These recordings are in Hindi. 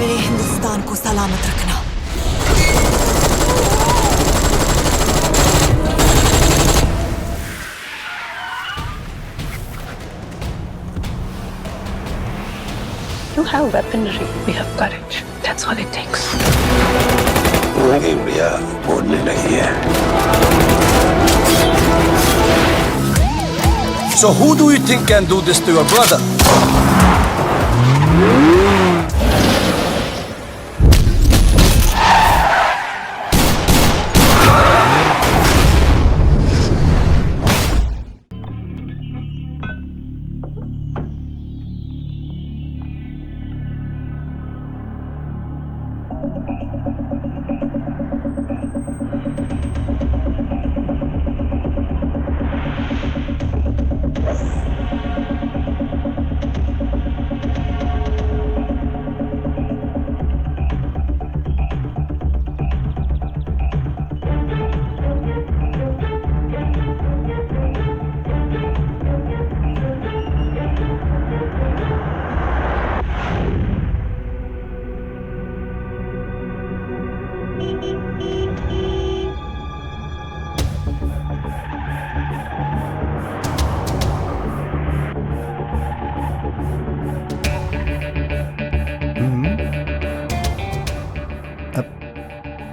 मेरे हिंदुस्तान को सलामत रखना। You have weaponry, we have courage. That's all it takes. India बोलने लगी है। So who do you think can do this to your brother?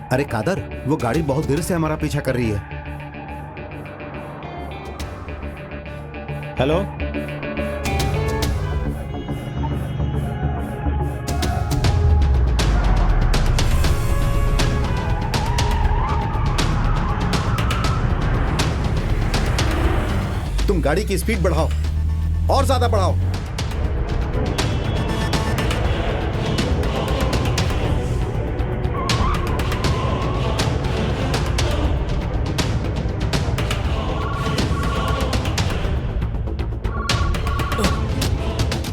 अरे कादर, वो गाड़ी बहुत देर से हमारा पीछा कर रही है। हेलो, तुम गाड़ी की स्पीड बढ़ाओ और ज्यादा बढ़ाओ।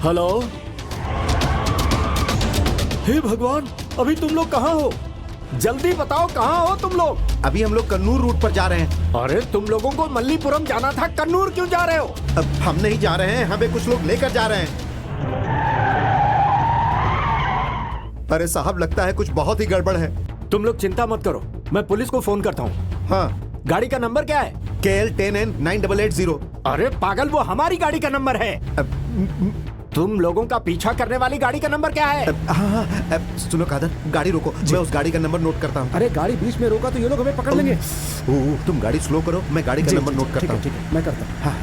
हेलो। हे भगवान, अभी तुम लोग कहाँ हो? जल्दी बताओ, कहाँ हो तुम लोग? अभी हम लोग कन्नूर रूट पर जा रहे हैं। अरे तुम लोगों को मल्लीपुरम जाना था, कन्नूर क्यों जा रहे हो? अब हम नहीं जा रहे हैं, हमें कुछ लोग लेकर जा रहे हैं। अरे साहब, लगता है कुछ बहुत ही गड़बड़ है। तुम लोग चिंता मत करो, मैं पुलिस को फोन करता हूँ। हाँ। गाड़ी का नंबर क्या है? KL10N9880। अरे पागल, वो हमारी गाड़ी का नंबर है। तुम लोगों का पीछा करने वाली गाड़ी का नंबर क्या है? हाँ, सुनो कादर, गाड़ी रोको, मैं उस गाड़ी का नंबर नोट करता हूँ। अरे गाड़ी बीच में रोका तो ये लोग हमें पकड़ लेंगे। तुम गाड़ी स्लो करो, मैं गाड़ी का नंबर नोट करता हूँ। ठीक है, मैं करता हूँ। हाँ।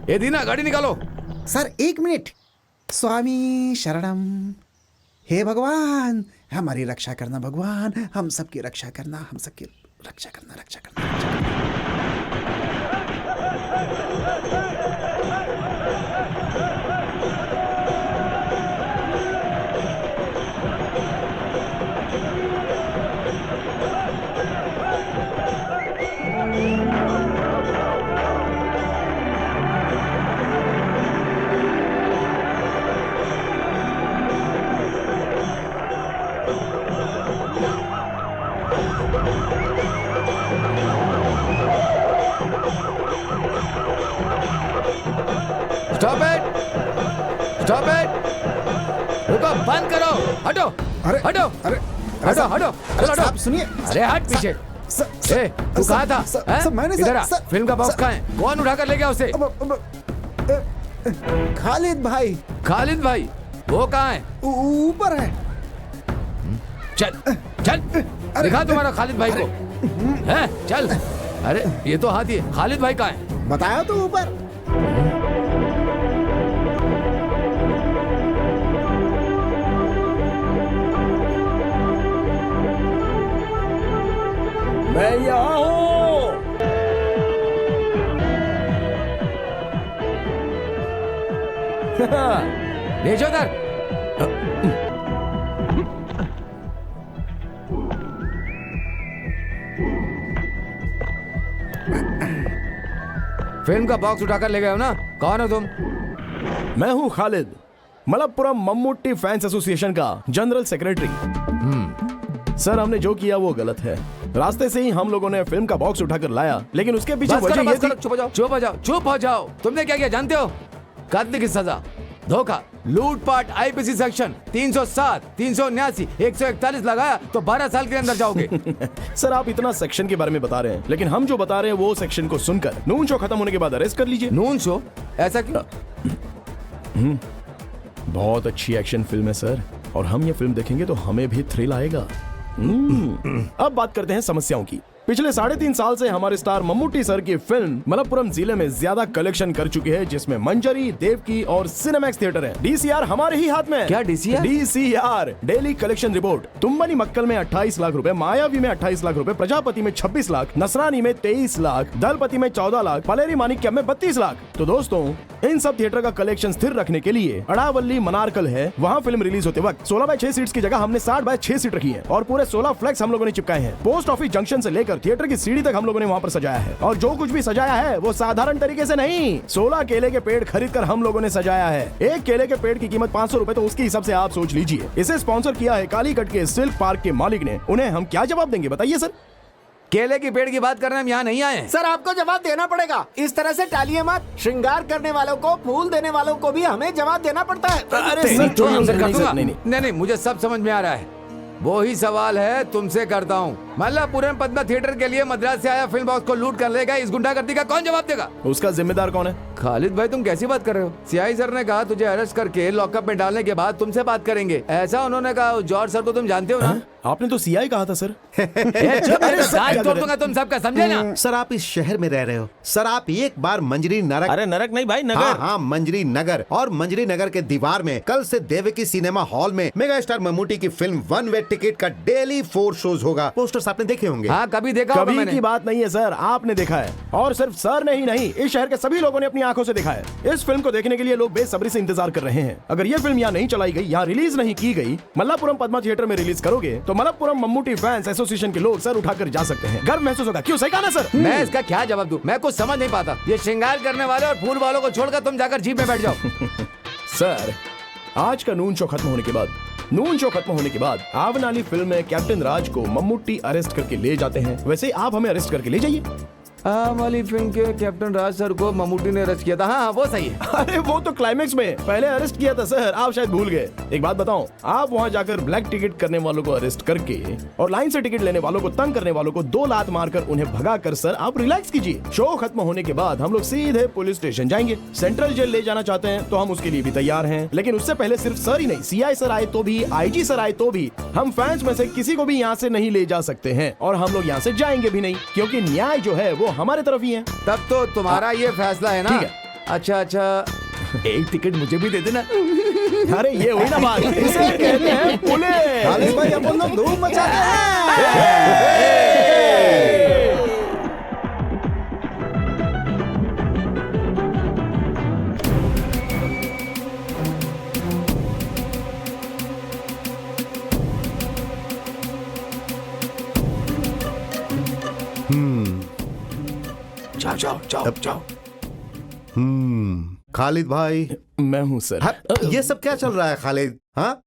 ए दीना, गाड़ी निकालो। Sir 1 minute. स्वामी शरणम। हे भगवान, हमारी रक्षा करना भगवान, हम सबकी रक्षा करना, हम सबकी रक्षा करना, रक्षा करना, रक्षा करना। Stop it! Stop it! रुको, बंद करो, हटो। अरे हटो, अरे हटो, हटो, चलो हटो। साहब सुनिए। अरे हट पीछे। ए, तू कहाँ था? हैं? इधर आ। फिल्म का बॉक्स कहाँ है? कौन उठा कर ले गया उसे? खालिद भाई। खालिद भाई, वो कहाँ है? ऊपर है। चल, चल, दिखा तुम्हारा खालिद भाई को। हैं? चल। अरे ये तो हाथी है, खालिद भाई कहाँ है? बताया तो ऊपर। मैं यहाँ हूँ। भेजो उधर। फिल्म का बॉक्स उठाकर ले गए हो ना? कौन हो तुम? मैं हूँ खालिद, मलप्पुरम मम्मूटी फैंस एसोसिएशन का जनरल सेक्रेटरी। सर हमने जो किया वो गलत है। रास्ते से ही हम लोगों ने फिल्म का बॉक्स उठाकर लाया, लेकिन उसके पीछे बस वजह करो, ये बस करो, चुप हो जाओ, चुप हो जाओ, चुप हो जाओ। तुमने क्या किया जानते हो? कत्ल की सजा, धोखा, लूटपाट, आईपीसी सेक्शन 307, 379, 141 लगाया तो 12 साल के अंदर जाओगे। सर आप इतना सेक्शन के बारे में बता रहे हैं, लेकिन हम जो बता रहे हैं वो सेक्शन को सुनकर नून शो खत्म होने के बाद अरेस्ट कर लीजिए। Noon show? ऐसा क्यों? बहुत अच्छी एक्शन फिल्म है सर, और हम ये फिल्म देखेंगे तो हमें भी थ्रिल आएगा। अब बात करते हैं समस्याओं की। पिछले 3.5 साल से हमारे स्टार मम्मूटी सर की फिल्म मलप्पुरम जिले में ज्यादा कलेक्शन कर चुकी है, जिसमें मंजरी, देवकी और सिनेमैक्स थिएटर है। डीसीआर हमारे ही हाथ में है। क्या DCR? DCR daily collection report. तुम्बनी मक्कल में 28 लाख रुपए, मायावी में 28 लाख रुपए, प्रजापति में 26 लाख, नसरानी में 23 लाख, दलपति में 14 लाख, पलेरी मानिक्यम में 32 लाख। तो दोस्तों इन सब थिएटर का कलेक्शन स्थिर रखने के लिए अड़ावली मनारकल है, वहाँ फिल्म रिलीज होते वक्त 16/6 सीट्स की जगह हमने 60/6 सीट रखी है, और पूरे 16 फ्लैक्स हम लोगों ने चिपकाए हैं। पोस्ट ऑफिस जंक्शन से लेकर थिएटर की सीढ़ी तक हम लोगों ने वहाँ पर सजाया है, और जो कुछ भी सजाया है वो साधारण तरीके से नहीं, 16 केले के पेड़ खरीद कर हम लोगों ने सजाया है। एक केले के पेड़ की कीमत 500 रुपए, तो उसके हिसाब से आप सोच लीजिए। इसे स्पॉन्सर किया है कालीकट के सिल्क पार्क के मालिक ने। उन्हें हम क्या जवाब देंगे बताइए सर? केले की पेड़ की बात करने हम यहाँ नहीं आए। सर आपको जवाब देना पड़ेगा। इस तरह से टालिए मत। श्रृंगार करने वालों को, फूल देने वालों को भी हमें जवाब देना पड़ता है। अरे सर, छोड़िए, तुमसे नहीं, कर दूंगा। सर, नहीं। नहीं, मुझे सब समझ में आ रहा है। वो ही सवाल है तुमसे करता हूँ। मल्लापुरम पद्मा थिएटर के लिए मद्रास से आया फिल्म बॉक्स को लूट कर लेगा, इस गुंडागर्दी का कौन जवाब देगा? उसका जिम्मेदार कौन है? खालिद भाई तुम कैसी बात कर रहे हो? सीआई सर ने कहा तुझे अरेस्ट करके लॉकअप में डालने के बाद तुमसे बात करेंगे, ऐसा उन्होंने कहा। जॉर्ज सर को तुम जानते हो ना? आपने तो सीआई कहा था सर। तोड़ दूंगा तुम सबका, समझे ना? सर आप इस शहर में रह रहे हो, सर आप एक बार मंजरी नरक, अरे नरक नहीं भाई, नगर। हाँ मंजरी नगर, और मंजरी नगर के दीवार में कल से देवकी सिनेमा हॉल में मेगा स्टार मम्मूटी की फिल्म 1 वे टिकट का डेली 4 शोज होगा। पोस्टर्स आपने देखे होंगे? हाँ कभी देखा होगा कभी मैंने। की बात नहीं है सर, आपने देखा है, और सिर्फ सर ने ही नहीं, इस शहर के सभी लोगों ने अपनी आंखों से देखा है। इस फिल्म को देखने के लिए लोग बेसब्री से इंतजार कर रहे हैं। अगर ये फिल्म यहाँ नहीं चलाई गई, यहाँ रिलीज नहीं की गई, मल्लापुरम पद्मा थिएटर में रिलीज करोगे तो मलप्पुरम मम्मूटी फैंस एसोसिएशन के लोग सर उठाकर जा सकते हैं। गर्व महसूस होगा। क्यों, सही कहा ना सर? मैं इसका क्या जवाब दूं? मैं कुछ समझ नहीं पाता। ये श्रृंगार करने वाले और फूल वालों को छोड़कर तुम जाकर जीप में बैठ जाओ। सर आज का नून शो खत्म होने के बाद आवन वाली फिल्म में कैप्टन राज को मम्मूटी अरेस्ट करके ले जाते हैं, वैसे आप हमें अरेस्ट करके ले जाइए। वाली फिल्म के कैप्टन राज सर को मम्मूटी ने अरेस्ट किया था। हाँ वो सही है। अरे वो तो क्लाइमेक्स में पहले अरेस्ट किया था सर, आप शायद भूल गए। एक बात बताऊं, आप वहां जाकर ब्लैक टिकट करने वालों को अरेस्ट करके और लाइन से टिकट लेने वालों को, तंग करने वालों को 2 लात मारकर उन्हें भगा कर सर आप रिलैक्स कीजिए। शो खत्म होने के बाद हम लोग सीधे पुलिस स्टेशन जाएंगे। सेंट्रल जेल ले जाना चाहते हैं तो हम उसके लिए भी तैयार हैं, लेकिन उससे पहले सिर्फ सर ही नहीं, सीआई सर आए तो भी, आईजी सर आए तो भी, हम फैंस में से किसी को भी यहाँ से नहीं ले जा सकते हैं, और हम लोग यहाँ से जाएंगे भी नहीं, क्योंकि न्याय जो है वो हमारे तरफ ही है। तब तो तुम्हारा ये फैसला है ना? ठीक है। अच्छा एक टिकट मुझे भी दे देना। अरे ये हुई ना बात, इसे कहते हैं पुलिस। खालिद भाई अपन लोग धूम मचाते हैं। जाओ। खालिद भाई, मैं हूँ सर। हाँ, ये सब क्या चल रहा है खालिद? हाँ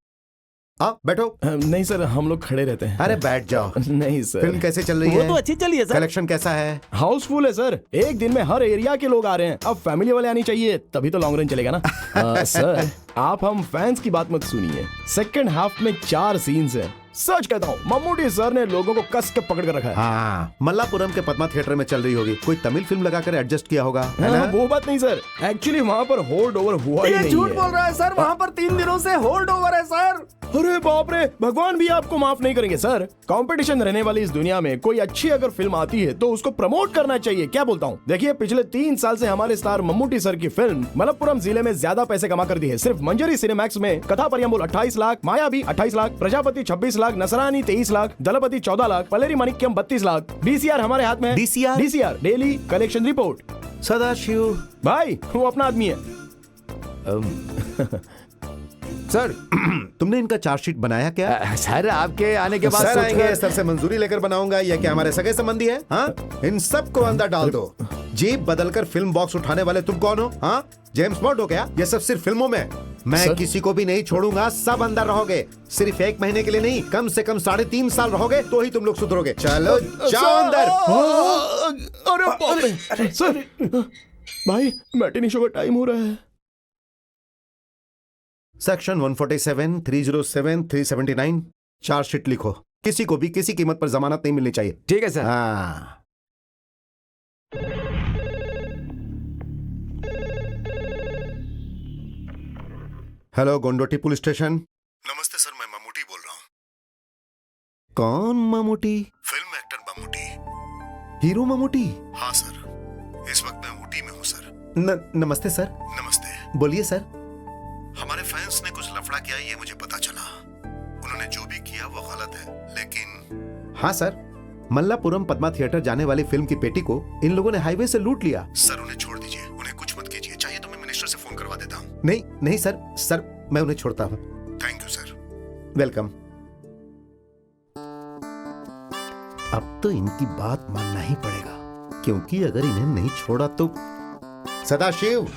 आओ बैठो। नहीं सर, हम लोग खड़े रहते हैं। अरे बैठ जाओ। नहीं सर। फिल्म कैसे चल रही वो है? तो अच्छी चली है सर। कलेक्शन कैसा है? हाउसफुल है सर, एक दिन में हर एरिया के लोग आ रहे हैं। अब फैमिली वाले आनी चाहिए, तभी तो लॉन्ग रन चलेगा ना। सर आप हम फैंस की बात मत सुनिए। सेकंड हाफ में 4 सीन्स हैं। सच कहता हूँ, मम्मूटी सर ने लोगों को कस के पकड़ कर रखा है। हाँ मल्लापुरम के पद्मा थिएटर में चल रही होगी, कोई तमिल फिल्म लगाकर एडजस्ट किया होगा, है ना? वो बात नहीं सर, एक्चुअली वहाँ पर होल्ड ओवर हुआ ही नहीं है। झूठ बोल रहा है सर, वहाँ पर 3 दिनों से होल्ड ओवर है सर। अरे बाप रे, भगवान भी आपको माफ नहीं करेंगे सर। कंपटीशन रहने वाली इस दुनिया में कोई अच्छी अगर फिल्म आती है तो उसको प्रमोट करना चाहिए। क्या बोलता हूँ? देखिए पिछले 3 साल से हमारे स्टार मम्मूटी सर की फिल्म मलप्पुरम जिले में ज्यादा पैसे कमा कर दी है। सिर्फ मंजरी सिनेमैक्स में कथा परियम्बुल 28 लाख, मायावी 28 लाख, प्रजापति 26 लाख, नसरानी 23 लाख, दलपति 14 लाख, पलेरी मानिक्यम 32 लाख। डीसीआर हमारे हाथ में है। DCR daily collection report. Sadashiv भाई वो अपना आदमी है। सर तुमने इनका चार्जशीट बनाया क्या? सर आपके आने के बाद सर सोच आएंगे, कर- सर से मंजूरी लेकर बनाऊंगा। या क्या हमारे सगे संबंधी है? हाँ इन सबको अंदर डाल दो। जीप बदलकर फिल्म बॉक्स उठाने वाले तुम कौन हो? हाँ जेम्स बॉन्ड हो क्या? ये सब सिर्फ फिल्मों में। मैं सर? किसी को भी नहीं छोड़ूंगा, सब अंदर रहोगे। सिर्फ 1 महीने के लिए नहीं, कम से कम 3.5 साल रहोगे तो ही तुम लोग सुधरोगे। चलो जाओ अंदर। अरे बाप रे सर, भाई मैटिनी शो का टाइम हो रहा है। सेक्शन 147, 307, 379 चार्जशीट लिखो। किसी को भी किसी कीमत पर जमानत नहीं मिलनी चाहिए। ठीक है सर। हाँ। Hello Kondotty police station. नमस्ते सर, मैं ममूटी बोल रहा हूँ। कौन Mammootty? Film actor Mammootty. Hero Mammootty? हाँ सर, इस वक्त मैं ऊटी में हूँ सर। नमस्ते सर। नमस्ते। बोलिए सर। हमारे फैंस ने कुछ लफड़ा किया, ये मुझे पता चला। उन्होंने जो भी किया वो गलत है, लेकिन हाँ सर, मल्लापुरम पद्मा थिएटर जाने वाली फिल्म की पेटी को इन लोगों ने हाईवे से लूट लिया। सर उन्हें छोड़ दीजिए, उन्हें कुछ मत कीजिए। चाहिए तो मैं मिनिस्टर से फोन करवा देता हूँ। नहीं नहीं सर, सर मैं उन्हें छोड़ता हूँ। Thank you sir. वेलकम। अब तो इनकी बात मानना ही पड़ेगा, क्योंकि अगर इन्हें नहीं छोड़ा तो। सदाशिव,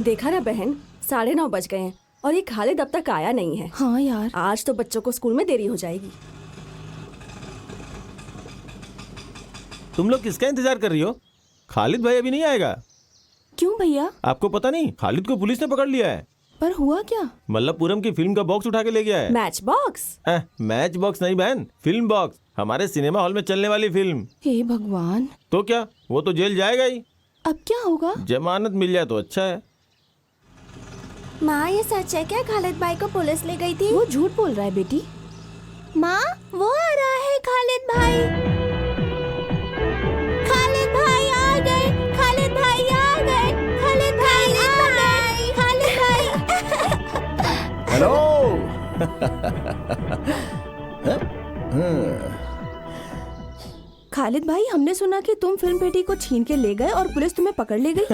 देखा ना बहन, 9:30 बज गए हैं और ये खालिद अब तक आया नहीं है। हाँ यार, आज तो बच्चों को स्कूल में देरी हो जाएगी। तुम लोग किसका इंतजार कर रही हो? खालिद भाई अभी नहीं आएगा। क्यों भैया? आपको पता नहीं, खालिद को पुलिस ने पकड़ लिया है। पर हुआ क्या? मल्लापुरम की फिल्म का बॉक्स उठा के ले गया है। Match box? मैच बॉक्स नहीं बहन, फिल्म बॉक्स। हमारे सिनेमा हॉल में चलने वाली फिल्म। हे भगवान, तो क्या, वो तो जेल जाएगा ही। अब क्या होगा? जमानत मिल जाए तो अच्छा है। माँ, ये सच है क्या खालिद भाई को पुलिस ले गई थी? वो झूठ बोल रहा है बेटी। माँ, वो आ रहा है खालिद भाई। खालिद भाई आ गए, खालिद भाई आ गए, खालिद भाई आ गए, खालिद भाई। हेलो। खालिद भाई, हमने सुना कि तुम फिल्म पेटी को छीन के ले गए और पुलिस तुम्हें पकड़ ले गई।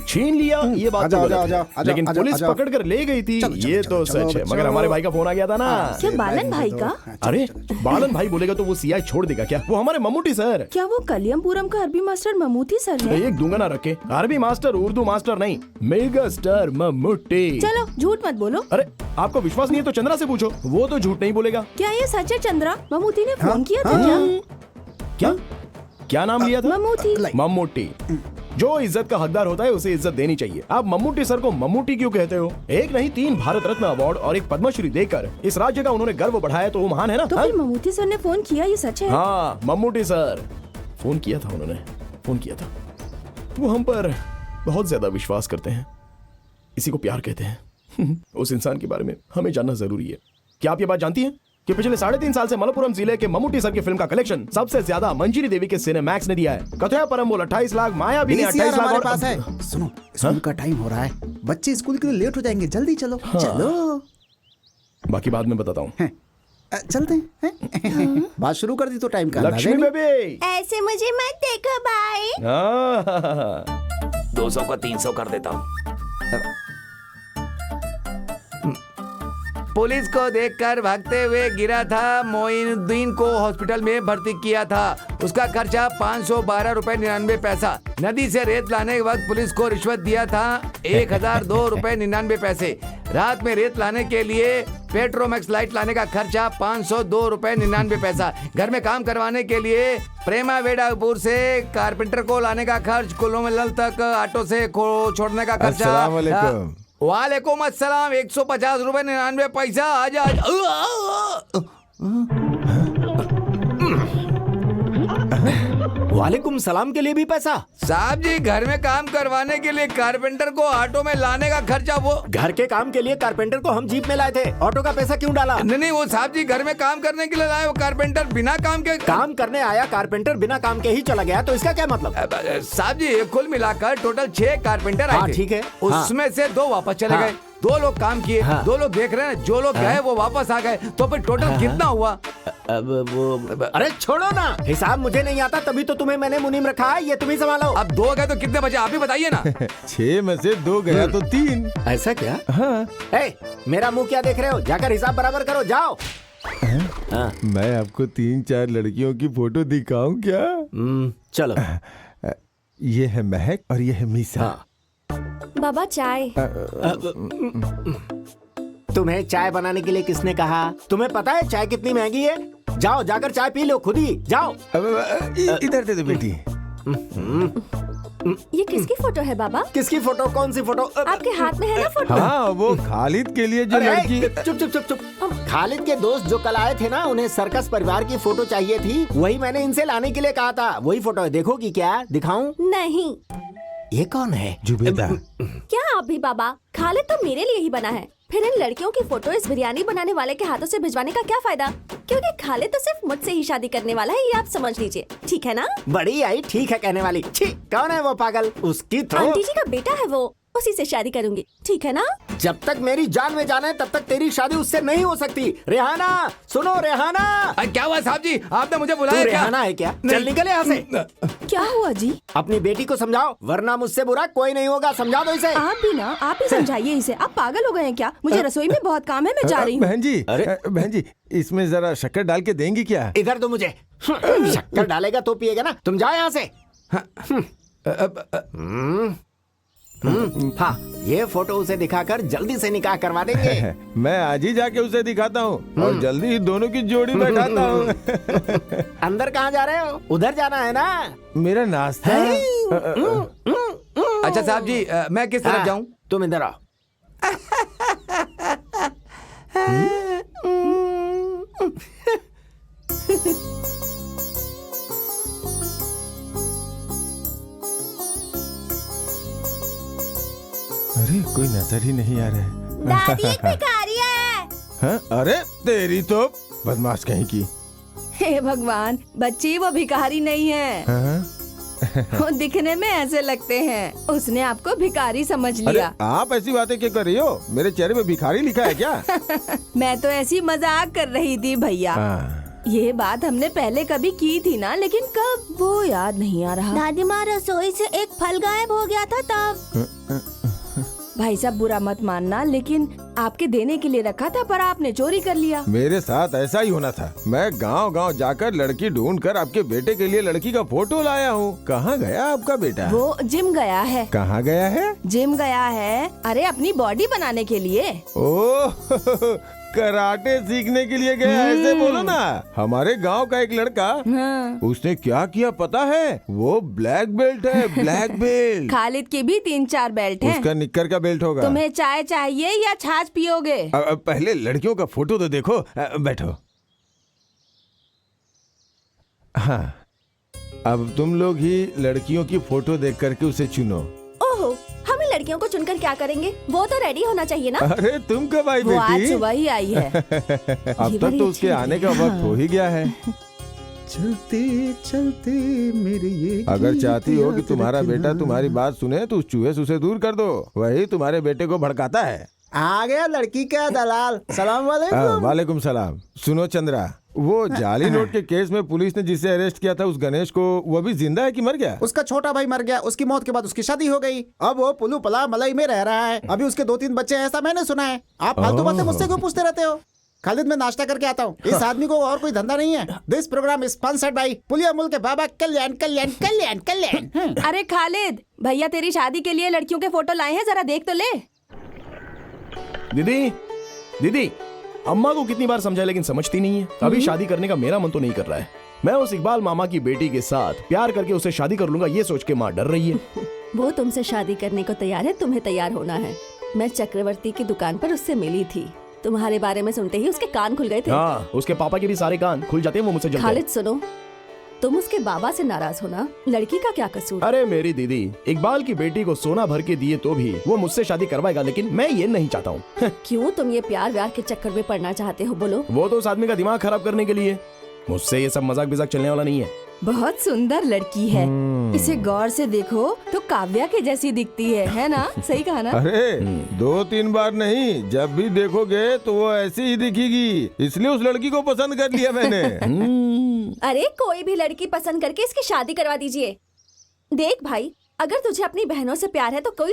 छीन लिया ये बात तो गलत है, लेकिन पुलिस पकड़ कर ले गई थी ये तो सच है। मगर हमारे भाई का फोन आ गया था ना। क्या बालन भाई का? अरे बालन भाई बोलेगा तो वो सीआई छोड़ देगा क्या? वो हमारे ममूटी सर। क्या वो कलियमपुरम का अरबी मास्टर ममूटी सर है? एक दूंगा ना रखे, अरबी मास्टर उर्दू मास्टर नहीं, मेगा स्टार ममूटी। चलो झूठ मत बोलो। अरे आपको विश्वास नहीं है तो चंद्रा से पूछो, वो तो झूठ नहीं बोलेगा। क्या ये सच है चंद्रा? ममूटी ने फोन किया था क्या? क्या क्या नाम लिया था? ममूटी। मम्मूटी। जो इज्जत का हकदार होता है उसे इज्जत देनी चाहिए। आप मम्मूटी सर को मम्मूटी क्यों कहते हो? एक नहीं 3 भारत रत्न अवार्ड और एक पद्मश्री देकर इस राज्य का उन्होंने गर्व बढ़ाया, तो वो महान है ना। तो फिर ममूटी सर ने फोन किया, ये सच है? हाँ, मम्मूटी सर फोन किया था, उन्होंने फोन किया था। वो हम पर बहुत ज्यादा विश्वास करते हैं, इसी को प्यार कहते हैं। उस इंसान के बारे में हमें जानना जरूरी है। क्या आप ये बात जानती हैं कि पिछले 3.5 साल से मलप्पुरम जिले के ममूटी सर की फिल्म का कलेक्शन सबसे ज्यादा मंजिरी देवी के सिनेमैक्स ने दिया है। कथया परम्बोल 28 लाख, मायावी ने 28 लाख। हमारे पास है। सुनो, स्कूल का टाइम हो रहा है, बच्चे स्कूल के लिए लेट हो जाएंगे, जल्दी चलो। चलो, बाकी बाद में बताता हूँ। चलते हैं। बात शुरू कर दी तो टाइम का लक्ष्मी बेबी, ऐसे मुझे मत देखो भाई। 200 को 300 कर देता हूँ। पुलिस को देखकर भागते हुए गिरा था, मोइनुद्दीन को हॉस्पिटल में भर्ती किया था। उसका खर्चा 512 रुपए 99 पैसा। नदी से रेत लाने के वक्त पुलिस को रिश्वत दिया था 1002 रुपए 99 पैसे। रात में रेत लाने के लिए पेट्रोमैक्स लाइट लाने का खर्चा 502 रुपए 99 पैसा। घर में काम करवाने के लिए प्रेमा वेडापुर से कारपेंटर को लाने का खर्च, कुल्लूमल तक ऑटो से छोड़ने का खर्चा। वालेकुम अस्सलाम, 150 रुपए 99 पैसा। आजा वालेकुम सलाम के लिए भी पैसा? साहब जी, घर में काम करवाने के लिए कारपेंटर को ऑटो में लाने का खर्चा। वो घर के काम के लिए कारपेंटर को हम जीप में लाए थे, ऑटो का पैसा क्यों डाला? नहीं, वो साहब जी घर में काम करने के लिए लाए, वो कारपेंटर बिना काम के काम करने आया, कारपेंटर बिना काम के ही चला गया, तो इसका क्या मतलब? साहब जी कुल मिलाकर टोटल 6 कारपेंटर आए थे। ठीक है। उसमें से 2 वापस चले गए, 2 लोग काम किए, 2 लोग देख रहे हैं, जो लोग गए वो वापस आ गए, तो फिर टोटल कितना हुआ? अब वो अरे छोड़ो ना, हिसाब मुझे नहीं आता, तभी तो तुम्हें मैंने मुनीम रखा है, ये तुम ही संभालो। अब 2 गए तो कितने बचे आप ही बताइए ना। 6 में से 2 गया तो 3। ऐसा क्या? हाँ। मेरा मुंह क्या देख रहे हो? जाकर हिसाब बराबर करो, जाओ। मैं आपको 3-4 लड़कियों की फोटो दिखाऊं क्या? चलो। ये है महक और ये है मीसा। बाबा चाय। तुम्हें चाय बनाने के लिए किसने कहा? तुम्हें पता है चाय कितनी महंगी है? जाओ जाकर चाय पी लो खुद ही, जाओ। इधर दे दो बेटी। ये किसकी फोटो है बाबा? किसकी फोटो? कौन सी फोटो? आपके हाथ में है ना फोटो? हाँ, वो खालिद के लिए जो लड़की। चुप चुप चुप चुप। खालिद के दोस्त जो कल आए थे ना, उन्हें सर्कस परिवार की फोटो चाहिए थी, वही मैंने इनसे लाने के लिए कहा था। वही फोटो है, देखोगी क्या? दिखाऊं? नहीं। ये कौन है? जुबेदा। क्या आप भी बाबा? खालिद तो मेरे लिए ही बना है, फिर इन लड़कियों की फोटो इस बिरयानी बनाने वाले के हाथों से भिजवाने का क्या फायदा? क्योंकि खालिद तो सिर्फ मुझसे ही शादी करने वाला है, ये आप समझ लीजिए, ठीक है ना? बड़ी आई ठीक है कहने वाली। छी, कौन है वो पागल? उसकी तो आंटी जी का बेटा है वो, उसी से शादी करूंगी, ठीक है ना? जब तक मेरी जान में जान है तब तक तेरी शादी उससे नहीं हो सकती। रेहाना, सुनो रेहाना। क्या हुआ साहब जी, आपने मुझे तू बुलाया क्या? रेहाना है क्या? चल निकल यहाँ से। क्या हुआ जी? अपनी बेटी को समझाओ, वरना मुझसे बुरा कोई नहीं होगा। समझा दो इसे। आप भी ना, आप ही समझाइए इसे। आप पागल हो गए हैं क्या? मुझे रसोई में बहुत काम है, मैं जा रही हूँ। बहन जी, बहन जी, इसमें जरा शक्कर डाल के देंगी क्या? इधर दो मुझे। शक्कर डालेगा तो पिएगा ना। तुम जाओ यहाँ से। हाँ, ये फोटो उसे दिखाकर जल्दी से निकाह करवा देंगे। मैं आज ही जाके उसे दिखाता हूँ और जल्दी ही दोनों की जोड़ी बैठाता हूँ। अंदर कहाँ जा रहे हो? उधर जाना है ना? मेरा नाश्ता। अच्छा साहब जी, मैं किस तरफ जाऊँ? तुम इधर आओ। अरे कोई नजर ही नहीं आ रहा है। दादी एक भिखारी है। हाँ? अरे तेरी तो बदमाश कहीं की। हे भगवान, बच्ची वो भिखारी नहीं है। हाँ? वो दिखने में ऐसे लगते हैं। उसने आपको भिखारी समझ अरे लिया। आप ऐसी बातें क्यों कर रही हो? मेरे चेहरे पे भिखारी लिखा है क्या? मैं तो ऐसी मजाक कर रही थी भैया। ये बात हमने पहले कभी की थी ना, लेकिन कब वो याद नहीं आ रहा। दादी माँ रसोई से एक फल गायब हो गया था तब। भाई साहब बुरा मत मानना, लेकिन आपके देने के लिए रखा था पर आपने चोरी कर लिया। मेरे साथ ऐसा ही होना था। मैं गांव-गांव जाकर लड़की ढूंढकर आपके बेटे के लिए लड़की का फोटो लाया हूँ। कहाँ गया आपका बेटा? वो जिम गया है। कहाँ गया है? जिम गया है, अरे अपनी बॉडी बनाने के लिए। ओह, कराटे सीखने के लिए गया, ऐसे बोलो ना। हमारे गांव का एक लड़का, उसने क्या किया पता है? वो ब्लैक बेल्ट है, ब्लैक बेल्ट। खालिद की भी 3-4 बेल्ट हैं। उसका निक्कर का बेल्ट होगा। तुम्हें चाय चाहिए या छाछ पियोगे? पहले लड़कियों का फोटो तो देखो। बैठो। हाँ, अब तुम लोग ही लड़कियों की फोटो देख करके उसे चुनो। ओहो, हम लड़कियों को चुनकर क्या करेंगे? वो तो रेडी होना चाहिए ना। अरे तुम कब आई वो आज बेटी? सुबह ही आई है। अब तक तो उसके आने का वक्त हो ही गया है। चलते चलते मेरे ये अगर गीत चाहती हो कि याद तुम्हारा रखना। बेटा तुम्हारी बात सुने तो उस चूहे से उसे दूर कर दो। वही तुम्हारे बेटे को भड़काता है। आ गया लड़की का दलाल। सलाम वालेकुम। वालेकुम सलाम। सुनो चंद्रा, वो जाली नोट के केस में पुलिस ने जिसे अरेस्ट किया था, उस गणेश को, वो अभी जिंदा है कि मर गया? उसका छोटा भाई मर गया। उसकी मौत के बाद उसकी शादी हो गई। अब वो पुलू पला मलई में रह रहा है। अभी उसके 2-3 बच्चे हैं, ऐसा मैंने सुना है। आप फालतू बातें मुझसे क्यों पूछते रहते हो? खालिद, मैं नाश्ता करके आता हूँ। इस आदमी को और कोई धंधा नहीं है। This program is sponsored by पुलिया मुल्क के बाबा कल्याण कल्याण कल्याण कल्याण। अरे खालिद, भैया तेरी शादी के लिए लड़कियों के फोटो लाए हैं, जरा देख तो ले। दीदी, दीदी, अम्मा को कितनी बार समझाया लेकिन समझती नहीं है। अभी शादी करने का मेरा मन तो नहीं कर रहा है। मैं उस इकबाल मामा की बेटी के साथ प्यार करके उसे शादी कर लूंगा, ये सोच के माँ डर रही है। वो तुमसे शादी करने को तैयार है, तुम्हें तैयार होना है। मैं चक्रवर्ती की दुकान पर उससे मिली थी। तुम्हारे बारे में सुनते ही उसके कान खुल गए थे। हाँ, उसके पापा के भी सारे कान खुल जाते हैं, वो मुझसे जलते हैं। खालिद सुनो, तुम उसके बाबा से नाराज होना, लड़की का क्या कसूर? अरे मेरी दीदी, इकबाल की बेटी को सोना भर के दिए तो भी वो मुझसे शादी करवाएगा, लेकिन मैं ये नहीं चाहता हूँ। क्यों तुम ये प्यार व्यार के चक्कर में पड़ना चाहते हो? बोलो। वो तो उस आदमी का दिमाग खराब करने के लिए। मुझसे ये सब मजाक बिजाक चलने वाला नहीं है। बहुत सुंदर लड़की है। इसे गौर से देखो तो काव्या के जैसी दिखती है ना? सही कहा ना? अरे 2-3 बार नहीं, जब भी देखोगे तो वो ऐसी ही दिखेगी। इसलिए उस लड़की को पसंद कर लिया मैंने। अरे कोई भी लड़की पसंद करके इसकी शादी करवा दीजिए। देख भाई, अगर तुझे अपनी बहनों से प्यार है तो कोई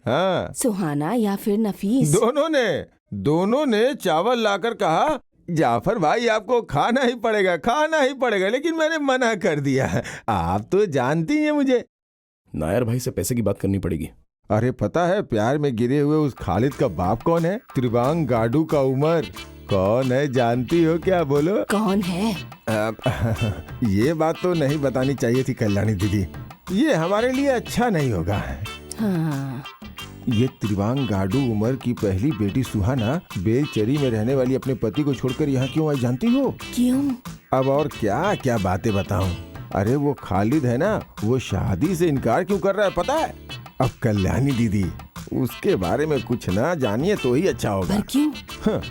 हाँ, सुहाना या फिर नफीस? दोनों ने चावल लाकर कहा जाफर भाई आपको खाना ही पड़ेगा, लेकिन मैंने मना कर दिया। आप तो जानती हैं मुझे। नायर भाई से पैसे की बात करनी पड़ेगी। अरे पता है प्यार में गिरे हुए उस खालिद का बाप कौन है? त्रिवांग गाडू का उमर। कौन है जानती हो क्या? बोलो कौन है? ये बात तो नहीं बतानी चाहिए थी कल्याणी दीदी, ये हमारे लिए अच्छा नहीं होगा। हाँ। ये त्रिवांग गाडू उमर की पहली बेटी सुहाना बेलचरी में रहने वाली अपने पति को छोड़कर यहाँ क्यों आई जानती हो? क्यों? अब और क्या क्या बातें बताऊं। अरे वो खालिद है ना, वो शादी से इनकार क्यों कर रहा है पता है? अब कल्याणी दीदी उसके बारे में कुछ ना जानिए तो ही अच्छा होगा। पर क्यों? हाँ,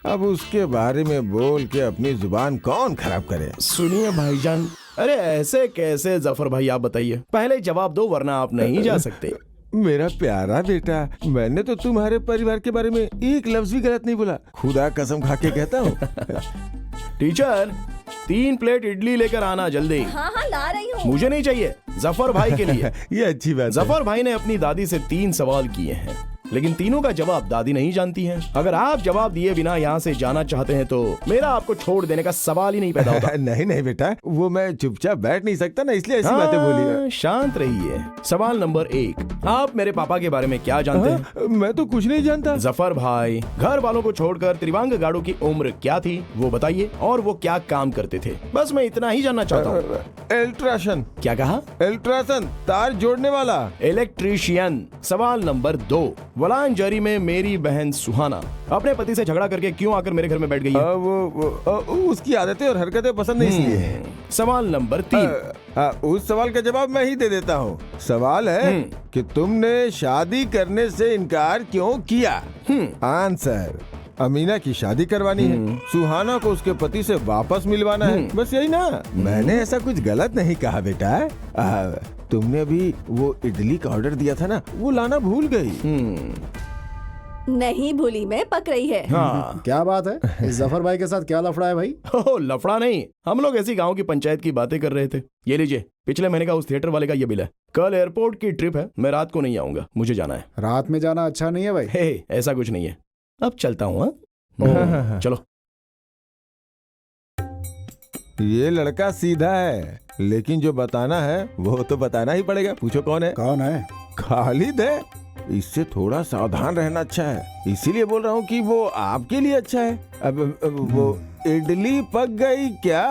अब उसके बारे में बोल के अपनी जुबान कौन खराब करे? सुनिए भाईजान, अरे ऐसे कैसे जफर भाई, आप बताइए, पहले जवाब दो वरना आप नहीं जा सकते। मेरा प्यारा बेटा, मैंने तो तुम्हारे परिवार के बारे में एक लफ्ज भी गलत नहीं बोला, खुदा कसम खा के कहता हूँ। टीचर 3 प्लेट इडली लेकर आना जल्दी। हाँ हाँ ला रही हूँ। मुझे नहीं चाहिए, जफर भाई के लिए। ये अच्छी बात है। जफर भाई ने अपनी दादी से 3 सवाल किए हैं, लेकिन तीनों का जवाब दादी नहीं जानती हैं। अगर आप जवाब दिए बिना यहाँ से जाना चाहते हैं तो मेरा आपको छोड़ देने का सवाल ही नहीं पैदा होता। नहीं बेटा, वो मैं चुपचाप बैठ नहीं सकता ना, इसलिए ऐसी बातें बोली। शांत रहिए। सवाल नंबर 1, आप मेरे पापा के बारे में क्या जानते हैं? मैं तो कुछ नहीं जानता। जफर भाई, घर वालों को छोड़कर त्रिवांग गाडू की उम्र क्या थी वो बताइए, और वो क्या काम करते थे, बस मैं इतना ही जानना चाहता हूँ। इलेक्ट्रिशियन। क्या कहा? इलेक्ट्रिशियन, तार जोड़ने वाला। इलेक्ट्रीशियन। सवाल नंबर 2, वलांजरी में मेरी बहन सुहाना अपने पति से झगड़ा करके क्यों आकर मेरे घर में बैठ गई है? वो उसकी आदतें और हरकतें पसंद नहीं इसलिए। सवाल नंबर 3, उस सवाल का जवाब मैं ही दे देता हूँ। सवाल है कि तुमने शादी करने से इनकार क्यों किया? आंसर, अमीना की शादी करवानी है, सुहाना को उसके पति से वापस मिलवाना है, बस यही ना। मैंने ऐसा कुछ गलत नहीं कहा बेटा। तुमने अभी वो इडली का ऑर्डर दिया था ना, वो लाना भूल गई। नहीं भूली, मैं पक रही है। हाँ। क्या बात है? इस जफर भाई के साथ क्या लफड़ा है भाई? ओह, लफड़ा नहीं, हम लोग ऐसी गांव की पंचायत की बातें कर रहे थे। ये लीजिए, पिछले महीने का उस थिएटर वाले का ये बिल है। कल एयरपोर्ट की ट्रिप है, मैं रात को नहीं आऊंगा, मुझे जाना है। रात में जाना अच्छा नहीं है भाई। हे, ऐसा कुछ नहीं है, अब चलता हूँ। चलो। ये लड़का सीधा है, लेकिन जो बताना है वो तो बताना ही पड़ेगा। पूछो कौन है? कौन है? खालिद है। इससे थोड़ा सावधान रहना अच्छा है, इसीलिए बोल रहा हूँ कि वो आपके लिए अच्छा है। अब वो इडली पक गई क्या?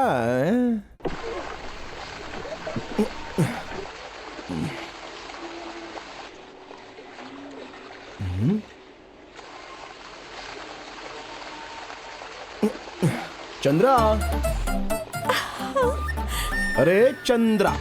चंद्रा, अरे चंद्रा,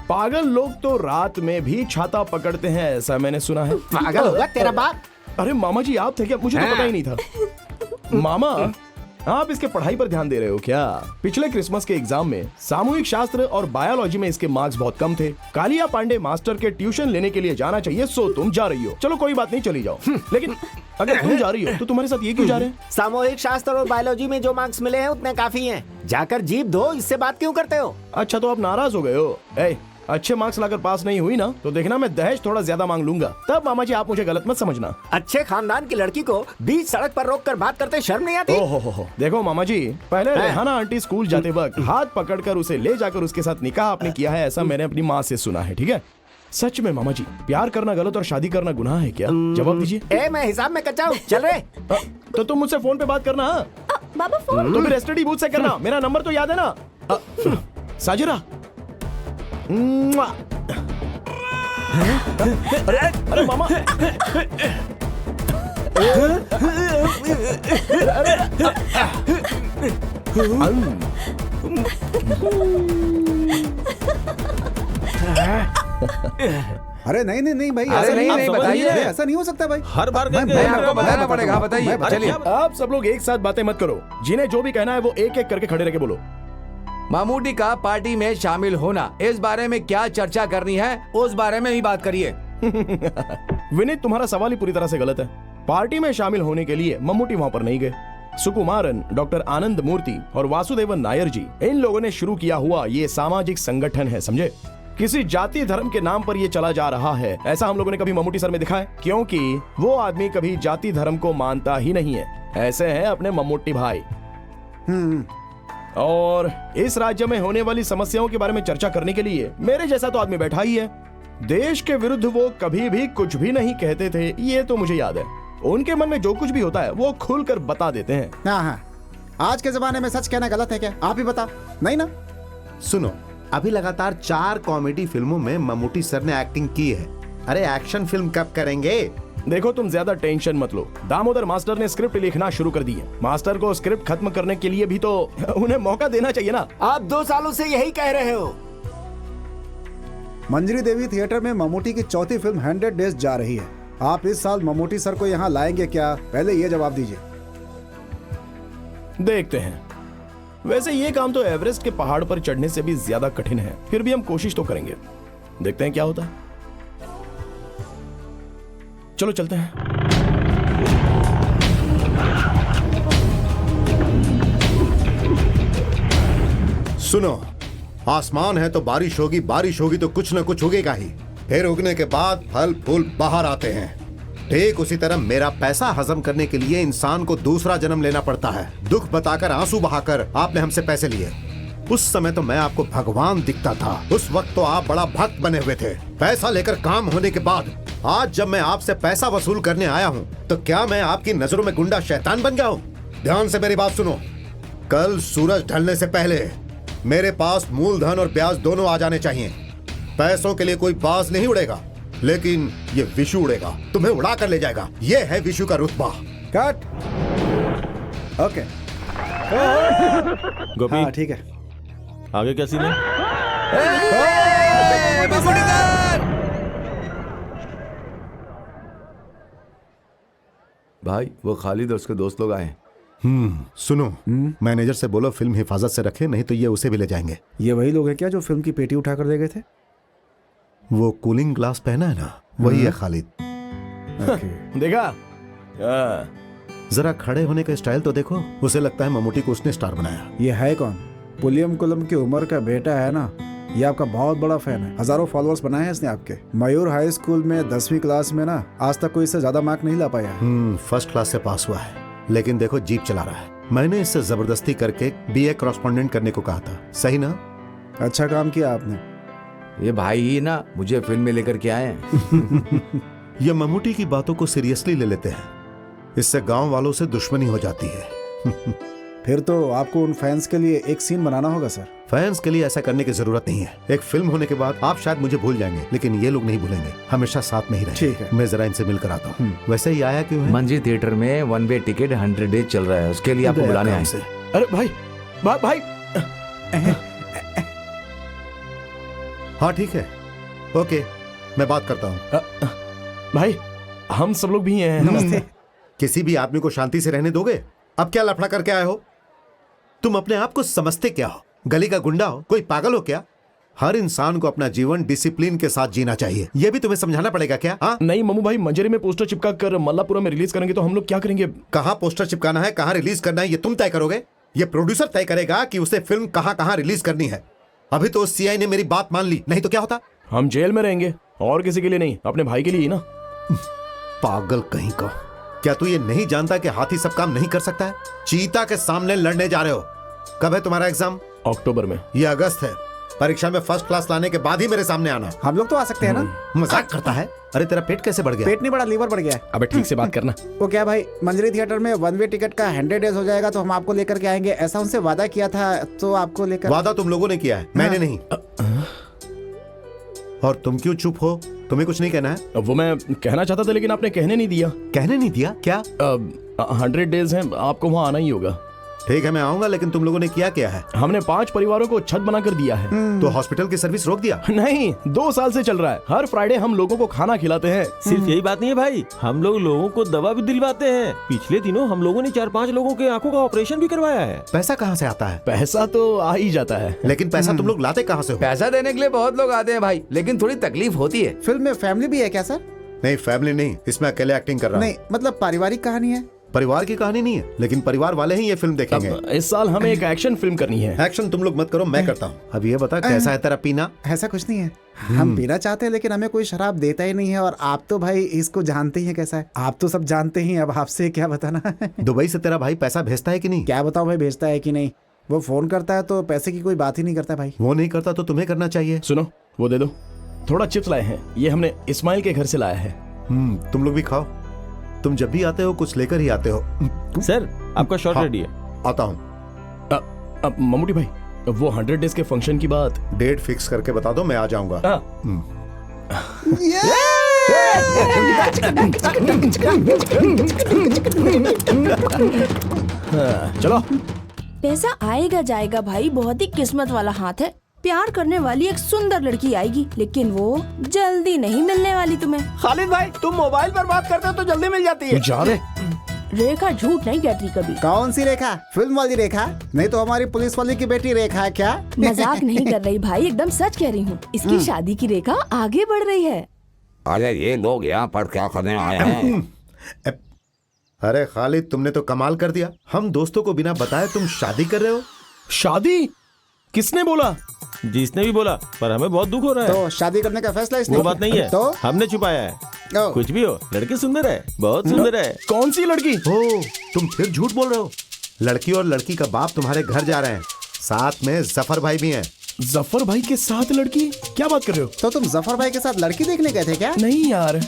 पागल लोग तो रात में भी छाता पकड़ते हैं, ऐसा मैंने सुना है। पागल होगा तेरा बाप। अरे मामा जी आप थे क्या? मुझे तो पता ही नहीं था। मामा, आप इसके पढ़ाई पर ध्यान दे रहे हो क्या? पिछले क्रिसमस के एग्जाम में सामूहिक शास्त्र और बायोलॉजी में इसके मार्क्स बहुत कम थे। कालिया पांडे मास्टर के ट्यूशन लेने के लिए जाना चाहिए, सो तुम जा रही हो। चलो कोई बात नहीं, चली जाओ। लेकिन अगर तुम जा रही हो तो तुम्हारे साथ ये क्यों जा रहे हैं? सामूहिक शास्त्र और बायोलॉजी में जो मार्क्स मिले हैं उतने काफी हैं। जाकर जीप दो, इससे बात क्यों करते हो? अच्छा, तो आप नाराज हो गए हो? अच्छे मार्क्स लाकर पास नहीं हुई ना तो देखना मैं दहेज थोड़ा ज्यादा मांग लूंगा। तब मामा जी आप मुझे गलत मत समझना। अच्छे खानदान की लड़की को बीच सड़क पर रोक कर बात करते शर्म नहीं आती? ओहो, देखो मामा जी, पहले रेहाना आंटी स्कूल जाते वक्त हाथ पकड़कर उसे ले जाकर उसके साथ निकाह आपने किया है, ऐसा मैंने अपनी माँ से सुना है। ठीक है? सच में मामा जी, प्यार करना गलत और शादी करना गुनाह है क्या? जवाब दीजिए। मैं हिसाब में कच्चा हूँ, चल रहे। तो तुम मुझसे फोन पे बात करना। बाबा फोन तो फिर एसटीडी बूथ से करना, मेरा नंबर तो याद है ना? साजिरा, अरे मामा, अरे नहीं नहीं नहीं भाई, अरे नहीं बताइए, ऐसा नहीं हो सकता भाई। हर बार आपको बताना पड़ेगा। बताइए, चलिए। आप सब लोग एक साथ बातें मत करो, जिन्हें जो भी कहना है वो एक एक करके खड़े रह के बोलो। मामूटी का पार्टी में शामिल होना, इस बारे में क्या चर्चा करनी है उस बारे में ही बात करिए। विनीत, तुम्हारा सवाल ही पूरी तरह से गलत है। पार्टी में शामिल होने के लिए मम्मूटी वहां पर नहीं गए। सुकुमारन, डॉक्टर आनंद मूर्ति और वासुदेवन नायर जी, इन लोगों ने शुरू किया हुआ ये सामाजिक संगठन है, समझे। किसी जाति धर्म के नाम पर ये चला जा रहा है, ऐसा हम लोगों ने कभी मम्मूटी सर में दिखा है? क्योंकि वो आदमी कभी जाति धर्म को मानता ही नहीं है। ऐसे हैं अपने मम्मूटी भाई। और इस राज्य में होने वाली समस्याओं के बारे में चर्चा करने के लिए मेरे जैसा तो आदमी बैठा ही है। देश के विरुद्ध वो कभी भी कुछ भी नहीं कहते थे, ये तो मुझे याद है। उनके मन में जो कुछ भी होता है वो खुलकर बता देते हैं। हाँ, आज के जमाने में सच कहना गलत है क्या? आप ही बता। नहीं ना? सुनो, अभी लगातार 4 कॉमेडी फिल्मों में मम्मूटी सर ने एक्टिंग की है। अरे एक्शन फिल्म कब करेंगे? देखो, तुम ज्यादा टेंशन मत लो। दामोदर मास्टर ने स्क्रिप्ट लिखना शुरू कर दी है। मास्टर को स्क्रिप्ट खत्म करने के लिए भी तो उन्हें मौका देना चाहिए ना। आप 2 सालों से यही कह रहे हो। मंजरी देवी थिएटर में मम्मूटी की चौथी फिल्म 100 डेज जा रही है। आप इस साल मम्मूटी सर को यहाँ लाएंगे क्या? पहले ये जवाब दीजिए। देखते हैं। वैसे ये काम तो एवरेस्ट के पहाड़ पर चढ़ने से भी ज्यादा कठिन है, फिर भी हम कोशिश तो करेंगे। देखते हैं क्या होता है। चलो चलते हैं। सुनो, आसमान है तो बारिश होगी, बारिश होगी तो कुछ न कुछ उगेगा ही। फिर उगने के बाद फल फूल बाहर आते हैं। ठीक उसी तरह मेरा पैसा हजम करने के लिए इंसान को दूसरा जन्म लेना पड़ता है। दुख बताकर, आंसू बहाकर आपने हमसे पैसे लिए। उस समय तो मैं आपको भगवान दिखता था। उस वक्त तो आप बड़ा भक्त बने हुए थे। पैसा लेकर काम होने के बाद आज जब मैं आपसे पैसा वसूल करने आया हूँ तो क्या मैं आपकी नजरों में गुंडा शैतान बन गया हूँ? ध्यान से मेरी बात सुनो। कल सूरज ढलने से पहले मेरे पास मूलधन और ब्याज दोनों आ जाने चाहिए। पैसों के लिए कोई बाज नहीं उड़ेगा, लेकिन ये विशु उड़ेगा, तुम्हें उड़ा कर ले जाएगा। ये है विशु का रुतबा। कट। ओके। गोपी, हाँ, ठीक है। आगे क्या सीन है? भाई, वो खालिद और उसके दोस्त लोग आए। सुनो, मैनेजर से बोलो फिल्म हिफाजत से रखे, नहीं तो ये उसे भी ले जाएंगे। ये वही लोग हैं क्या जो फिल्म की पेटी उठाकर दे गए थे? वो कूलिंग ग्लास पहना है ना, वही है खालिद। देखा? जरा खड़े होने का स्टाइल तो देखो। उसे लगता है मम्मूटी को उसने स्टार बनाया। ये है कौन? पुलियम कुलम की उम्र का बेटा है ना। ये आपका बहुत बड़ा फैन है। हजारों फॉलोअर्स बनाए हैं इसने आपके। मयूर हाई स्कूल में 10वीं क्लास में ना आज तक कोई इससे ज्यादा मार्क नहीं ला पाया। फर्स्ट क्लास से पास हुआ है, लेकिन देखो जीप चला रहा है। मैंने इससे जबरदस्ती करके BA कॉरेस्पॉन्डेंट करने को कहा था, सही ना? अच्छा काम किया आपने। ये भाई ही ना मुझे फिल्म में लेकर के आए हैं। ये मम्मूटी की बातों को सीरियसली ले लेते हैं। इससे गांव वालों से दुश्मनी हो जाती है। फिर तो आपको उन फैंस के लिए एक सीन बनाना होगा सर। फैंस के लिए ऐसा करने की जरूरत नहीं है। एक फिल्म होने के बाद आप शायद मुझे भूल जाएंगे, लेकिन ये लोग नहीं भूलेंगे। हमेशा साथ में ही रहेंगे। ठीक है। मैं जरा इनसे मिलकर आता हूँ। वैसे ही आया क्यों है? मंजी थिएटर में 1 वे टिकट 100 डेज चल रहा है, उसके लिए आपको बुलाने आए। अरे भाई, भाई। हाँ ठीक है, ओके, मैं बात करता हूँ। भाई, हम सब लोग भी हैं। नमस्ते। किसी भी आदमी को शांति से रहने दोगे? अब क्या लफड़ा करके आए हो? तुम अपने आप को समझते क्या हो? गली का गुंडा हो? कोई पागल हो क्या? हर इंसान को अपना जीवन डिसिप्लिन के साथ जीना चाहिए। यह भी तुम्हें समझाना पड़ेगा क्या? हाँ? नहीं मम्मू भाई, मंजरी में पोस्टर चिपका कर मल्लापुरा में रिलीज करेंगे तो हम लोग क्या करेंगे? कहाँ पोस्टर चिपकाना है, कहाँ रिलीज करना है, ये तुम तय करोगे? ये प्रोड्यूसर तय करेगा कि उसे फिल्म कहाँ कहाँ रिलीज करनी है। अभी तो CI ने मेरी बात मान ली, नहीं तो क्या होता? हम जेल में रहेंगे, और किसी के लिए नहीं, अपने भाई के लिए ही ना। पागल कहीं का। क्या तू ये नहीं जानता कि हाथी सब काम नहीं कर सकता है? चीता के सामने लड़ने जा रहे हो। कब है तुम्हारा एग्जाम? अक्टूबर में। ये अगस्त है। परीक्षा में फर्स्ट क्लास लाने के बाद ही मेरे सामने आना। हम लोग तो आ सकते हैं ना? मजाक करता है? अरे तेरा पेट कैसे बढ़ गया? पेट नहीं बढ़ा, लीवर बढ़ गया है। अबे ठीक से बात करना। वो क्या भाई, मंजरी थिएटर में 1 वे टिकट का 100 डेज हो जाएगा तो हम आपको लेकर के आएंगे, ऐसा उनसे वादा किया था, तो आपको लेकर। वादा तुम लोगों ने किया है, मैंने नहीं। और तुम क्यों चुप हो? तुम्हें कुछ नहीं कहना है? वो मैं कहना चाहता था लेकिन आपने कहने नहीं दिया। कहने नहीं दिया? क्या? 100 डेज हैं, आपको वहाँ आना ही होगा। ठीक है, मैं आऊंगा, लेकिन तुम लोगों ने किया क्या है? हमने 5 परिवारों को छत बना कर दिया है। तो हॉस्पिटल की सर्विस रोक दिया? नहीं, 2 साल से चल रहा है। हर फ्राइडे हम लोगों को खाना खिलाते हैं। सिर्फ यही बात नहीं है भाई, हम लोगों को दवा भी दिलवाते हैं। पिछले दिनों हम लोगों ने 4-5 लोगों के आंखों का ऑपरेशन भी करवाया है। पैसा कहाँ से आता है? पैसा तो आ ही जाता है, लेकिन पैसा तुम लोग लाते कहाँ से हो? पैसा देने के लिए बहुत लोग आते हैं भाई, लेकिन थोड़ी तकलीफ होती है। फिल्म में फैमिली भी है क्या सर? नहीं, फैमिली नहीं, इसमें अकेले एक्टिंग कर रहा हूँ। नहीं, मतलब पारिवारिक कहानी है। परिवार की कहानी नहीं है, लेकिन परिवार वाले ही ये फिल्म देखेंगे। इस साल हमें एक एक्शन फिल्म करनी है। एक्शन तुम लोग मत करो, मैं करता हूँ। अब ये बता कैसा है तेरा पीना? ऐसा कुछ नहीं है, हम पीना चाहते हैं लेकिन हमें कोई शराब देता ही नहीं है। और आप तो भाई इसको जानते ही हैं कैसा है, आप तो सब जानते ही हैं, अब आपसे क्या बताना। दुबई से तेरा भाई पैसा भेजता है कि नहीं? क्या बताऊं भाई, भेजता है कि नहीं? वो फोन करता है तो पैसे की कोई बात ही नहीं करता भाई। वो नहीं करता तो तुम्हें करना चाहिए। सुनो, वो दे दो। थोड़ा चिप्स लाए हैं, ये हमने इस्माइल के घर से लाया है। तुम लोग भी खाओ, तुम जब भी आते हो कुछ लेकर ही आते हो। सर आपका शॉट हाँ, रेडी है। आता हूँ। मम्मूटी भाई, वो 100 डेज के फंक्शन की बात डेट फिक्स करके बता दो, मैं आ जाऊंगा। चलो। पैसा आएगा जाएगा भाई, बहुत ही किस्मत वाला हाथ है। प्यार करने वाली एक सुंदर लड़की आएगी, लेकिन वो जल्दी नहीं मिलने वाली तुम्हें। खालिद भाई, तुम मोबाइल पर बात करते हो तो जल्दी मिल जाती है। जा रे। रेखा झूठ नहीं कहती कभी। कौन सी रेखा? फिल्म वाली रेखा? नहीं तो हमारी पुलिस वाली की बेटी रेखा है क्या? मजाक नहीं कर रही भाई, एकदम सच कह रही हूँ। इसकी शादी की रेखा आगे बढ़ रही है। अरे ये लोग यहाँ पर क्या करने आए हैं? अरे खालिद, तुमने तो कमाल कर दिया। हम दोस्तों को बिना बताए तुम शादी कर रहे हो। शादी? किसने बोला? जिसने भी बोला, पर हमें बहुत दुख हो रहा है। तो शादी करने का फैसला इसने वो बात नहीं है, तो हमने छुपाया है। कुछ भी हो, लड़की सुंदर है, बहुत सुंदर है। कौन सी लड़की? तुम फिर झूठ बोल रहे हो। लड़की और लड़की का बाप तुम्हारे घर जा रहे हैं, साथ में जफर भाई भी हैं। जफर भाई के साथ लड़की? क्या बात कर रहे हो? तो तुम जफर भाई के साथ लड़की देखने गए थे क्या? नहीं यार।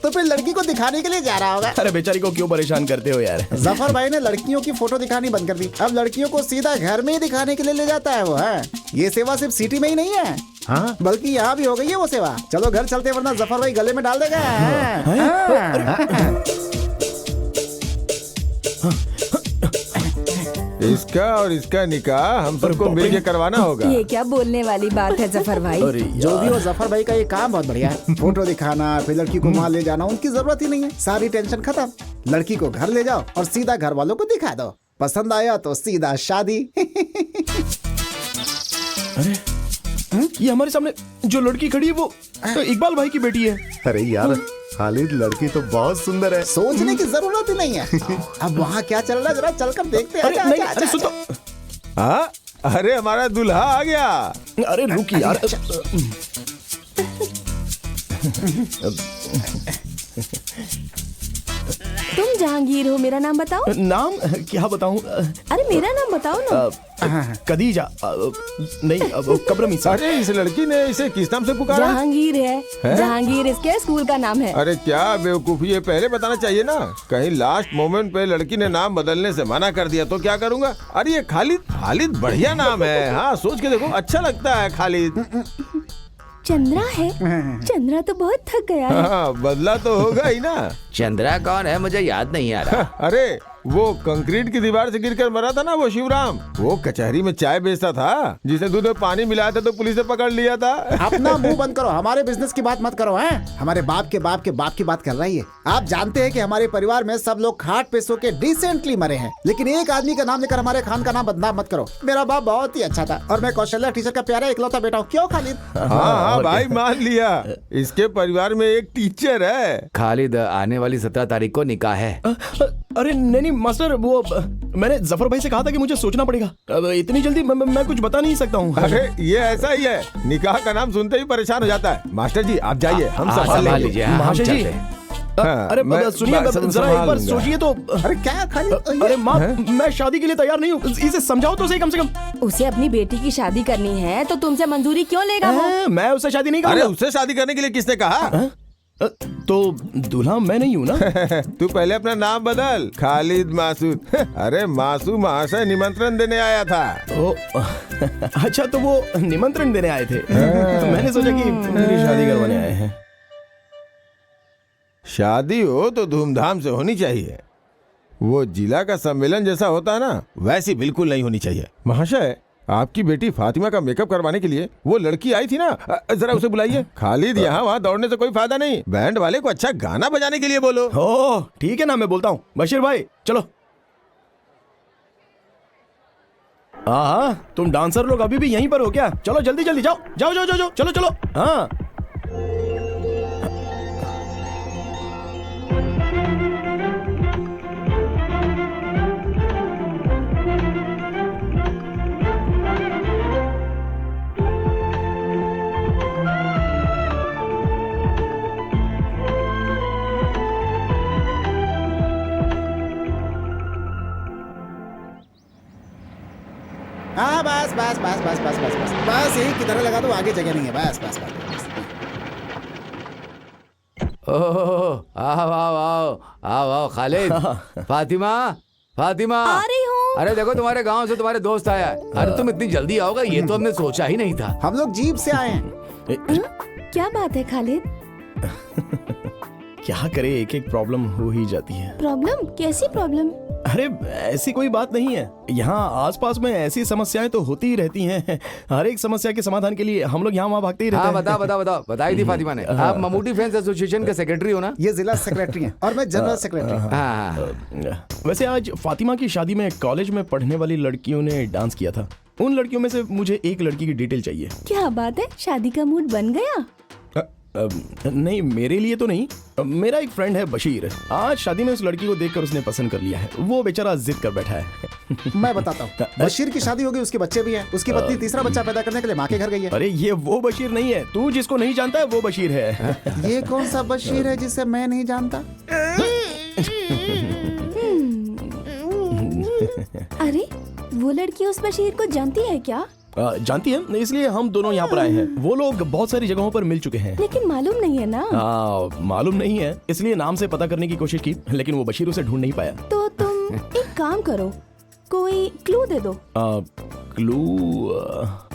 तो फिर लड़की को दिखाने के लिए जा रहा होगा। अरे बेचारी को क्यों परेशान करते हो यार? जफर भाई ने लड़कियों की फोटो दिखानी बंद कर दी, अब लड़कियों को सीधा घर में ही दिखाने के लिए ले जाता है वो है। ये सेवा सिर्फ सिटी में ही नहीं है, हाँ? बल्कि यहाँ भी हो गई है वो सेवा। चलो घर चलते, वरना जफर भाई गले में डाल देगा। इसका और इसका निकाह हम सबको मिल के करवाना होगा। ये क्या बोलने वाली बात है जफर भाई? जो भी हो, जफर भाई का ये काम बहुत बढ़िया है। फोटो दिखाना, फिर लड़की को वहाँ ले जाना, उनकी जरूरत ही नहीं है। सारी टेंशन खत्म। लड़की को घर ले जाओ और सीधा घर वालों को दिखा दो। पसंद आया तो सीधा शादी। अरे ये हमारे सामने जो लड़की खड़ी है वो तो इकबाल भाई की बेटी है। अरे यार खालिद, लड़की तो बहुत सुंदर है। सोचने की जरूरत ही नहीं है। अब वहाँ क्या चल रहा है जरा चलकर देखते हैं। अरे नहीं, अरे सुन तो। हाँ, अरे हमारा दूल्हा आ गया। अरे रुक यार। तुम जहांगीर हो, मेरा नाम बताओ। नाम क्या बताऊं? अरे मेरा नाम बताओ ना। कदीजा नहीं, कब्रमीसा। अरे इस लड़की ने इसे किस नाम से पुकारा? जहांगीर है, जहांगीर इसके स्कूल का नाम है। अरे क्या बेवकूफी है, पहले बताना चाहिए ना। कहीं लास्ट मोमेंट पे लड़की ने नाम बदलने से मना कर दिया तो क्या करूंगा? अरे ये खालिद, खालिद बढ़िया नाम है। हाँ, सोच के देखो, अच्छा लगता है खालिद। चंद्रा है? चंद्रा तो बहुत थक गया है। हाँ, बदला तो होगा ही ना। चंद्रा कौन है? मुझे याद नहीं आ रहा। अरे वो कंक्रीट की दीवार से गिरकर मरा था ना, वो शिवराम। वो कचहरी में चाय बेचता था, जिसे दूध में पानी मिलाया था तो पुलिस ने पकड़ लिया था। अपना मुंह बंद करो, हमारे बिजनेस की बात मत करो। हैं? हमारे बाप के बाप के बाप की बात कर रही है। आप जानते हैं कि हमारे परिवार में सब लोग खाट पे सो के डिसेंटली मरे हैं, लेकिन एक आदमी का नाम लेकर हमारे खान का नाम बदनाम मत करो। मेरा बाप बहुत ही अच्छा था और मैं कौशल्या टीचर का प्यारा इकलौता बेटा हूँ। क्यों खालिद? हाँ भाई, मान लिया। इसके परिवार में एक टीचर है। खालिद, आने वाली 17 तारीख को निकाह है। अरे नहीं मास्टर, वो मैंने जफर भाई से कहा था कि मुझे सोचना पड़ेगा। अब इतनी जल्दी मैं कुछ बता नहीं सकता हूँ। अरे ये ऐसा ही है, निकाह का नाम सुनते ही परेशान हो जाता है। मास्टर जी आप जाइए, हम संभाल लीजिए। महाशय जी, अरे सुनिए जरा एक बार सोचिए तो। अरे क्या खालिद? अरे माँ, मैं शादी के लिए तैयार नहीं हूँ, इसे समझाओ तो सही कम से कम। उसे अपनी बेटी की शादी करनी है तो तुमसे मंजूरी क्यों लेगा वो? मैं उससे शादी नहीं करूँगा। अरे उससे शादी करने के लिए किसने कहा? तो दूल्हा मैं नहीं हूँ ना। तू पहले अपना नाम बदल, खालिद मासूद। अरे मासूद महाशय निमंत्रण देने आया था। अच्छा, तो वो निमंत्रण देने आए थे। मैंने सोचा कि मेरी शादी करवाने आए हैं। शादी हो तो धूमधाम से होनी चाहिए। वो जिला का सम्मेलन जैसा होता है ना, वैसी बिल्कुल नहीं होनी चाहिए। महाशय, आपकी बेटी फातिमा का मेकअप करवाने के लिए वो लड़की आई थी ना, जरा उसे बुलाइए। खालिद, यहाँ वहाँ दौड़ने से कोई फायदा नहीं। बैंड वाले को अच्छा गाना बजाने के लिए बोलो। ओह ठीक है ना, मैं बोलता हूँ। बशीर भाई चलो। हाँ, तुम डांसर लोग अभी भी यहीं पर हो क्या? चलो जल्दी जल्दी जाओ जाओ जाओ जाओ, चलो चलो। हाँ हाँ बस बस बस बस बस बस बस बस यही किधर लगा दो, आगे जगह नहीं है, बस बस बस, बस। ओह आओ आओ आओ आओ आओ खालिद। फातिमा फातिमा आ रही हूँ। अरे देखो तुम्हारे गांव से तुम्हारे दोस्त आया है। अरे तुम इतनी जल्दी आओगे ये तो हमने सोचा ही नहीं था। हम लोग जीप से आए हैं। क्या बात है खालिद? क्या करे, एक एक प्रॉब्लम हो ही जाती है। प्रॉब्लम? कैसी प्रॉब्लम? अरे ऐसी कोई बात नहीं है, यहाँ आसपास में ऐसी समस्याएं तो होती ही रहती हैं। हर एक समस्या के समाधान के लिए हम लोग यहाँ वहाँ भागते ही रहते हाँ हैं। बताओ बताओ बताओ, बताई थी फातिमा ने। आप ममूटी फैंस एसोसिएशन के सेक्रेटरी हो ना? ये जिला सेक्रेटरी हैं और मैं जनरल सेक्रेटरी। हाँ। वैसे आज फातिमा की शादी में कॉलेज में पढ़ने वाली लड़कियों ने डांस किया था। उन लड़कियों में से मुझे एक लड़की की डिटेल चाहिए। क्या बात है, शादी का मूड बन गया? नहीं, मेरे लिए तो नहीं। मेरा एक फ्रेंड है बशीर, आज शादी में उस लड़की को देखकर उसने पसंद कर लिया है। वो बेचारा जिद कर बैठा है। मैं बताता हूँ, बशीर की शादी होगी, उसके बच्चे भी हैं। उसकी पत्नी तीसरा बच्चा पैदा करने के लिए माँ के घर गई है। अरे ये वो बशीर नहीं है, तू जिसको नहीं जानता है वो बशीर है। ये कौन सा बशीर है जिसे मैं नहीं जानता? अरे वो लड़की उस बशीर को जानती है क्या? जानती है, इसलिए हम दोनों यहाँ पर आए हैं। वो लोग बहुत सारी जगहों पर मिल चुके हैं, लेकिन मालूम नहीं है ना। मालूम नहीं है, इसलिए नाम से पता करने की कोशिश की, लेकिन वो बशीर उसे ढूंढ नहीं पाया। तो तुम एक काम करो, कोई क्लू दे दो। क्लू?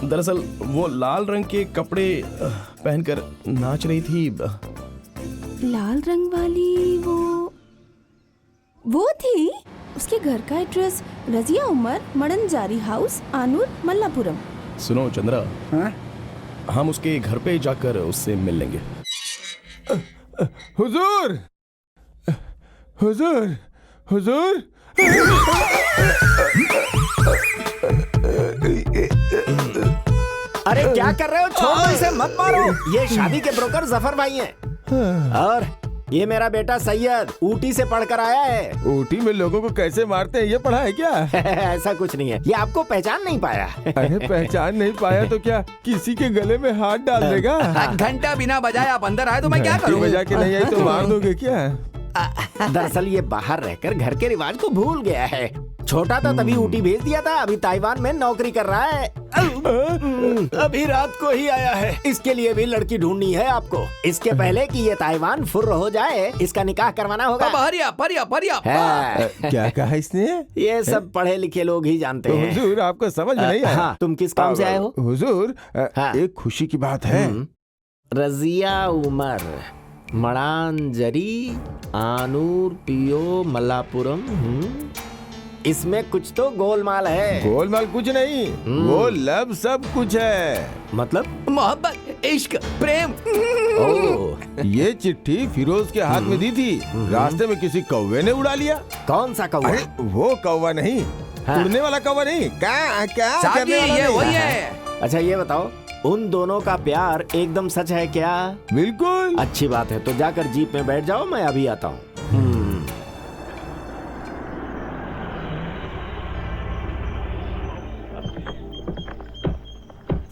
दरअसल वो लाल रंग के कपड़े पहनकर नाच रही थी। लाल रंग वाली वो थी। उसके घर का एड्रेस रजिया उमर, मडनजारी हाउस, आनूर, मल्लापुरम। सुनो चंद्रा, हम उसके घर पे जाकर उससे मिल लेंगे। हुजूर हुजूर हुजूर। अरे क्या कर रहे हो? छोड़ो इसे, मत मारो। ये शादी के ब्रोकर जफर भाई हैं। और ये मेरा बेटा सैयद ऊटी से पढ़कर आया है। ऊटी में लोगों को कैसे मारते हैं ये पढ़ा है क्या? ऐसा कुछ नहीं है, ये आपको पहचान नहीं पाया। अरे पहचान नहीं पाया तो क्या किसी के गले में हाथ डाल देगा? घंटा बिना बजाए आप अंदर आए तो मैं क्या करूं? बजा के नहीं आई तो मार दोगे क्या? दरअसल ये बाहर रहकर घर के रिवाज को भूल गया है। छोटा था तभी ऊटी भेज दिया था, अभी ताइवान में नौकरी कर रहा है। अभी रात को ही आया है। इसके लिए भी लड़की ढूंढनी है आपको। इसके पहले कि ये ताइवान फुर्र हो जाए, इसका निकाह करवाना होगा। क्या कहा इसने? ये सब पढ़े लिखे लोग ही जानते हैं। हुजूर आपको समझ में नहीं आया? हाँ, तुम किस काम से आए हो? हुजूर एक खुशी की बात है। रजिया उमर, मडानजरी, आनूर, पियो, मल्लापुरम। इसमें कुछ तो गोलमाल है। गोलमाल कुछ नहीं, वो लब सब कुछ है। मतलब? मोहब्बत, इश्क, प्रेम। ये चिट्ठी फिरोज के हाथ में दी थी, रास्ते में किसी कौवे ने उड़ा लिया। कौन सा कौवा? अरे वो कौवा नहीं, उड़ने वाला कौवा नहीं। क्या करने वाला ये नहीं? वही है। अच्छा ये बताओ, उन दोनों का प्यार एकदम सच है क्या? बिल्कुल। अच्छी बात है, तो जाकर जीप में बैठ जाओ, मैं अभी आता हूँ।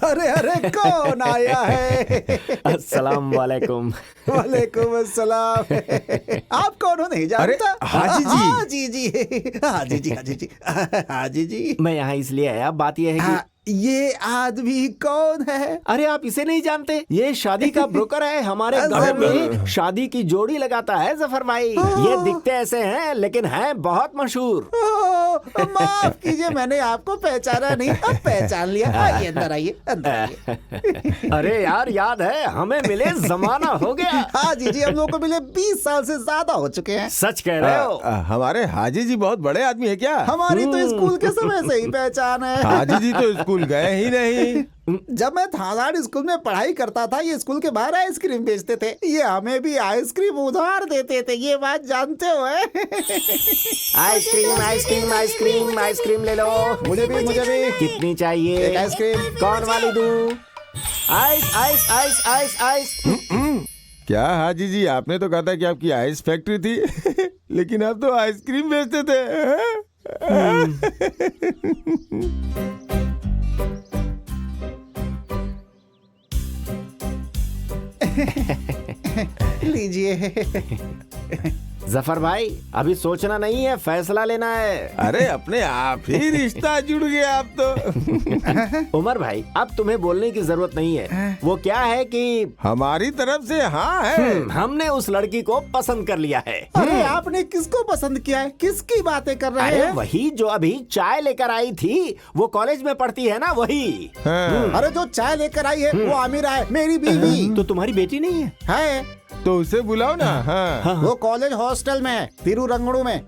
अरे अरे कौन आया है? अस्सलाम वालेकुम। वालेकुम अस्सलाम। आप कौन हो नहीं जानता? हाजी जी। हाजी जी, हाजी जी, हाजी जी, हाजी जी। मैं यहाँ इसलिए आया, बात यह है कि ये आदमी कौन है? अरे आप इसे नहीं जानते? ये शादी का ब्रोकर है। हमारे गांव में शादी की जोड़ी लगाता है जफर भाई। ये दिखते ऐसे हैं लेकिन हैं बहुत मशहूर। माफ कीजिए, मैंने आपको पहचाना नहीं, अब पहचान लिया। आइए अंदर, आइए अंदर आइए। अरे यार याद है, हमें मिले जमाना हो गया। हाँ जी, हम लोग को मिले 20 साल से ज्यादा हो चुके हैं। सच कह रहे हो। हमारे हाजी जी बहुत बड़े आदमी है क्या? हमारी तो स्कूल के समय से ही पहचान है। हाजी जी तो स्कूल गए ही नहीं। जब मैं थानाड़ स्कूल में पढ़ाई करता था, ये स्कूल के बाहर आइसक्रीम बेचते थे। ये हमें भी आइसक्रीम उधार देते थे, ये बात जानते हो? आइसक्रीम आइसक्रीम आइसक्रीम आइसक्रीम ले लो। मुझे भी, मुझे भी। कितनी चाहिए? एक आइसक्रीम। कौन वाली दूं? Ice ice ice ice ice. क्या हाजी जी, आपने तो कहा था कि आपकी आइस फैक्ट्री थी लेकिन आप तो आइसक्रीम बेचते थे। लीजिए। जफर भाई अभी सोचना नहीं है, फैसला लेना है। अरे अपने आप ही रिश्ता जुड़ गया अब तो। उमर भाई अब तुम्हें बोलने की जरूरत नहीं है। वो क्या है कि हमारी तरफ से हाँ है। हमने उस लड़की को पसंद कर लिया है। अरे आपने किसको पसंद किया है? किसकी बातें कर रहे अरे हैं? वही जो अभी चाय लेकर आई थी, वो कॉलेज में पढ़ती है ना, वही। अरे जो चाय लेकर आई है वो आमिरा है, मेरी बीवी। तो तुम्हारी बेटी नहीं है? है तो उसे बुलाओ ना। हाँ। वो कॉलेज हॉस्टल में है, तिरुरंगड़ू में।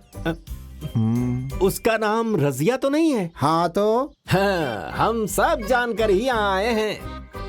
उसका नाम रजिया तो नहीं है? हाँ तो हाँ, हम सब जानकर ही यहाँ आए हैं।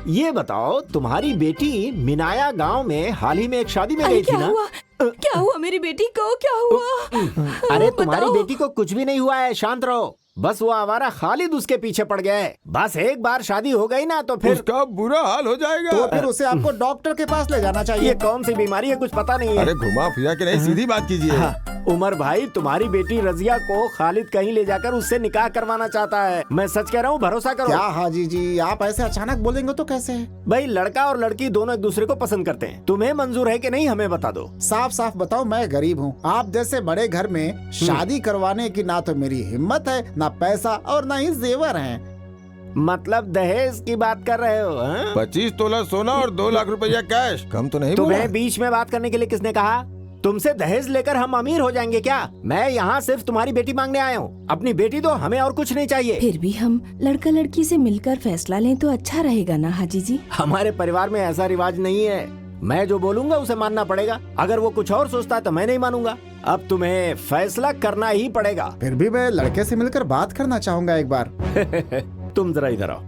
ये बताओ तुम्हारी बेटी मिनाया गांव में हाल ही में एक शादी में गई थी ना? क्या हुआ मेरी बेटी को? क्या हुआ? अरे तुम्हारी बेटी को कुछ भी नहीं हुआ है, शांत रहो। बस वो आवारा खालिद उसके पीछे पड़ गया है। बस एक बार शादी हो गई ना तो फिर उसका बुरा हाल हो जाएगा। तो फिर उसे आपको डॉक्टर के पास ले जाना चाहिए। ये कौन सी बीमारी है, कुछ पता नहीं है। अरे घुमा फिरा के नहीं, सीधी बात कीजिए। उमर भाई तुम्हारी बेटी रजिया को खालिद कहीं ले जाकर उससे निकाह करवाना चाहता है। मैं सच कह रहा हूँ, भरोसा करो। क्या हाजी जी, आप ऐसे अचानक बोलेंगे तो कैसे? भाई लड़का और लड़की दोनों एक दूसरे को पसंद करते हैं। तुम्हें मंजूर है कि नहीं, हमें बता दो। साफ साफ बताओ, मैं गरीब हूँ। आप जैसे बड़े घर में शादी करवाने की ना तो मेरी हिम्मत है, ना पैसा और ना ही जेवर हैं। मतलब दहेज की बात कर रहे हो? 25 तोला सोना और 2 लाख रुपया कैश, कम तो नहीं बोला? तुम्हें बीच में बात करने के लिए किसने कहा? तुमसे दहेज लेकर हम अमीर हो जाएंगे क्या? मैं यहाँ सिर्फ तुम्हारी बेटी मांगने आया हूँ। अपनी बेटी दो, हमें और कुछ नहीं चाहिए। फिर भी हम लड़का लड़की से मिलकर फैसला लें तो अच्छा रहेगा ना हाजी जी? हमारे परिवार में ऐसा रिवाज नहीं है। मैं जो बोलूंगा उसे मानना पड़ेगा। अगर वो कुछ और सोचता है तो मैं नहीं मानूंगा। अब तुम्हें फैसला करना ही पड़ेगा। फिर भी मैं लड़के से मिलकर बात करना चाहूंगा एक बार। तुम जरा इधर आओ।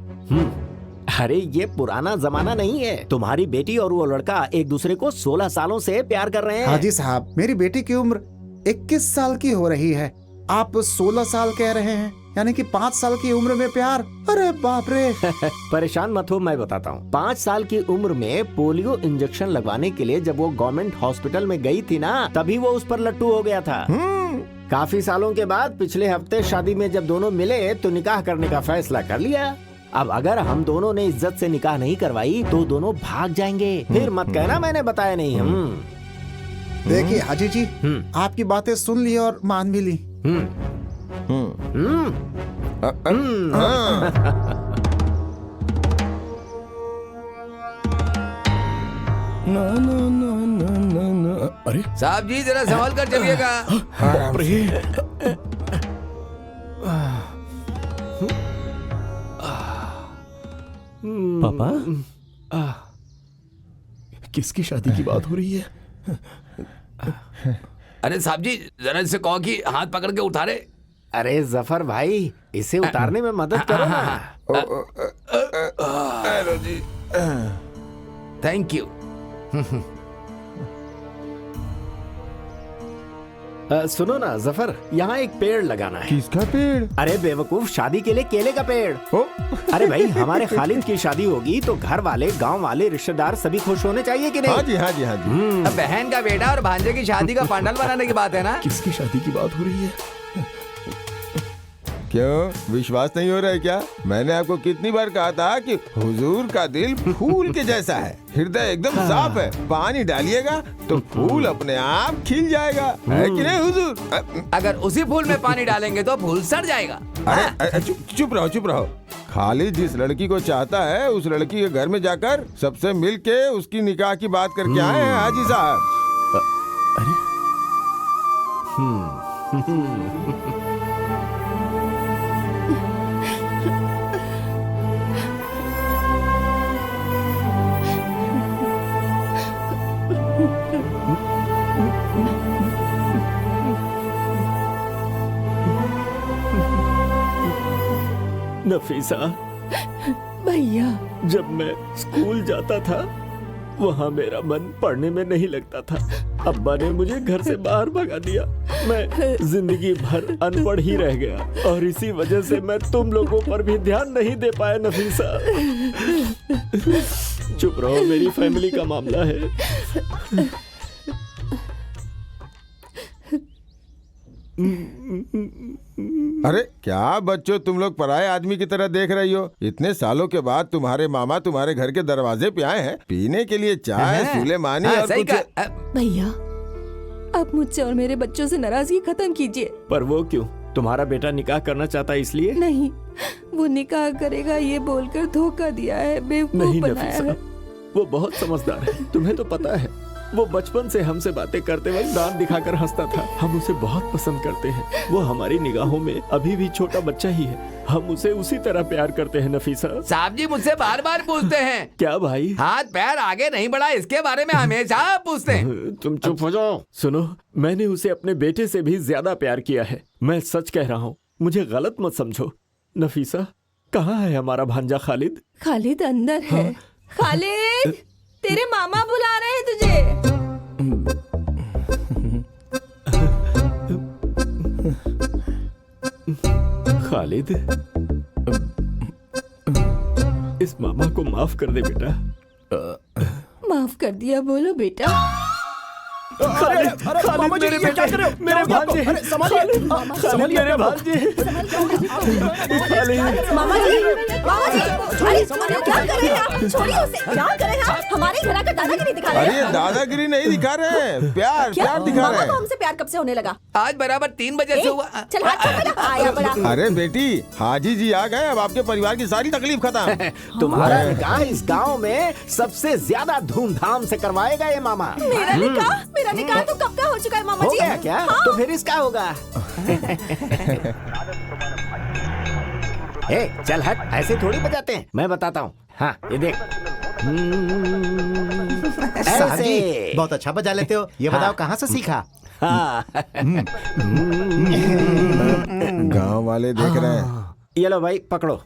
अरे ये पुराना जमाना नहीं है। तुम्हारी बेटी और वो लड़का एक दूसरे को 16 सालों से प्यार कर रहे हैं। हाजी साहब, मेरी बेटी की उम्र 21 साल की हो रही है। आप 16 साल कह रहे हैं, यानी कि 5 साल की उम्र में प्यार? अरे बाप रे। परेशान मत हो, मैं बताता हूँ। 5 साल की उम्र में पोलियो इंजेक्शन लगवाने के लिए जब वो गवर्नमेंट हॉस्पिटल में गई थी ना, तभी वो उस पर लट्टू हो गया था। काफी सालों के बाद पिछले हफ्ते शादी में जब दोनों मिले तो निकाह करने का फैसला कर लिया। अब अगर हम दोनों ने इज्जत से निकाह नहीं करवाई तो दोनों भाग जाएंगे। फिर मत कहना मैंने बताया नहीं। देखिए हाजी जी, आपकी बातें सुन ली और मान भी ली। अरे साहब जी जरा संभाल कर चलिएगा। पापा, किसकी शादी की बात हो रही है? अरे साहब जी जरा इससे कहो कि हाथ पकड़ के उतारे। अरे जफर भाई, इसे उतारने में मदद करो ना। Thank you. सुनो ना जफर, यहाँ एक पेड़ लगाना है। किसका पेड़? अरे बेवकूफ, शादी के लिए केले का पेड़। अरे भाई, हमारे खालिद की शादी होगी तो घर वाले, गांव वाले, रिश्तेदार सभी खुश होने चाहिए कि नहीं? हाँ जी, हाँ जी, हाँ जी। अब बहन का बेटा और भांजे की शादी का पंडाल बनाने की बात है ना? किसकी शादी की बात हो रही है? क्यों विश्वास नहीं हो रहा है क्या? मैंने आपको कितनी बार कहा था कि हुजूर का दिल फूल के जैसा है, हृदय एकदम साफ है। पानी डालिएगा तो फूल अपने आप खिल जाएगा, है कि नहीं हुजूर? अगर उसी फूल में पानी डालेंगे तो फूल सड़ जाएगा। अरे चुप रहो, चुप रहो। खालिद जिस लड़की को चाहता है उस लड़की के घर में जाकर सबसे मिल के उसकी निकाह की बात करके आए हैं हाजी साहब। नफीसा, भैया, जब मैं स्कूल जाता था वहाँ मेरा मन पढ़ने में नहीं लगता था। अब्बा ने मुझे घर से बाहर भगा दिया। मैं जिंदगी भर अनपढ़ ही रह गया और इसी वजह से मैं तुम लोगों पर भी ध्यान नहीं दे पाया नफीसा। चुप रहो, मेरी फैमिली का मामला है। अरे क्या बच्चों, तुम लोग पराये आदमी की तरह देख रही हो? इतने सालों के बाद तुम्हारे मामा तुम्हारे घर के दरवाजे पे आए हैं पीने के लिए चाय, सुलेमानी और कुछ। भैया, आप मुझसे और मेरे बच्चों से नाराजगी खत्म कीजिए। पर वो क्यों? तुम्हारा बेटा निकाह करना चाहता है इसलिए? नहीं, वो निकाह करेगा ये बोलकर धोखा दिया है, बेवकूफ नहीं बनाया नफीसा, है। वो बहुत समझदार है, तुम्हें तो पता है। वो बचपन से हमसे बातें करते वक्त दांत दिखाकर हंसता था। हम उसे बहुत पसंद करते हैं। वो हमारी निगाहों में अभी भी छोटा बच्चा ही है। हम उसे उसी तरह प्यार करते हैं नफीसा। साहब जी मुझसे बार बार पूछते हैं। क्या भाई? हाथ पैर आगे नहीं बढ़ा, इसके बारे में हमेशा पूछते हैं। तुम चुप हो जाओ। सुनो, मैंने उसे अपने बेटे से भी ज्यादा प्यार किया है। मैं सच कह रहा हूँ, मुझे गलत मत समझो। नफीसा, कहाँ है हमारा भांजा खालिद? खालिद अंदर है। खालिद, तेरे मामा बुला रहे हैं तुझे। खालिद, इस मामा को माफ कर दे बेटा। माफ कर दिया बोलो बेटा। खालिद, खालिद मेरे बेटे, मेरे भांजे, खालिद मेरे भांजे। मामा जी, अरे क्या कर रहे हैं आप? छोड़िए उसे, क्या कर रहे हैं आप? हमारे घर आकर दादागिरी दिखा रहे हैं। अरे दादागिरी नहीं दिखा रहे हैं, प्यार प्यार दिखा रहे मामा को हैं। हमसे प्यार कब से होने लगा? आज बराबर 3 बजे से हुआ। चल हाथ छोड़ मेरा। आया बड़ा। अरे बेटी, हाजी जी आ गए, अब आपके परिवार की सारी तकलीफ खत्म। तुम्हारा निकाह इस गांव में सबसे ज्यादा धूमधाम से करवाएगा ये मामा। मेरा निकाह? मेरा निकाह तो कब का हो चुका है मामा हो जी। गया क्या? हाँ। तो फिर इसका होगा। ए, चल हट, ऐसे थोड़ी बजाते हैं। मैं बताता हूँ। हाँ, ये देख। साहब जी ऐसे। बहुत अच्छा बजा लेते हो। ये बताओ कहाँ से सीखा? हाँ। गांव वाले देख रहे हैं। ये लो भाई, पकड़ो।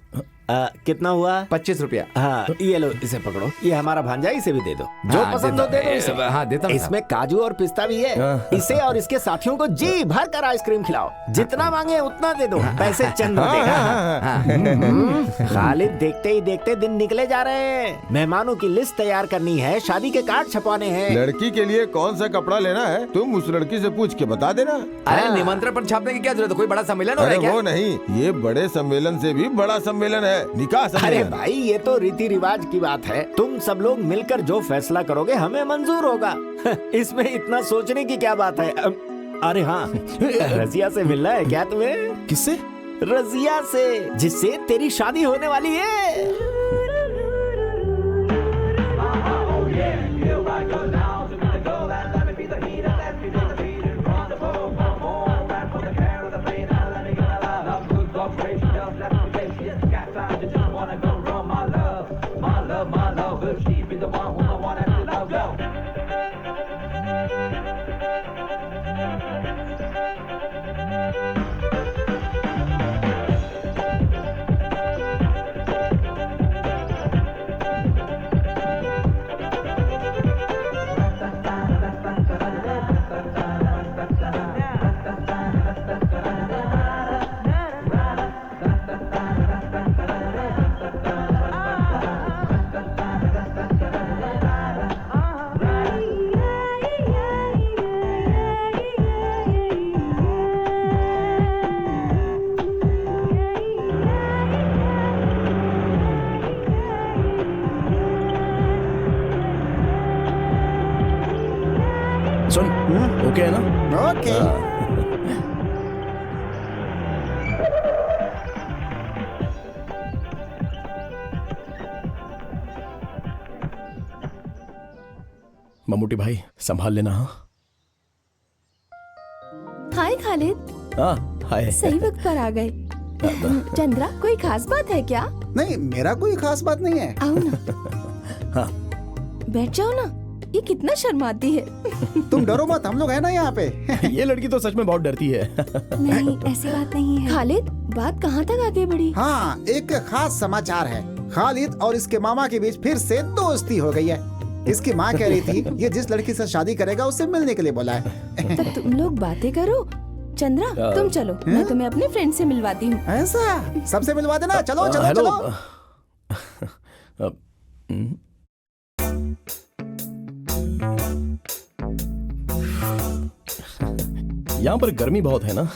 कितना हुआ? 25 रुपया। हाँ, ये लो, इसे पकड़ो। ये हमारा भांजा, इसे भी दे दो। जो हाँ, पसंद हो दे दो इसे। हाँ, देता हूँ। इसमें काजू और पिस्ता भी है। इसे और इसके साथियों को जी भर कर आइसक्रीम खिलाओ। जितना मांगे उतना दे दो, पैसे चंद देगा। खालिद, देखते ही देखते दिन निकले जा रहे हैं। मेहमानों की लिस्ट तैयार करनी है, शादी के कार्ड छपवाने हैं। लड़की के लिए कौन सा कपड़ा लेना है तुम उस लड़की से पूछ के बता देना। अरे निमंत्रण पर छापने की क्या जरूरत है? कोई बड़ा सम्मेलन हो रहा अरे है क्या? वो नहीं, ये बड़े सम्मेलन से भी बड़ा सम्मेलन है, निकाह अरे सम्मेलन। भाई, ये तो रीति रिवाज की बात है। तुम सब लोग मिलकर जो फैसला करोगे हमें मंजूर होगा। इसमें इतना सोचने की क्या बात है? अरे हाँ, रजिया से मिलना है क्या तुम्हें? किससे? रजिया से, जिससे तेरी शादी होने वाली है। सुन, ओके है ना? ओके। मम्मूटी भाई, संभाल लेना। हाँ हाय खालिद, हाँ, हाय। सही वक्त पर आ गए। चंद्रा, कोई खास बात है क्या? नहीं, मेरा कोई खास बात नहीं है। आओ ना। हाँ। बैठ जाओ ना। ये कितना शर्माती है। तुम डरो मत, हम लोग हैं ना यहाँ पे। ये लड़की तो सच में बहुत डरती है। नहीं, ऐसी बात नहीं है। खालिद, बात कहाँ तक आगे बढ़ी? हाँ, एक खास समाचार है। खालिद और इसके मामा के बीच फिर से दोस्ती हो गई है। इसकी माँ कह रही थी ये जिस लड़की से शादी करेगा उससे मिलने के लिए बोला है। तब तुम लोग बातें करो। चंद्रा, तुम चलो, मैं तुम्हें अपने फ्रेंड से मिलवाती हूँ। ऐसा? सबसे मिलवा देना। चलो चलो हेलो। चलो। यहाँ पर गर्मी बहुत है ना?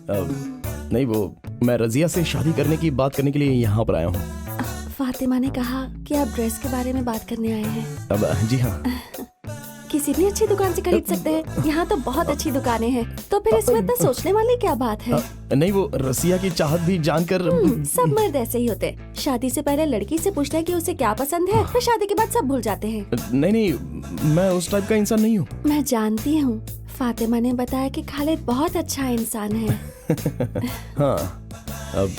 नहीं, वो मैं रजिया से शादी करने की बात करने के लिए यहाँ पर आया हूँ। फातिमा ने कहा कि आप ड्रेस के बारे में बात करने आए हैं। अब जी हाँ। किसी भी अच्छी दुकान से खरीद सकते हैं। यहाँ तो बहुत अच्छी दुकानें हैं, तो फिर इसमें इतना सोचने वाली क्या बात है? नहीं, वो रसिया की चाहत भी जानकर सब मर्द ऐसे ही होते हैं। शादी से पहले लड़की से पूछते हैं कि उसे क्या पसंद है, फिर शादी के बाद सब भूल जाते हैं। नहीं, मैं उस टाइप का इंसान नहीं हूँ। मैं जानती हूँ, फातिमा ने बताया कि खालिद बहुत अच्छा इंसान है। हाँ, अब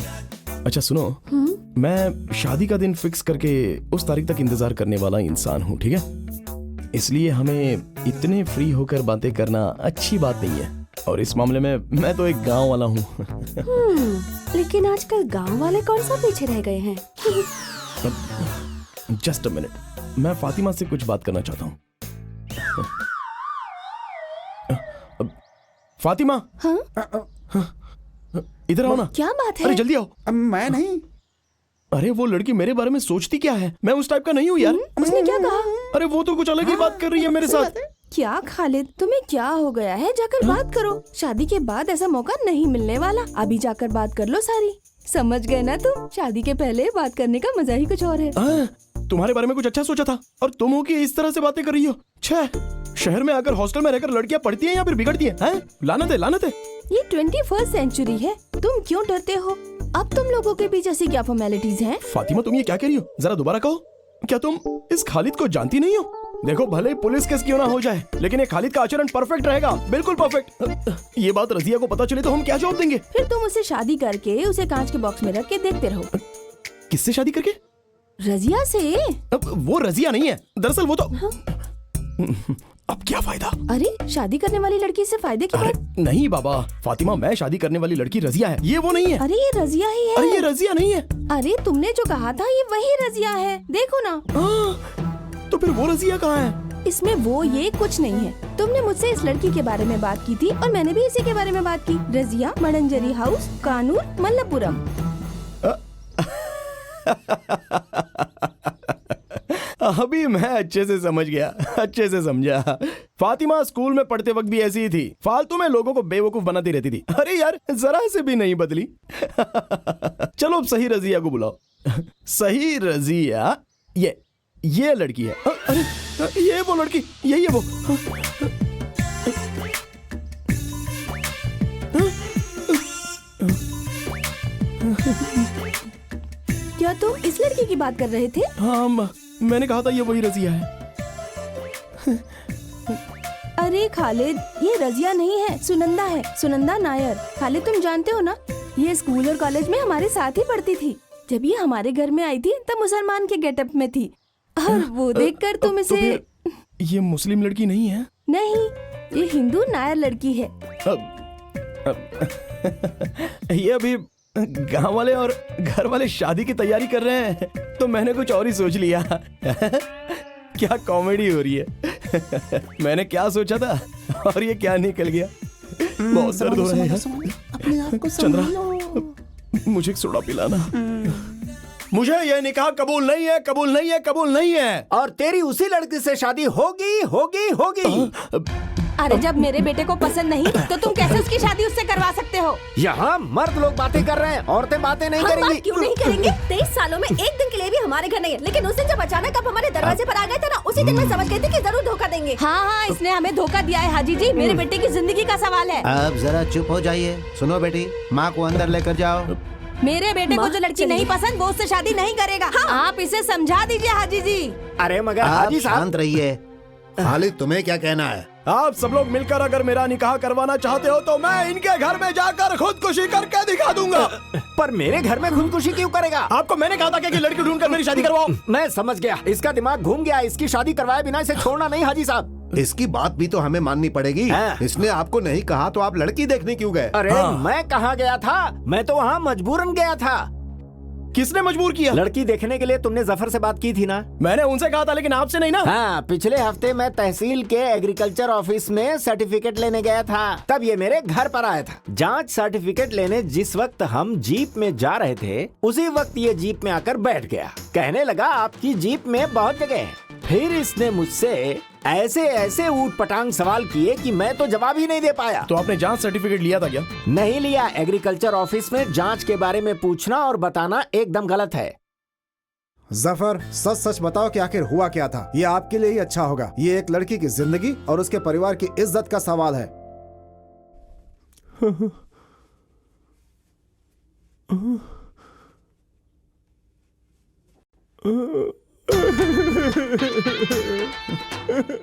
अच्छा सुनो, मैं शादी का दिन फिक्स करके उस तारीख तक इंतजार करने वाला इंसान हूँ, ठीक है? इसलिए हमें इतने फ्री होकर बातें करना अच्छी बात नहीं है। और इस मामले में मैं तो एक गांव वाला हूँ। लेकिन आजकल गांव वाले कौन सा पीछे रह गए हैं? जस्ट अ मिनट, मैं फातिमा से कुछ बात करना चाहता हूँ। फातिमा, हाँ? इधर आओ ना। क्या बात है? अरे जल्दी आओ। मैं नहीं। अरे वो लड़की मेरे बारे में सोचती क्या है? मैं उस टाइप का नहीं हूँ यार। उसने क्या कहा? अरे वो तो कुछ अलग ही बात कर रही है मेरे साथ। क्या खालिद, तुम्हें क्या हो गया है? जाकर बात करो। शादी के बाद ऐसा मौका नहीं मिलने वाला। अभी जाकर बात कर लो सारी। समझ गए ना तुम? शादी के पहले बात करने का मजा ही कुछ और है। तुम्हारे बारे में कुछ अच्छा सोचा था और तुम हो कि इस तरह से बातें कर रही हो। छह, शहर में आकर हॉस्टल में रहकर लड़कियां पढ़ती हैं या फिर बिगड़ती हैं? लानत है, लानत है। ये 21st सेंचुरी है, तुम क्यों डरते हो? अब तुम लोगों के पीछे ऐसी क्या फॉर्मेलिटीज हैं? फातिमा, तुम ये क्या कह रही हो? जरा दोबारा कहो। क्या तुम इस खालिद को जानती नहीं हो? देखो, भले ही पुलिस केस क्यों ना हो जाए, लेकिन ये खालिद का आचरण परफेक्ट रहेगा, बिल्कुल परफेक्ट। ये बात रजिया को पता चले तो हम क्या जवाब देंगे? फिर तुम उसे शादी करके उसे कांच के बॉक्स में रख के देखते रहो। किससे शादी करके? रजिया से। वो रजिया नहीं है, दरअसल वो तो अब क्या फायदा? अरे शादी करने वाली लड़की से फायदे की बात नहीं बाबा, फातिमा, मैं शादी करने वाली लड़की रजिया है, ये वो नहीं है। अरे ये रजिया ही है। अरे ये रजिया नहीं है। अरे तुमने जो कहा था ये वही रजिया है, देखो ना। तो फिर वो रजिया कहाँ है? इसमें वो ये कुछ नहीं है। तुमने मुझसे इस लड़की के बारे में बात की थी और मैंने भी इसी के बारे में बात की। रजिया, मडंजरी हाउस, कानूर, मल्लपुरम। अभी मैं अच्छे से समझ गया, अच्छे से समझा। फातिमा स्कूल में पढ़ते वक्त भी ऐसी ही थी, फालतू में लोगों को बेवकूफ बनाती रहती थी। अरे यार, जरा से भी नहीं बदली। चलो अब सही रजिया को बुलाओ। सही रजिया, ये लड़की है। अरे ये वो लड़की, यही है वो। क्या तुम इस लड़की की बात कर रहे थे? हाँ, मैंने कहा था ये वही रजिया है। अरे खालिद, ये रजिया नहीं है, सुनंदा है, सुनंदा नायर। खालिद, तुम जानते हो ना, ये स्कूल और कॉलेज में हमारे साथ ही पढ़ती थी। जब ये हमारे घर में आई थी तब मुसलमान के गेटअप में थी, और वो देखकर तुम इसे। तो ये मुस्लिम लड़की नहीं है? नहीं, ये हिंदू नायर लड़की है। ये अभी गांव वाले और घर वाले शादी की तैयारी कर रहे हैं, तो मैंने कुछ और ही सोच लिया। क्या कॉमेडी हो रही है। मैंने क्या सोचा था और ये क्या निकल गया। बहुत दर्द हो रहा है। अपने आप को चंद्रा, मुझे एक सोडा पिलाना। मुझे ये निकाह कबूल नहीं है, कबूल नहीं है, कबूल नहीं है। और तेरी उसी लड़की से शादी होगी, होगी, होगी। अरे जब मेरे बेटे को पसंद नहीं तो तुम कैसे उसकी शादी उससे करवा सकते हो? यहाँ मर्द लोग बातें कर रहे हैं, औरतें बातें नहीं हम करेंगी। बात क्यों नहीं करेंगे? 23 सालों में एक दिन के लिए भी हमारे घर नहीं है, लेकिन उस दिन जब अचानक आप हमारे दरवाजे पर आ गए थे ना, उसी दिन मैं समझ गई थी कि जरूर धोखा देंगे। हाँ, इसने हमें धोखा दिया है हाजी जी। मेरे बेटे की जिंदगी का सवाल है। अब जरा चुप हो जाइए। सुनो बेटी, माँ को अंदर लेकर जाओ। मेरे बेटे को जो लड़की नहीं पसंद वो उससे शादी नहीं करेगा। आप इसे समझा दीजिए हाजी जी। अरे मगर आप हाजी साहब, शांत रहिए। खालिद, तुम्हें क्या कहना है? आप सब लोग मिलकर अगर मेरा निकाह करवाना चाहते हो तो मैं इनके घर में जाकर खुदकुशी करके दिखा दूंगा। पर मेरे घर में खुदकुशी क्यों करेगा? आपको मैंने कहा था कि लड़की ढूंढकर मेरी शादी करवाओ। मैं समझ गया, इसका दिमाग घूम गया। इसकी शादी करवाए बिना इसे छोड़ना नहीं हाजी साहब। इसकी बात भी तो हमें माननी पड़ेगी। इसने आपको नहीं कहा तो आप लड़की देखने क्यों गए? अरे मैं कहाँ गया था? मैं तो वहाँ मजबूरन गया था। किसने मजबूर किया? लड़की देखने के लिए तुमने जफर से बात की थी ना? मैंने उनसे कहा था, लेकिन आपसे नहीं ना। हाँ, पिछले हफ्ते मैं तहसील के एग्रीकल्चर ऑफिस में सर्टिफिकेट लेने गया था, तब ये मेरे घर पर आया था। जांच सर्टिफिकेट लेने जिस वक्त हम जीप में जा रहे थे, उसी वक्त ये जीप में आकर बैठ गया। कहने लगा आपकी जीप में बहुत जगह है। फिर इसने मुझसे ऐसे ऐसे ऊट पटांग सवाल किए कि मैं तो जवाब ही नहीं दे पाया। तो आपने जांच सर्टिफिकेट लिया था क्या? नहीं लिया। एग्रीकल्चर ऑफिस में जांच के बारे में पूछना और बताना एकदम गलत है। जफर, सच सच बताओ कि आखिर हुआ क्या था। ये आपके लिए ही अच्छा होगा। ये एक लड़की की जिंदगी और उसके परिवार की इज्जत का सवाल है।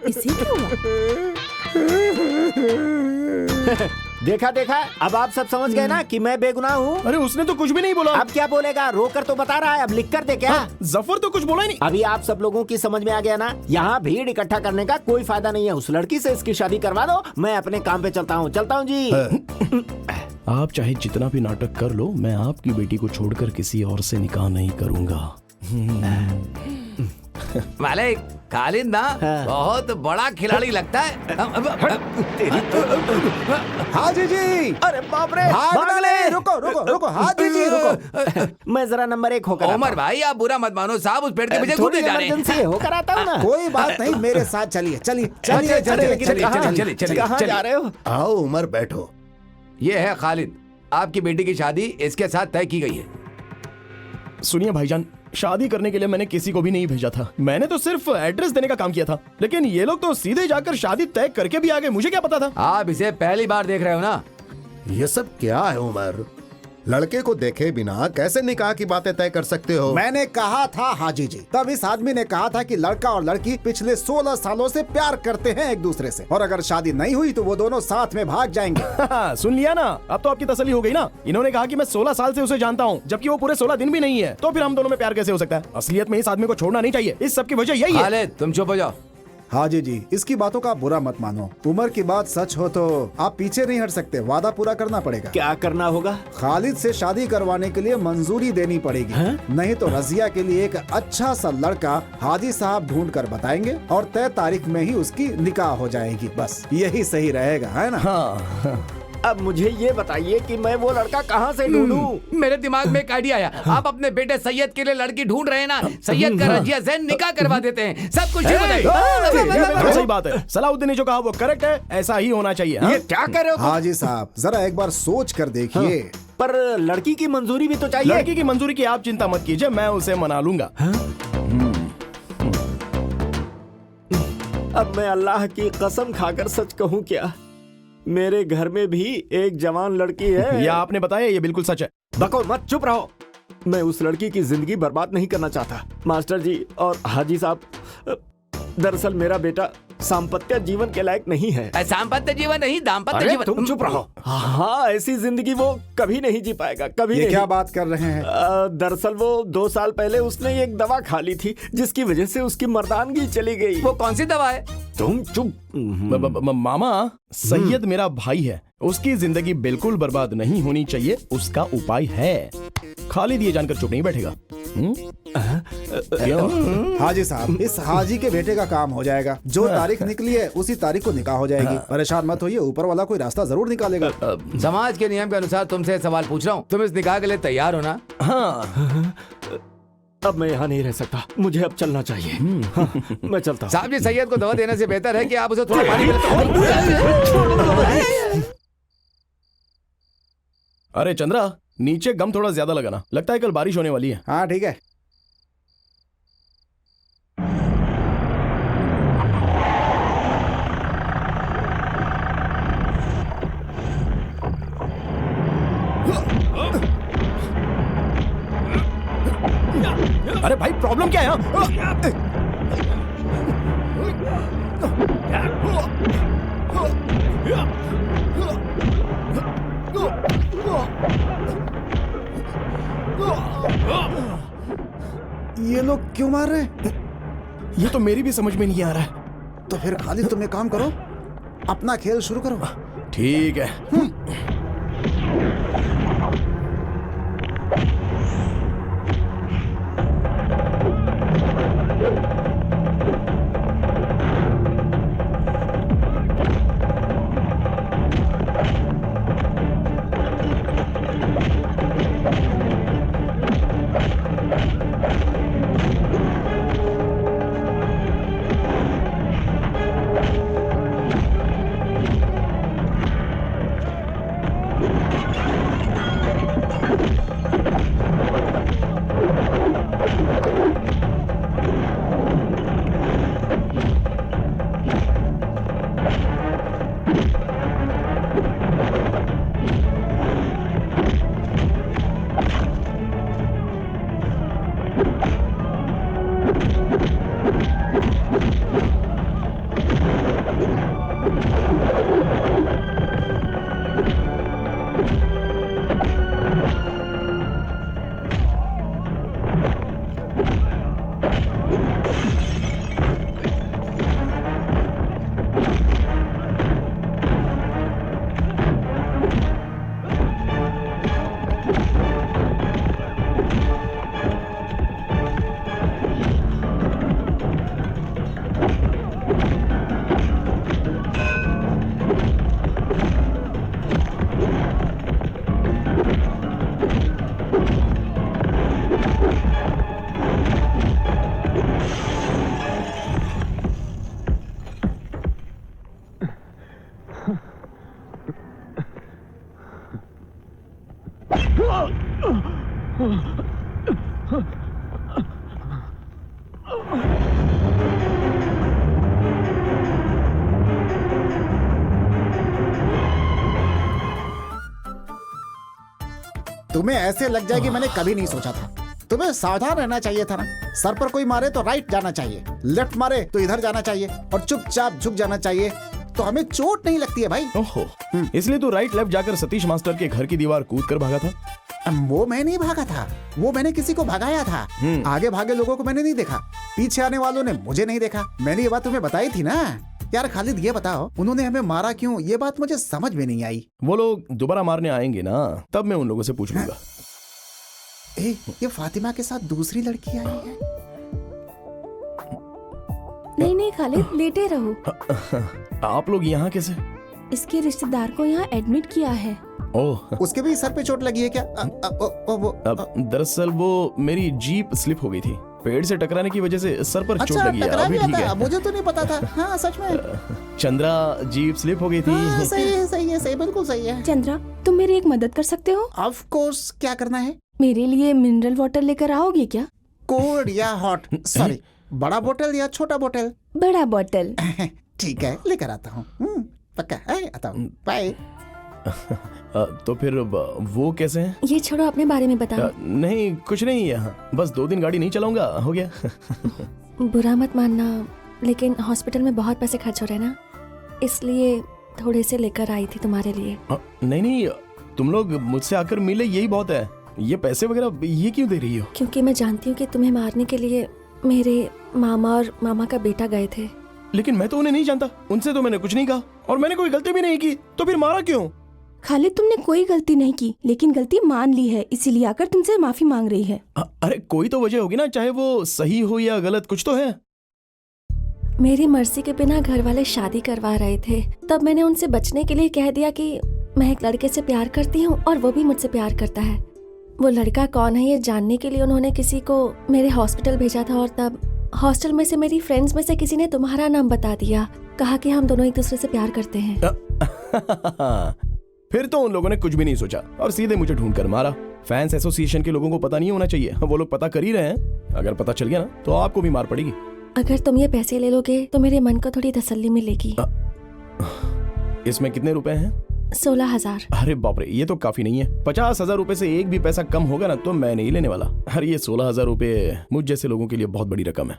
इसे क्या हुआ? देखा देखा, अब आप सब समझ गए ना कि मैं बेगुनाह हूँ। अरे उसने तो कुछ भी नहीं बोला। अब क्या बोलेगा? रोकर तो बता रहा है, अब लिख कर दे क्या? जफर तो कुछ बोला ही नहीं। अभी आप सब लोगों की समझ में आ गया ना? यहाँ भीड़ इकट्ठा करने का कोई फायदा नहीं है। उस लड़की से इसकी शादी करवा दो, मैं अपने काम पे चलता हूँ जी। आप चाहे जितना भी नाटक कर लो, मैं आपकी बेटी को छोड़कर किसी और से निकाह नहीं करूंगा। मालिक, खालिद ना बहुत बड़ा खिलाड़ी लगता है। हाजी जी, अरे बाप रे, भाग ले। रुको रुको रुको, हाजी जी रुको। मैं जरा नंबर 1 होकर उमर भाई, आप बुरा मत मानो, साहब उस पेड़ के पीछे कूदे जा रहे हैं। इमरजेंसी होकर आता हूँ ना। कोई बात नहीं, मेरे साथ चलिए चलिए चलिए चलिए। कहाँ जा रहे हो? आओ उमर, बैठो। ये है खालिद, आपकी बेटी की शादी इसके साथ तय की गई है। सुनिए भाईजान, शादी करने के लिए मैंने किसी को भी नहीं भेजा था। मैंने तो सिर्फ एड्रेस देने का काम किया था, लेकिन ये लोग तो सीधे जाकर शादी तय करके भी आ गए। मुझे क्या पता था? आप इसे पहली बार देख रहे हो ना? ये सब क्या है उमर? लड़के को देखे बिना कैसे निकाह की बातें तय कर सकते हो? मैंने कहा था हाजी जी, तब इस आदमी ने कहा था कि लड़का और लड़की पिछले 16 सालों से प्यार करते हैं एक दूसरे से, और अगर शादी नहीं हुई तो वो दोनों साथ में भाग जाएंगे। सुन लिया ना? अब तो आपकी तसल्ली हो गई ना? इन्होंने कहा कि मैं 16 साल से उसे जानता हूँ, जबकि वो पूरे 16 दिन भी नहीं है। तो फिर हम दोनों में प्यार कैसे हो सकता है? असलियत में इस आदमी को छोड़ना नहीं चाहिए। इस सब की वजह यही है। खालिद, तुम चुप हो जाओ। हाजी जी, इसकी बातों का बुरा मत मानो। उमर की बात सच हो तो आप पीछे नहीं हट सकते, वादा पूरा करना पड़ेगा। क्या करना होगा? खालिद से शादी करवाने के लिए मंजूरी देनी पड़ेगी। नहीं तो रजिया के लिए एक अच्छा सा लड़का हाजी साहब ढूंढ कर बताएंगे और तय तारीख में ही उसकी निकाह हो जाएगी। बस यही सही रहेगा, है ना? हाँ। अब मुझे ये बताइए कि मैं वो लड़का कहाँ से ढूंढूं? मेरे दिमाग में एक आइडिया आया। आप अपने बेटे सैयद के लिए लड़की ढूंढ रहे हैं ना? सैयद का रजिया से निकाह करवा देते हैं, सब कुछ ठीक हो जाएगा। सही बात है, सलाउद्दीन ने जो कहा वो करेक्ट है। ऐसा ही होना चाहिए। ये क्या कह रहे हो? हाजी साहब, जरा एक बार सोच कर देखिए। पर लड़की की मंजूरी भी तो चाहिए। लड़की की मंजूरी की आप चिंता मत कीजिए, मैं उसे मना लूंगा। अब मैं अल्लाह की कसम खाकर सच कहूँ क्या, मेरे घर में भी एक जवान लड़की है। ये आपने बताया, ये बिल्कुल सच है। बको मत, चुप रहो। मैं उस लड़की की जिंदगी बर्बाद नहीं करना चाहता। मास्टर जी और हाजी साहब, दरअसल मेरा बेटा सांपत्य जीवन के लायक नहीं है। सांपत्य जीवन नहीं, दाम्पत्य जीवन। तुम चुप रहो। हाँ, ऐसी जिंदगी वो कभी नहीं जी पाएगा, कभी ये नहीं। क्या बात कर रहे हैं? दरअसल वो 2 साल पहले उसने एक दवा खा ली थी, जिसकी वजह से उसकी मर्दानगी चली गई। वो कौन सी दवा है? तुम चुप। मामा, सैयद मेरा भाई है, उसकी जिंदगी बिल्कुल बर्बाद नहीं होनी चाहिए, उसका उपाय है। खालिद ये जानकर चुप नहीं बैठेगा। हाजी साहब, इस हाजी के बेटे का काम हो जाएगा। जो तारीख निकली है उसी तारीख को निकाह हो जाएगी। परेशान मत होइए, ऊपर वाला कोई रास्ता जरूर निकालेगा। समाज के नियम के अनुसार तुमसे सवाल पूछ रहा हूँ, तुम इस निकाह के लिए तैयार हो ना? हाँ। अब मैं यहाँ नहीं रह सकता, मुझे अब चलना चाहिए। मैं चलता हूँ। साहब जी, सैयद को दवा देने से बेहतर है कि आप उसे थोड़ा पानी अरे चंद्रा, नीचे गम थोड़ा ज्यादा लगाना, लगता है कल बारिश होने वाली है। हाँ ठीक है। अरे भाई, प्रॉब्लम क्या है यहाँ? ये लोग क्यों मार रहे हैं? ये तो मेरी भी समझ में नहीं आ रहा है। तो फिर खालिद, तुम एक काम करो, अपना खेल शुरू करो। ठीक है। तुम्हें ऐसे लग जाएगी मैंने कभी नहीं सोचा था। तुम्हें सावधान रहना चाहिए था ना। सर पर कोई मारे तो राइट जाना चाहिए, लेफ्ट मारे तो इधर जाना चाहिए और चुपचाप झुक जाना चाहिए, तो हमें चोट नहीं लगती है भाई। ओहो, इसलिए तो राइट लेफ्ट जाकर सतीश मास्टर के घर की दीवार कूद कर भागा था। वो मैं नहीं भागा था, वो मैंने किसी को भगाया था। आगे भागे लोगों को मैंने नहीं देखा, पीछे आने वालों ने मुझे नहीं देखा। मैंने ये बात तुम्हें बताई थी ना। यार खालिद ये बताओ, उन्होंने हमें मारा क्यों? ये बात मुझे समझ में नहीं आई। वो लोग दोबारा मारने आएंगे ना, तब मैं उन लोगों से पूछ लूंगा। ये फातिमा के साथ दूसरी लड़की आई है। नहीं नहीं खालिद, लेटे रहो। आप लोग यहाँ कैसे? इसके रिश्तेदार को यहाँ एडमिट किया है। ओह, उसके भी सर पे चोट लगी है क्या? दरअसल वो मेरी जीप स्लिप हो गई थी, पेड़ से टकराने की वजह से सर पर चोट लगी है। अभी ठीक है। मुझे तो नहीं पता था। हाँ सच में चंद्रा, जीप स्लिप हो गई थी। हाँ, सही है, बिल्कुल सही है। चंद्रा, तुम मेरी एक मदद कर सकते हो? ऑफ कोर्स, क्या करना है? मेरे लिए मिनरल वाटर लेकर आओगे क्या? कोल्ड या हॉट? सॉरी, बड़ा बोतल या छोटा बोतल? बड़ा बोतल। ठीक है, लेकर आता हूँ। पक्का है, आता हूँ। बाय। तो फिर वो कैसे हैं? ये छोड़ो, अपने बारे में बताओ। नहीं कुछ नहीं, यहाँ बस 2 दिन गाड़ी नहीं चलाऊंगा, हो गया। बुरा मत मानना, लेकिन हॉस्पिटल में बहुत पैसे खर्च हो रहे हैं ना, इसलिए थोड़े से लेकर आई थी तुम्हारे लिए। नहीं, तुम लोग मुझसे आकर मिले यही बहुत है। ये पैसे वगैरह ये क्यों दे रही हो? क्योंकि मैं जानती हूँ कि तुम्हें मारने के लिए मेरे मामा और मामा का बेटा गए थे। लेकिन मैं तो उन्हें नहीं जानता, उनसे तो मैंने कुछ नहीं कहा और मैंने कोई गलती भी नहीं की, तो फिर मारा क्यों? खालिद, तुमने कोई गलती नहीं की, लेकिन गलती मान ली है, इसीलिए आकर तुमसे माफी मांग रही है। अरे कोई तो वजह होगी ना, चाहे वो सही हो या गलत, कुछ तो है। मेरी मर्जी के बिना घर वाले शादी करवा रहे थे, तब मैंने उनसे बचने के लिए कह दिया कि मैं एक लड़के से प्यार करती हूँ और वो भी मुझसे प्यार करता है। वो लड़का कौन है ये जानने के लिए उन्होंने किसी को मेरे हॉस्पिटल भेजा था और तब हॉस्टल में से मेरी फ्रेंड्स में से किसी ने तुम्हारा नाम बता दिया, कहा कि हम दोनों एक दूसरे से प्यार करते हैं। फिर तो उन लोगों ने कुछ भी नहीं सोचा और सीधे मुझे ढूंढ कर मारा। फैंस एसोसिएशन के लोगों को पता नहीं होना चाहिए, वो लोग पता कर ही रहे हैं। अगर पता चल गया ना तो आपको भी मार पड़ेगी। अगर तुम ये पैसे ले लोगे तो मेरे मन को थोड़ी तसल्ली मिलेगी। इसमें कितने रुपए हैं? 16,000। अरे बाप रे, ये तो काफी नहीं है। 50,000 रुपए से एक भी पैसा कम होगा ना तो मैं नहीं लेने वाला। अरे ये 16,000 रुपए मुझ जैसे लोगों के लिए बहुत बड़ी रकम है।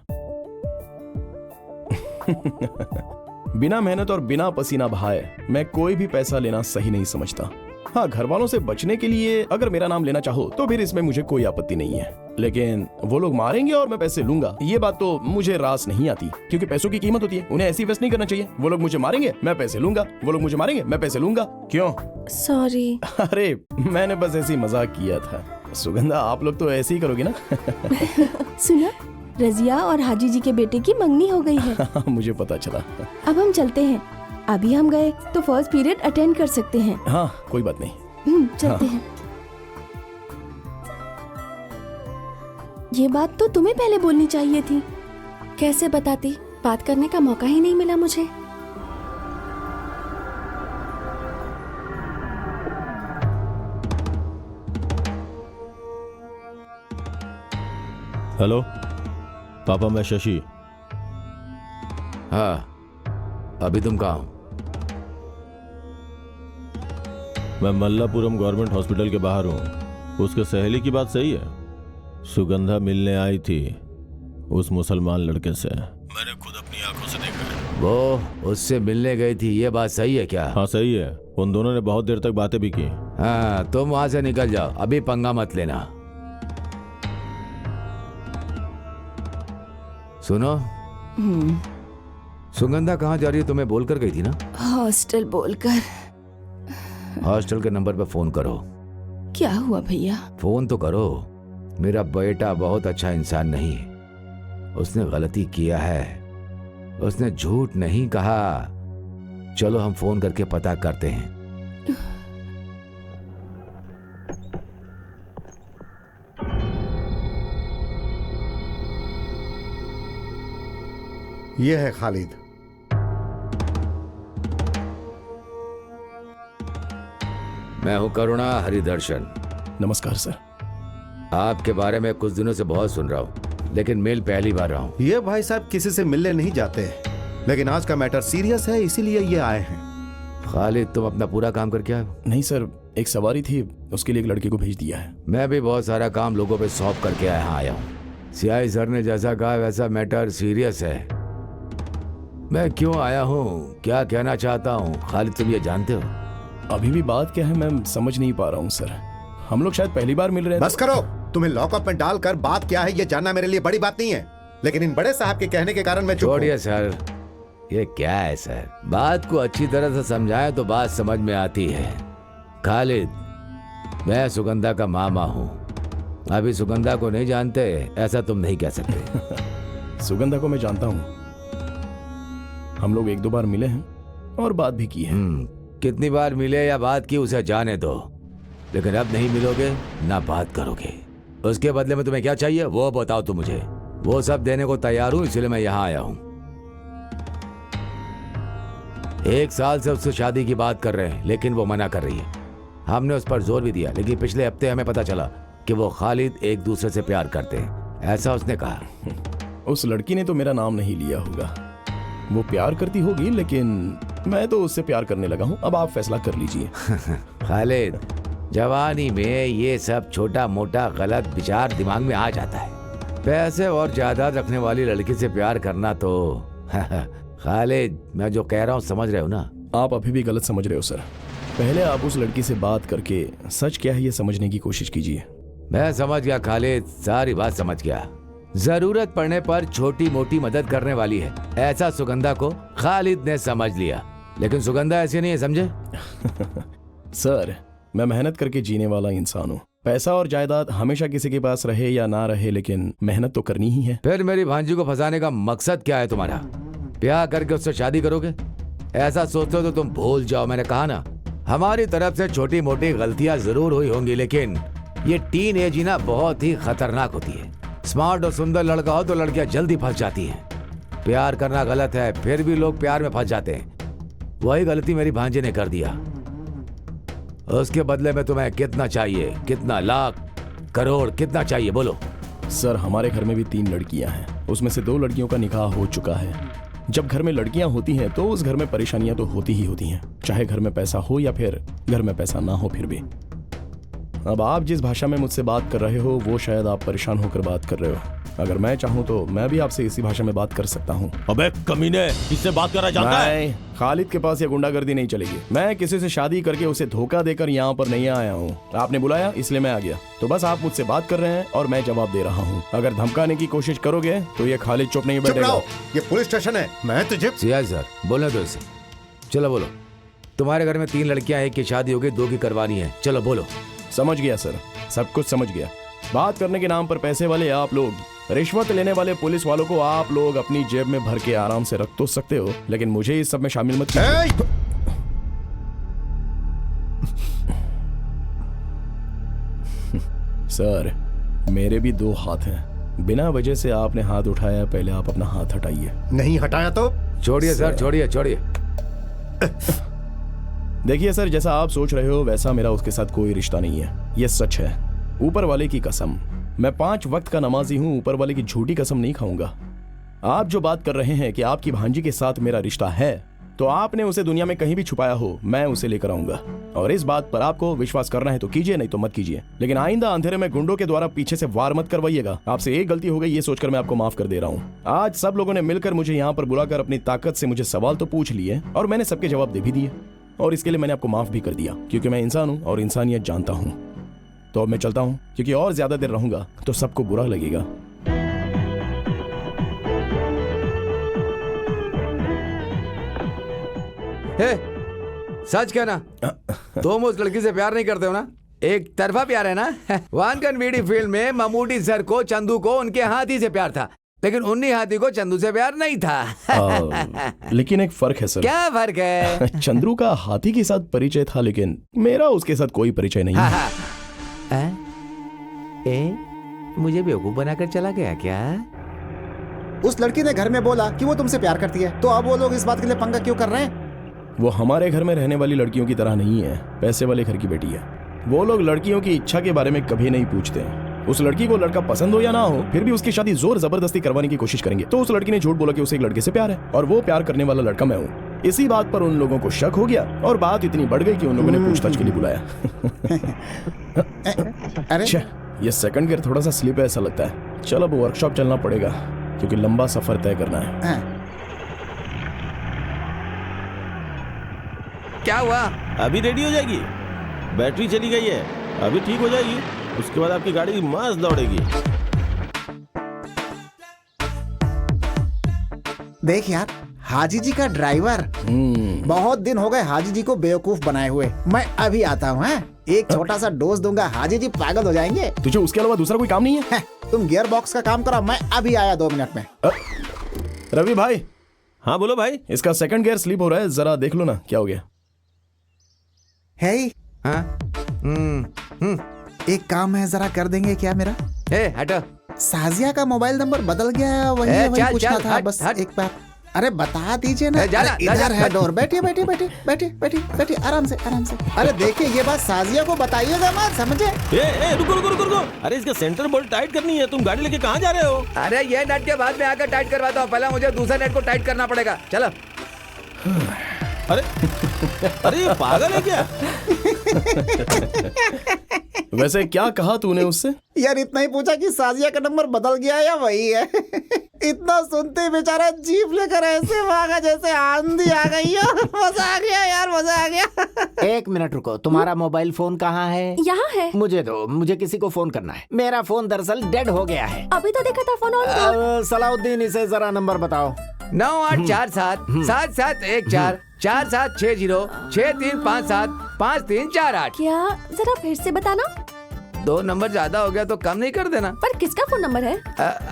बिना मेहनत और बिना पसीना बहाए मैं कोई भी पैसा लेना सही नहीं समझता। हाँ, घर वालों से बचने के लिए अगर मेरा नाम लेना चाहो तो फिर इसमें मुझे कोई आपत्ति नहीं है, लेकिन वो लोग मारेंगे और मैं पैसे लूंगा, ये बात तो मुझे रास नहीं आती, क्योंकि पैसों की कीमत होती है। उन्हें ऐसी वेस्ट नहीं करना चाहिए। वो लोग मुझे मारेंगे, मैं पैसे लूंगा, वो लोग मुझे मारेंगे, मैं पैसे लूंगा। क्यों? सॉरी। अरे मैंने बस ऐसी मजाक किया था। सुगंधा, आप लोग तो ऐसे ही करोगे ना? सुना, रजिया और हाजी जी के बेटे की मंगनी हो गई है। मुझे पता चला। अब हम चलते हैं। अभी हम गए तो फर्स्ट पीरियड अटेंड कर सकते हैं। हाँ, कोई बात नहीं। चलते हैं। ये बात तो तुम्हें पहले बोलनी चाहिए थी। कैसे बताती? बात करने का मौका ही नहीं मिला मुझे। हेलो पापा, मैं शशि। हाँ, अभी तुम कहाँ हो? मैं मल्लापुरम गवर्नमेंट हॉस्पिटल के बाहर हूँ। उसके सहेली की बात सही है, सुगंधा मिलने आई थी उस मुसलमान लड़के से। मैंने खुद अपनी आंखों से देखा है। वो उससे मिलने गई थी, ये बात सही है क्या? हाँ सही है, उन दोनों ने बहुत देर तक बातें भी की। हाँ, तुम वहां से निकल जाओ, अभी पंगा मत लेना। सुनो, सुगंधा कहाँ जा रही है? तुम्हें बोलकर गई थी ना? हॉस्टल बोलकर। हॉस्टल के नंबर पे फोन करो। क्या हुआ भैया? फोन तो करो। मेरा बेटा बहुत अच्छा इंसान नहीं है, उसने गलती किया है, उसने झूठ नहीं कहा। चलो हम फोन करके पता करते हैं। ये है खालिद। मैं हूं करुणा हरिदर्शन। नमस्कार सर। आपके बारे में कुछ दिनों से बहुत सुन रहा हूं, लेकिन मिल पहली बार रहा हूं। ये भाई साहब किसी से मिलने नहीं जाते, लेकिन आज का मैटर सीरियस है, इसीलिए ये आए हैं। खालिद, तुम अपना पूरा काम करके आए? नहीं सर, एक सवारी थी, उसके लिए एक लड़के को भेज दिया है। मैं भी बहुत सारा काम लोगों पे सौंप करके आया हूँ। सीआई सर ने जैसा कहा वैसा मैटर सीरियस है। मैं क्यों आया हूँ, क्या कहना चाहता हूँ, खालिद तुम ये जानते हो? अभी भी बात क्या है मैं समझ नहीं पा रहा हूँ सर। हम लोग शायद पहली बार मिल रहे हैं। बस करो, तुम्हें लॉकअप में डालकर बात क्या है ये जानना मेरे लिए बड़ी बात नहीं है, लेकिन इन बड़े साहब के कहने के कारण मैं चुप हूं। छोड़िए सर, ये क्या है सर? बात को अच्छी तरह से समझाएं तो बात समझ में आती है। खालिद, मैं सुगंधा का मामा हूँ। अभी सुगंधा को नहीं जानते ऐसा तुम नहीं कह सकते। सुगंधा को मैं जानता हूँ, हम लोग एक दो बार मिले हैं और बात भी की है। कितनी बार मिले या बात की उसे जाने दो, लेकिन अब नहीं मिलोगे ना बात करोगे। उसके बदले में तुम्हें क्या चाहिए वो बताओ तुम मुझे। वो सब देने को तैयार हूं, इसलिए मैं यहाँ आया हूँ। 1 साल से उससे शादी की बात कर रहे हैं, लेकिन वो मना कर रही है। हमने उस पर जोर भी दिया, लेकिन पिछले हफ्ते हमें पता चला कि वो खालिद एक दूसरे से प्यार करते हैं, ऐसा उसने कहा। उस लड़की ने तो मेरा नाम नहीं लिया होगा। वो प्यार करती होगी, लेकिन मैं तो उससे प्यार करने लगा हूँ। अब आप फैसला कर लीजिए। खालिद, जवानी में ये सब छोटा मोटा गलत विचार दिमाग में आ जाता है। पैसे और जायदाद रखने वाली लड़की से प्यार करना तो खालिद, मैं जो कह रहा हूँ समझ रहे हो ना? आप अभी भी गलत समझ रहे हो सर। पहले आप उस लड़की से बात करके सच क्या है ये समझने की कोशिश कीजिए। मैं समझ गया खालिद, सारी बात समझ गया। जरूरत पड़ने पर छोटी मोटी मदद करने वाली है, ऐसा सुगंधा को खालिद ने समझ लिया, लेकिन सुगंधा ऐसी नहीं है, समझे? सर, मैं मेहनत करके जीने वाला इंसान हूँ। पैसा और जायदाद हमेशा किसी के पास रहे या ना रहे, लेकिन मेहनत तो करनी ही है। फिर मेरी भांजी को फंसाने का मकसद क्या है तुम्हारा? ब्याह करके उससे शादी करोगे? ऐसा सोचते हो तो तुम भूल जाओ। मैंने कहा ना, हमारी तरफ से छोटी मोटी गलतियां जरूर हुई होंगी, लेकिन ये टीन एज ही ना बहुत ही खतरनाक होती है। स्मार्ट और सुंदर लड़का हो तो लड़कियां जल्दी फंस जाती हैं। प्यार करना गलत है, फिर भी लोग प्यार में फंस जाते हैं। वही गलती मेरी भांजी ने कर दिया। उसके बदले में तुम्हें कितना चाहिए? कितना? लाख, करोड़, कितना चाहिए बोलो? सर, हमारे घर में भी 3 लड़कियां हैं, उसमें से 2 लड़कियों का निकाह हो चुका है। जब घर में लड़कियां होती हैं तो उस घर में परेशानियां तो होती ही होती हैं, चाहे घर में पैसा हो या फिर घर में पैसा ना हो। फिर भी अब आप जिस भाषा में मुझसे बात कर रहे हो वो शायद आप परेशान होकर बात कर रहे हो। अगर मैं चाहूँ तो मैं भी आपसे इसी भाषा में बात कर सकता हूँ। अबे कमीने, किससे बात कर रहा जानता है? खालिद के पास ये गुंडागर्दी नहीं चलेगी। मैं किसी से शादी करके उसे धोखा देकर यहाँ पर नहीं आया हूँ। आपने बुलाया इसलिए मैं आ गया, तो बस आप मुझसे बात कर रहे हैं और मैं जवाब दे रहा हूँ। अगर धमकाने की कोशिश करोगे तो ये खालिद चुप नहीं बैठेगा। ये पुलिस स्टेशन है, मैं तुझे। सीआई सर, बोलने दो इसे। चलो बोलो। तुम्हारे घर में 3 लड़कियां, एक की शादी हो गई, 2 की करवानी है। चलो बोलो। समझ गया सर, सब कुछ समझ गया। बात करने के नाम पर पैसे वाले आप लोग, रिश्वत लेने वाले पुलिस वालों को आप लोग अपनी जेब में भर के आराम से रख तो सकते हो, लेकिन मुझे इस सब में शामिल मत कीजिए। सर, मेरे भी 2 हाथ हैं। बिना वजह से आपने हाथ उठाया, पहले आप अपना हाथ हटाइए। नहीं हटाया तो छोड़िए सर, छोड़िए छोड़िए। देखिए सर, जैसा आप सोच रहे हो वैसा मेरा उसके साथ कोई रिश्ता नहीं है, ये सच है। ऊपर वाले की कसम, मैं 5 वक्त का नमाजी हूँ, ऊपर वाले की झूठी कसम नहीं खाऊंगा। आप जो बात कर रहे हैं कि आपकी भांजी के साथ मेरा रिश्ता है, तो आपने उसे दुनिया में कहीं भी छुपाया हो, मैं उसे लेकर आऊंगा। और इस बात पर आपको विश्वास करना है तो कीजिए, नहीं तो मत कीजिए। लेकिन आइंदा अंधेरे में गुंडों के द्वारा पीछे से वार मत करवाइएगा। आपसे एक गलती हो गई ये सोचकर मैं आपको माफ कर दे रहा हूँ। आज सब लोगों ने मिलकर मुझे यहाँ पर बुलाकर अपनी ताकत से मुझे सवाल तो पूछ लिए और मैंने सबके जवाब दे भी दिए, और इसके लिए मैंने आपको माफ भी कर दिया, क्योंकि मैं इंसान हूँ और इंसानियत जानता हूँ। तो अब मैं चलता हूँ, क्योंकि और ज्यादा देर रहूंगा तो सबको बुरा लगेगा। हे, सच कहना, तुम उस लड़की से प्यार नहीं करते हो ना? एक तरफा प्यार है ना? वानकन वीडी फिल्म में ममूटी सर को चंदू को उनके हाथी से प्यार था, लेकिन उन्हीं हाथी को चंदू से प्यार नहीं था। लेकिन एक फर्क है सर। क्या फर्क है? चंद्रू का हाथी के साथ परिचय था, लेकिन मेरा उसके साथ कोई परिचय नहीं है। मुझे बेवकूफ बनाकर चला गया क्या? उस लड़की ने घर में बोला कि वो तुमसे प्यार करती है, तो अब वो लोग इस बात के लिए पंगा क्यों कर रहे हैं? वो हमारे घर में रहने वाली लड़कियों की तरह नहीं है, पैसे वाले घर की बेटी है। वो लोग लड़कियों की इच्छा के बारे में कभी नहीं पूछते। उस लड़की को लड़का पसंद हो या ना हो, फिर भी उसकी शादी जोर जबरदस्ती करवाने की कोशिश करेंगे। तो उस लड़की ने झूठ बोला कि उसे एक लड़के से प्यार है और वो प्यार करने वाला लड़का मैं हूँ। इसी बात पर उन लोगों को शक हो गया और बात इतनी बढ़ गई कि उन लोगों ने पूछताछ के लिए बुलाया। अरे ये सेकंड गियर थोड़ा सा स्लिप है ऐसा लगता है। चलो अब वर्कशॉप चलना पड़ेगा, क्योंकि लंबा सफर तय करना है। क्या हुआ? अभी रेडी हो जाएगी, बैटरी चली गई है, अभी ठीक हो जाएगी, उसके बाद आपकी गाड़ी मस्त दौड़ेगी। देख यार, हाजी जी का ड्राइवर। बहुत दिन हो गए हाजी जी को बेवकूफ बनाए हुए। मैं अभी आता हूँ। एक छोटा सा डोज दूंगा, हाजी जी पागल हो जाएंगे। तुझे उसके अलावा दूसरा कोई काम नहीं है? तुम गियर बॉक्स का काम करो, मैं अभी आया 2 मिनट में। रवि भाई। हाँ बोलो भाई। इसका सेकंड गियर स्लिप हो रहा है, जरा देख लो ना क्या हो गया। है हाँ? एक काम है, जरा कर देंगे क्या मेरा? हटो। साजिया का मोबाइल नंबर बदल गया, वही पूछना था बस एक बार। अरे बता दीजिए ना। इधर है डोर। बैठिए बैठिए बैठिए बैठिए बैठिए बैठिए, आराम से आराम से। अरे देखिए, ये बात साजिया को बताइएगा मत, समझे? रुको रुको रुको रुको। अरे इसका सेंटर बोल्ट टाइट करनी है, तुम गाड़ी लेके कहाँ जा रहे हो? अरे ये नट के बाद में आकर टाइट करवाता हूँ, पहले मुझे दूसरा नट को टाइट करना पड़ेगा। चलो। अरे अरे ये पागल है क्या? वैसे क्या कहा तूने उससे? यार इतना ही पूछा कि साजिया का नंबर बदल गया या वही है। इतना सुनते ही बेचारा जीप लेकर ऐसे भागा जैसे आंधी आ गई हो। मजा आ गया यार, मजा आ गया। 1 मिनट रुको, तुम्हारा मोबाइल फोन कहाँ है? यहाँ है। मुझे दो, मुझे किसी को फोन करना है। मेरा फोन दरअसल डेड हो गया है। अभी तो देखा था फोन ऑन था। सलाउद्दीन, इसे जरा नंबर बताओ। 9847 7714 4760 6357 5348। क्या? जरा फिर से बताना। 2 नंबर ज्यादा हो गया तो कम नहीं कर देना? पर किसका फोन नंबर है?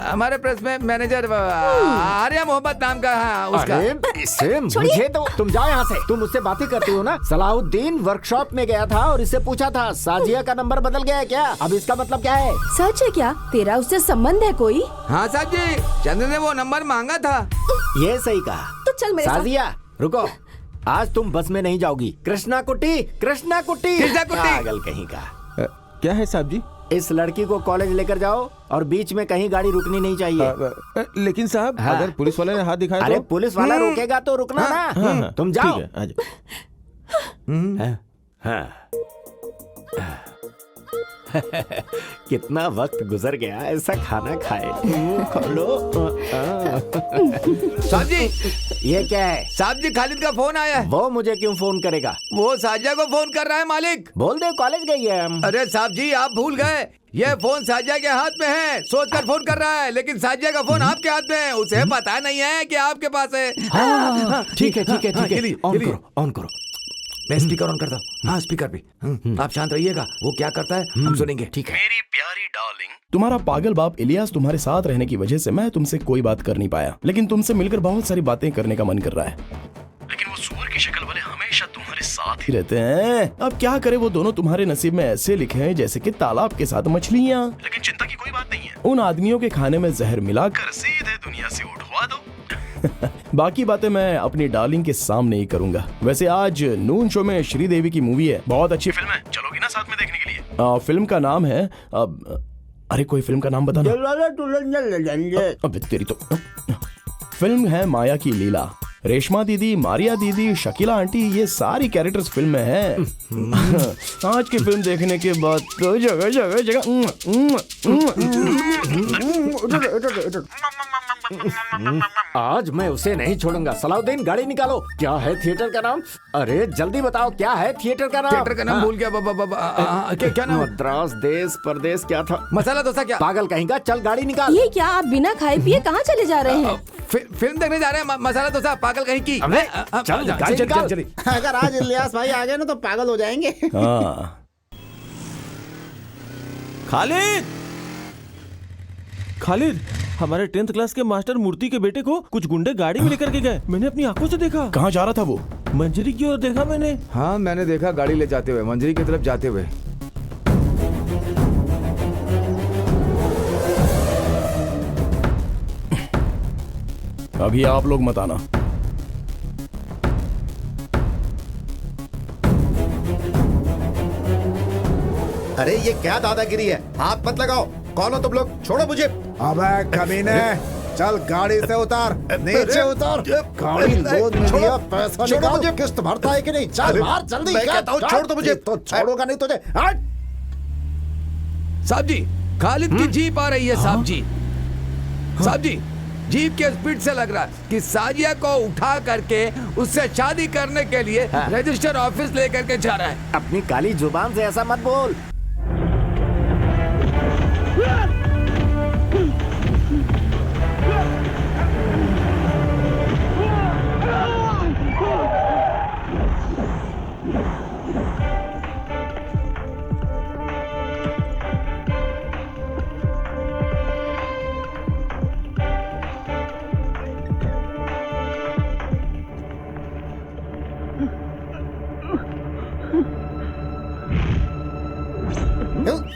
हमारे प्रेस में मैनेजर आर्या मोहम्मद नाम का है उसका। इससे मुझे तो, तुम जाओ यहाँ से। तुम मुझसे बातें करती हो ना। सलाउद्दीन वर्कशॉप में गया था और इससे पूछा था साजिया का नंबर बदल गया है क्या? अब इसका मतलब क्या है? सच है क्या? तेरा उससे संबंध है कोई? हाँ साहब जी, चंद्र ने वो नंबर मांगा था। ये सही कहा। तो चल मेरे साथ। साजिया रुको, आज तुम बस में नहीं जाओगी। कृष्णा कुट्टी, कृष्णा कुट्टी, कृष्णा कुट्टी। पागल कहीं का। क्या है साहब जी? इस लड़की को कॉलेज लेकर जाओ और बीच में कहीं गाड़ी रुकनी नहीं चाहिए। लेकिन साहब, हाँ। अगर पुलिस वाले ने हाथ दिखाया अरे तो? पुलिस वाला रोकेगा तो रुकना ना। तुम जाओ। ठीक है, आ जाओ। कितना वक्त गुजर गया ऐसा खाना खाए। खोलो। साहब जी, ये क्या है? साहब जी, खालिद का फोन आया है। वो मुझे क्यों फोन करेगा? वो साजिया को फोन कर रहा है मालिक। बोल दे कॉलेज गई है। अरे साहब जी, आप भूल गए, ये फोन साजिया के हाथ में है। सोचकर फोन कर रहा है, लेकिन साजिया का फोन आपके हाथ में है। उसे पता नहीं है कि आपके पास है। ठीक है ठीक है ठीक है, ऑन करो ऑन करो। मैं स्पीकर ऑन करता हूँ। हाँ, स्पीकर भी। आप शांत रहिएगा, वो क्या करता है हम सुनेंगे। ठीक है। मेरी प्यारी डार्लिंग, तुम्हारा पागल बाप इलियास तुम्हारे साथ रहने की वजह से मैं तुमसे कोई बात कर नहीं पाया, लेकिन तुमसे मिलकर बहुत सारी बातें करने का मन कर रहा है। लेकिन वो सुअर की शक्ल वाले हमेशा तुम्हारे साथ ही रहते हैं। अब क्या करे, वो दोनों तुम्हारे नसीब में ऐसे लिखे हैं जैसे कि तालाब के साथ मछलियाँ। लेकिन चिंता की कोई बात नहीं है, उन आदमियों के खाने में जहर मिलाकर सीधे दुनिया से उठवा दो। बाकी बातें मैं अपनी डार्लिंग के सामने ही करूंगा। वैसे आज नून शो में श्रीदेवी की मूवी है, बहुत अच्छी फिल्म है, चलोगी ना साथ में देखने के लिए? फिल्म का नाम है अरे कोई फिल्म का नाम बताना। अबे तेरी तो। फिल्म है माया की लीला। रेशमा दीदी, मारिया दीदी, शकीला आंटी, ये सारी कैरेक्टर्स फिल्म में हैं। आज की फिल्म देखने के बाद तो जगह जगह जगह आज मैं उसे नहीं छोड़ूंगा। सलाउद्दीन, गाड़ी निकालो। क्या है थिएटर का नाम? अरे जल्दी बताओ, क्या है थिएटर का नाम? थिएटर का नाम भूल गया। क्या नाम? मद्रास देश परदेश क्या था? मसाला डोसा। क्या पागल कहेगा, चल गाड़ी निकाल। ये क्या, आप बिना खाए पिए कहाँ चले जा रहे हैं? फिल्म देखने जा रहे हैं। मसाला डोसा पागल कहीं की। चल गाड़ी निकाल। अगर आज इलियास भाई आ गए ना तो पागल हो जाएंगे। खालिद, खालिद, हमारे 10th क्लास के मास्टर मूर्ति के बेटे को कुछ गुंडे गाड़ी में लेकर के गए। मैंने अपनी आंखों से देखा। कहाँ जा रहा था वो? मंजरी की ओर देखा मैंने। हाँ, मैंने देखा गाड़ी ले जाते हुए, मंजरी की तरफ जाते हुए। अभी आप लोग मत आना। अरे ये क्या दादागिरी है? हाथ मत लगाओ। कौन हो तुम लोग? छोड़ो मुझे। अबे कमीने, चल गाड़ी से उतार, नीचे उतार। गाड़ी लोड में लिया, पैसा निकाल। मुझे किस्त भरता है कि नहीं? चल बाहर जल्दी। मैं कहता हूँ छोड़ दो मुझे। तो छोड़ूंगा नहीं तुझे। साहब जी, खालिद की जीप आ रही है। साहब जी, साहब जी, जीप के स्पीड से लग रहा है कि साजिया को उठा करके उससे शादी करने के लिए रजिस्टर ऑफिस लेकर के जा रहा है। अपनी काली जुबान से ऐसा मत बोल।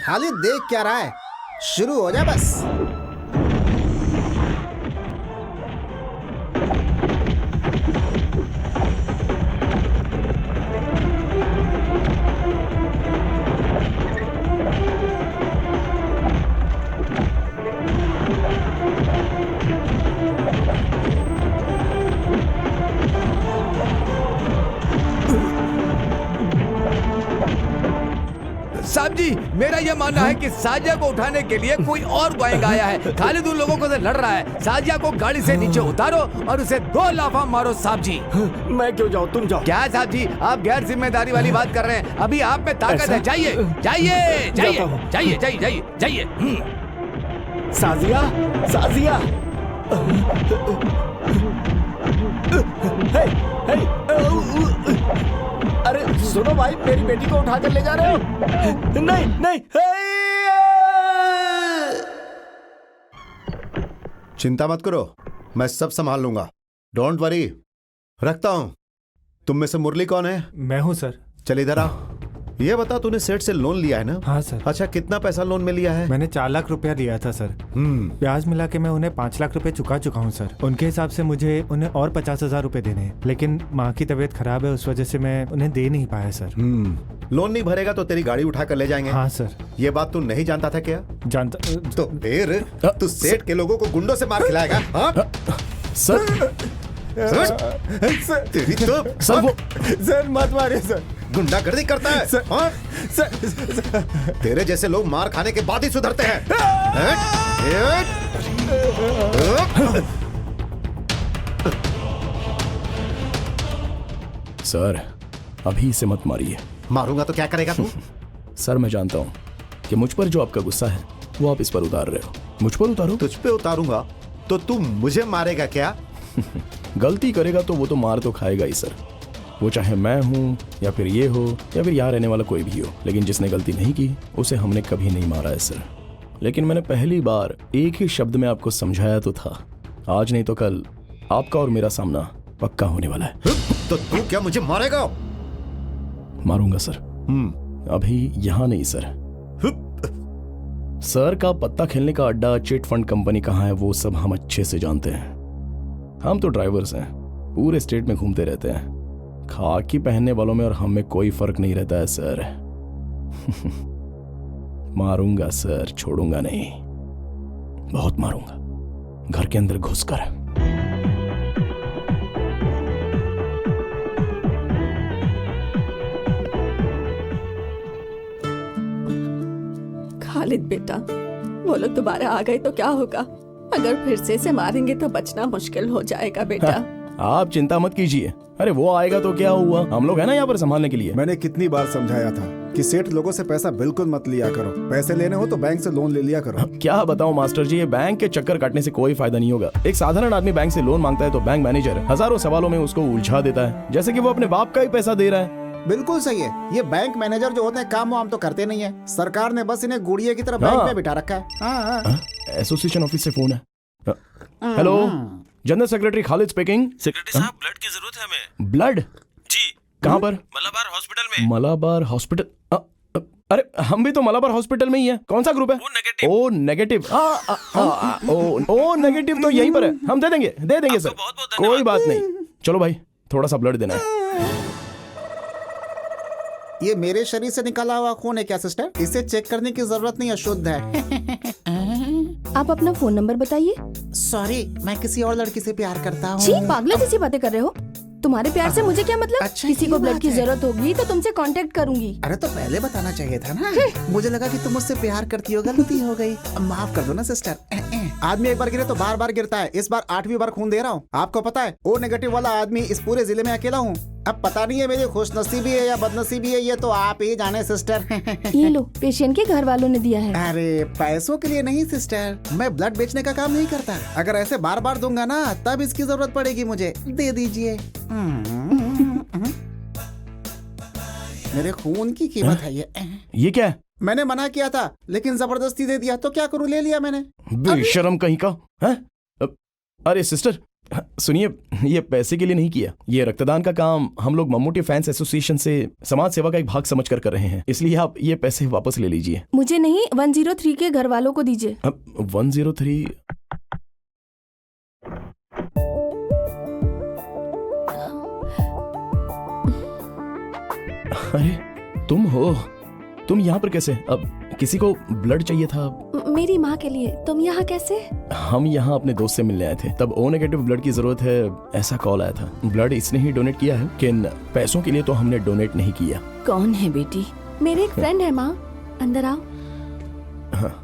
खालिद देख क्या रहा है? शुरू हो जा बस। साहब जी, मेरा यह मानना है कि साजिया को उठाने के लिए कोई और गैंग आया है। खालिद उन लोगों को से लड़ रहा है। साजिया को गाड़ी से नीचे उतारो और उसे 2 लाफा मारो। साहब जी, मैं क्यों जाऊँ, तुम जाओ। क्या साहब जी, आप गैर जिम्मेदारी वाली बात कर रहे हैं? अभी आप में ताकत है। जाइए जाइए जाइए जाइए जाइए जाइए जाइए। साजिया, साजिया। हे, हे, अरे सुनो भाई, मेरी बेटी को उठाकर ले जा रहे हो? नहीं नहीं। चिंता मत करो, मैं सब संभाल लूंगा। Don't worry. रखता हूं। तुम में से मुरली कौन है? मैं हूं सर। चल इधर आ। ये बता, तूने सेठ से लोन लिया है ना? हाँ सर। अच्छा, कितना पैसा लोन में लिया है? मैंने 4 लाख रुपया लिया था सर। ब्याज मिला के मैं उन्हें 5 लाख रुपए चुका चुका हूँ सर। उनके हिसाब से मुझे उन्हें और 50,000 रुपए देने हैं, लेकिन माँ की तबीयत खराब है, उस वजह से मैं उन्हें दे नहीं पाया सर। लोन नहीं भरेगा तो तेरी गाड़ी उठा कर ले जाएंगे। हाँ सर। ये बात तू नहीं जानता था क्या? जानता तो फिर तू सेठ के लोगों को गुंडों से मार खिलाएगा? हाँ? सर, तेरी तो सर, वो सर मत मारिए सर। गुंडागर्दी करता है सर, हाँ? सर, तेरे जैसे लोग मार खाने के बाद ही सुधरते हैं। सर, अभी इसे मत मारिए। मारूंगा तो क्या करेगा तू? सर, मैं जानता हूँ कि मुझ पर जो आपका गुस्सा है वो आप इस पर उतार रहे हो। मुझ पर उतारो। तुझ पे उतारूंगा तो तू मुझे मारेगा क्या? गलती करेगा तो वो तो मार तो खाएगा ही सर। वो चाहे मैं हूँ या फिर ये हो या फिर यहाँ रहने वाला कोई भी हो, लेकिन जिसने गलती नहीं की उसे हमने कभी नहीं मारा है सर। लेकिन मैंने पहली बार एक ही शब्द में आपको समझाया तो था। आज नहीं तो कल आपका और मेरा सामना पक्का होने वाला है। तो तू क्या मुझे मारेगा? मारूंगा सर। अभी यहाँ नहीं सर। सर का पत्ता खेलने का अड्डा, चिट फंड कंपनी कहाँ है वो सब हम अच्छे से जानते हैं। हम तो ड्राइवर्स हैं, पूरे स्टेट में घूमते रहते हैं। खाकी पहनने वालों में और हम में कोई फर्क नहीं रहता है सर। मारूंगा सर, छोड़ूंगा नहीं, बहुत मारूंगा, घर के अंदर घुसकर। खालिद बेटा, वो लोग दोबारा आ गए तो क्या होगा? अगर फिर से मारेंगे तो बचना मुश्किल हो जाएगा बेटा। आप चिंता मत कीजिए। अरे वो आएगा तो क्या हुआ, हम लोग है ना यहाँ पर संभालने के लिए। मैंने कितनी बार समझाया था कि सेठ लोगों से पैसा बिल्कुल मत लिया करो, पैसे लेने हो तो बैंक से लोन ले लिया करो। क्या बताऊं मास्टर जी, ये बैंक के चक्कर काटने से कोई फायदा नहीं होगा। एक साधारण आदमी बैंक से लोन मांगता है तो बैंक मैनेजर हजारों सवालों में उसको उलझा देता है, जैसे कि वो अपने बाप का ही पैसा दे रहा है। बिल्कुल सही है। ये बैंक मैनेजर जो होते हैं काम वाम तो करते नहीं है, सरकार ने बस इन्हें गुड़िया की तरह बैंक में बिठा रखा है। एसोसिएशन ऑफिस से फोन है। Hello, general secretary Khalid speaking. Secretary साहब, ब्लड की जरूरत है हमें। ब्लड? जी। कहाँ पर? मलाबार हॉस्पिटल में। मलाबार हॉस्पिटल? अरे हम भी तो मलाबार हॉस्पिटल में ही है। कौन सा ग्रुप है? O negative. ओ नेगेटिव तो यहीं पर है, हम दे देंगे सर, कोई बात नहीं। चलो भाई, थोड़ा सा ब्लड देना है। ये मेरे शरीर से निकाला हुआ खून है क्या सिस्टर? इसे चेक करने की जरूरत नहीं है, शुद्ध है। आप अपना फोन नंबर बताइए। सॉरी, मैं किसी और लड़की से प्यार करता हूँ। छी, पागलों जैसी बातें कर रहे हो। तुम्हारे प्यार से मुझे क्या मतलब? अच्छा, किसी को ये ब्लड बात की है। जरूरत होगी तो तुमसे कांटेक्ट करूंगी। अरे तो पहले बताना चाहिए था ना। मुझे लगा कि तुम मुझसे प्यार करती हो, गलती हो गई, माफ कर दो ना सिस्टर। आदमी एक बार गिरे तो बार बार गिरता है, इस बार 8वीं बार खून दे रहा हूँ। आपको पता है, ओ नेगेटिव वाला आदमी इस पूरे जिले में अकेला हूँ। अब पता नहीं है मेरी खुशनसीबी है या बदनसीबी है, ये तो आप ही जाने सिस्टर। ये लो, पेशेंट के घर वालों ने दिया है। अरे पैसों के लिए नहीं सिस्टर, मैं ब्लड बेचने का काम नहीं करता। अगर ऐसे बार बार दूंगा ना तब इसकी जरूरत पड़ेगी मुझे, दे दीजिए। मेरे खून की कीमत है ये क्या है? मैंने मना किया था लेकिन जबरदस्ती दे दिया, तो क्या करूं, ले लिया मैंने। बेशरम कहीं का है? अरे सिस्टर सुनिए, ये पैसे के लिए नहीं किया। ये रक्तदान का काम हम लोग मम्मूटी फैंस एसोसिएशन से समाज सेवा का एक भाग समझकर कर रहे हैं, इसलिए आप ये पैसे वापस ले लीजिए। मुझे नहीं, 103 के घर वालों को दीजिए। 103? अरे तुम यहाँ पर कैसे? अब किसी को ब्लड चाहिए था। मेरी माँ के लिए। तुम यहाँ कैसे? हम यहाँ अपने दोस्त से मिलने आए थे, तब ओ नेगेटिव ब्लड की जरूरत है ऐसा कॉल आया था। ब्लड इसने ही डोनेट किया है, लेकिन पैसों के लिए तो हमने डोनेट नहीं किया। कौन है बेटी? मेरे एक फ्रेंड है माँ, अंदर आओ।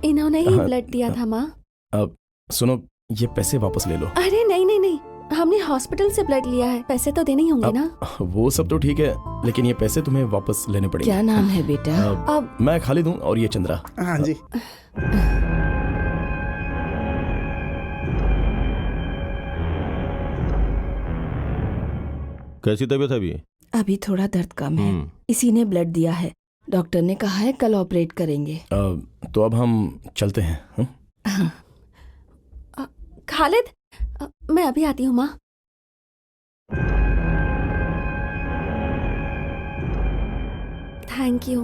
इन्होंने ही ब्लड दिया था माँ। अब सुनो, ये पैसे वापस ले लो। अरे नहीं नहीं नहीं, हमने हॉस्पिटल से ब्लड लिया है, पैसे तो देने ही होंगे ना। वो सब तो ठीक है, लेकिन ये पैसे तुम्हें वापस लेने पड़ेंगे। क्या नाम है बेटा? अब मैं खालिद हूँ और ये चंद्रा। हाँ जी। कैसी तबीयत है अभी? अभी थोड़ा दर्द कम है, इसी ने ब्लड दिया है। डॉक्टर ने कहा है कल ऑपरेट करेंगे। तो अब हम चलते हैं। खालिद, मैं अभी आती हूँ माँ। थैंक यू,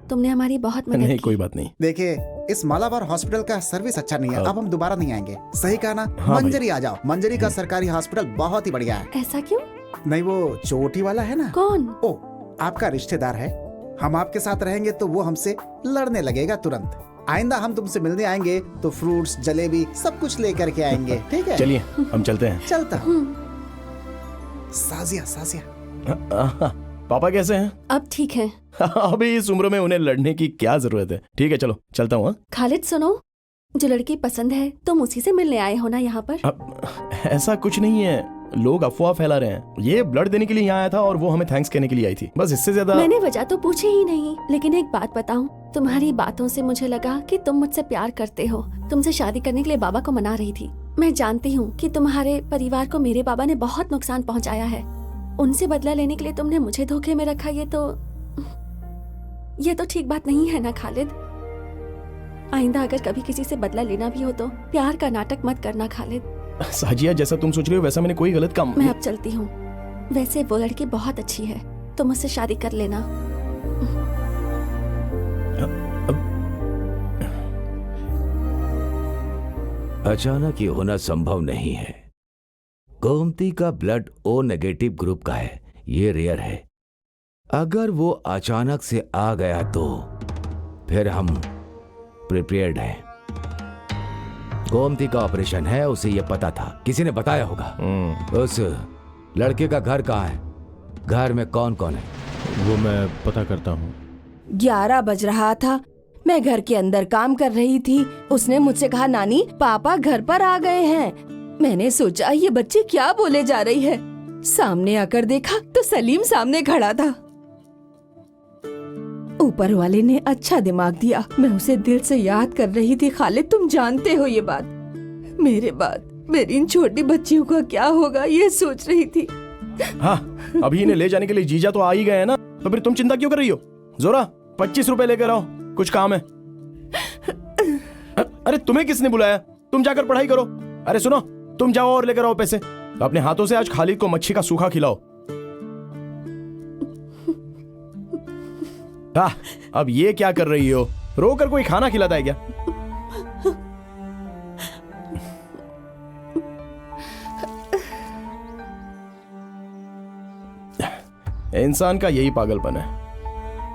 तुमने हमारी बहुत मदद नहीं की। कोई बात नहीं। देखिए, इस मालाबार हॉस्पिटल का सर्विस अच्छा नहीं है, अब हम दोबारा नहीं आएंगे। सही कहा ना? हाँ मंजरी आ जाओ। मंजरी का सरकारी हॉस्पिटल बहुत ही बढ़िया है। ऐसा क्यों? नहीं, वो चोटी वाला है ना। कौन? ओ, आपका रिश्तेदार है। हम आपके साथ रहेंगे तो वो हमसे लड़ने लगेगा तुरंत। आइंदा हम तुमसे मिलने आएंगे तो फ्रूट्स, जलेबी सब कुछ लेकर के आएंगे, ठीक है? चलिए हम चलते हैं। चलता। साजिया साजिया। पापा कैसे हैं? अब ठीक है। अभी इस उम्र में उन्हें लड़ने की क्या जरूरत है। ठीक है चलो चलता हूँ। खालिद सुनो, जो लड़की पसंद है तुम उसी से मिलने आए हो ना यहाँ पर? ऐसा कुछ नहीं है, लोग अफवाह फैला रहे हैं। ये ब्लड देने के लिए यहाँ आया था और वो हमें थैंक्स कहने के लिए आई थी, बस इससे ज्यादा। मैंने वजह तो पूछी ही नहीं, लेकिन एक बात बताऊं, तुम्हारी बातों से मुझे लगा कि तुम मुझसे प्यार करते हो। तुमसे शादी करने के लिए बाबा को मना रही थी। मैं जानती हूँ कि तुम्हारे परिवार को मेरे बाबा ने बहुत नुकसान पहुँचाया है। उनसे बदला लेने के लिए तुमने मुझे धोखे में रखा, ये तो ठीक बात नहीं है ना खालिद। आइंदा अगर कभी किसी से बदला लेना भी हो तो प्यार का नाटक मत करना खालिद। साजिया, जैसा तुम सोच रहे हो वैसा मैंने कोई गलत काम। मैं अब चलती हूँ। वैसे वो लड़की बहुत अच्छी है, तुम मुझसे शादी कर लेना। अचानक ये होना संभव नहीं है। गोमती का ब्लड ओ नेगेटिव ग्रुप का है, ये रेयर है। अगर वो अचानक से आ गया तो फिर हम प्रिपेयर्ड हैं। गोमती का ऑपरेशन है, उसे ये पता था, किसी ने बताया होगा। उस लड़के का घर कहाँ है? घर में कौन कौन है? वो मैं पता करता हूँ। 11 बज रहा था, मैं घर के अंदर काम कर रही थी। उसने मुझसे कहा, नानी पापा घर पर आ गए हैं। मैंने सोचा ये बच्ची क्या बोले जा रही है। सामने आकर देखा तो सलीम सामने खड़ा था। ऊपर वाले ने अच्छा दिमाग दिया। मैं उसे दिल से याद कर रही थी। खालिद, तुम जानते हो ये बात। मेरे बाद मेरी इन छोटी बच्चियों का क्या होगा ये सोच रही थी। हाँ, अभी इन्हें ले जाने के लिए जीजा तो आ ही गए हैं ना, तो फिर तुम चिंता क्यों कर रही हो? जोरा 25 रुपए लेकर आओ, कुछ काम है। अरे तुम्हें किसने बुलाया? तुम जाकर पढ़ाई करो। अरे सुनो, तुम जाओ और लेकर आओ पैसे। अपने हाथों से आज खालिद को मच्छी का सूखा खिलाओ। हाँ, अब ये क्या कर रही हो? रोकर कोई खाना खिलाता है क्या? इंसान का यही पागलपन है,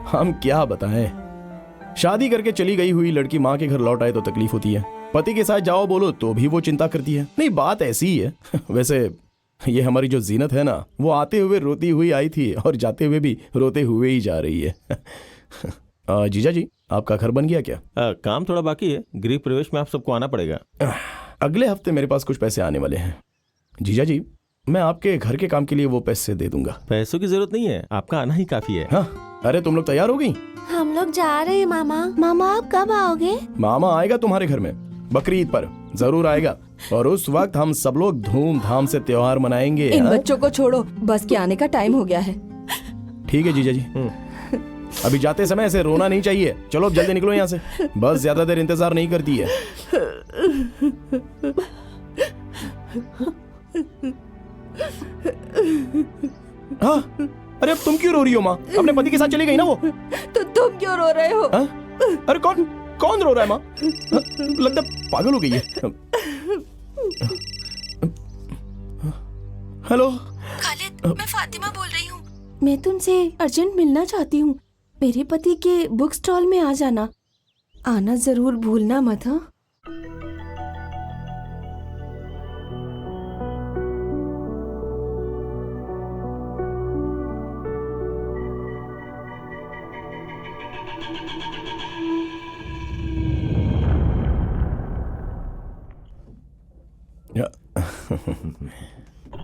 हम क्या बताएं। शादी करके चली गई हुई लड़की माँ के घर लौट आए तो तकलीफ होती है, पति के साथ जाओ बोलो तो भी वो चिंता करती है। नहीं, बात ऐसी ही है। वैसे ये हमारी जो जीनत है ना, वो आते हुए रोती हुई आई थी और जाते हुए भी रोते हुए ही जा रही है। जीजा जी, आपका घर बन गया क्या? काम थोड़ा बाकी है, गृह प्रवेश में आप सबको आना पड़ेगा। अगले हफ्ते मेरे पास कुछ पैसे आने वाले हैं। जीजा जी, मैं आपके घर के काम के लिए वो पैसे दे दूंगा। पैसों की जरूरत नहीं है, आपका आना ही काफी है। हाँ, अरे तुम लोग तैयार हो गई? हम लोग जा रहे हैं मामा। मामा आप कब आओगे? मामा आएगा तुम्हारे घर में बकरी ईद पर, जरूर आएगा। और उस वक्त हम सब लोग धूमधाम से त्योहार मनाएंगे। इन बच्चों को छोड़ो, बस के आने का टाइम हो गया है। ठीक है जीजा जी, अभी जाते समय ऐसे रोना नहीं चाहिए। चलो अब जल्दी निकलो यहाँ से, बस ज्यादा देर इंतजार नहीं करती है। हाँ, अरे अब तुम क्यों रो रही हो माँ? अपने पति के साथ चली गई ना वो। तो तुम क्यों रो रहे हो? अरे कौन रो रहा है माँ? लगता पागल हो गई है। हेलो खालिद, मैं फातिमा बोल रही हूँ। मैं तुमसे अर्जेंट मिलना चाहती हूँ। मेरे पति के बुक स्टॉल में आ जाना। आना जरूर भूलना मत। हाँ,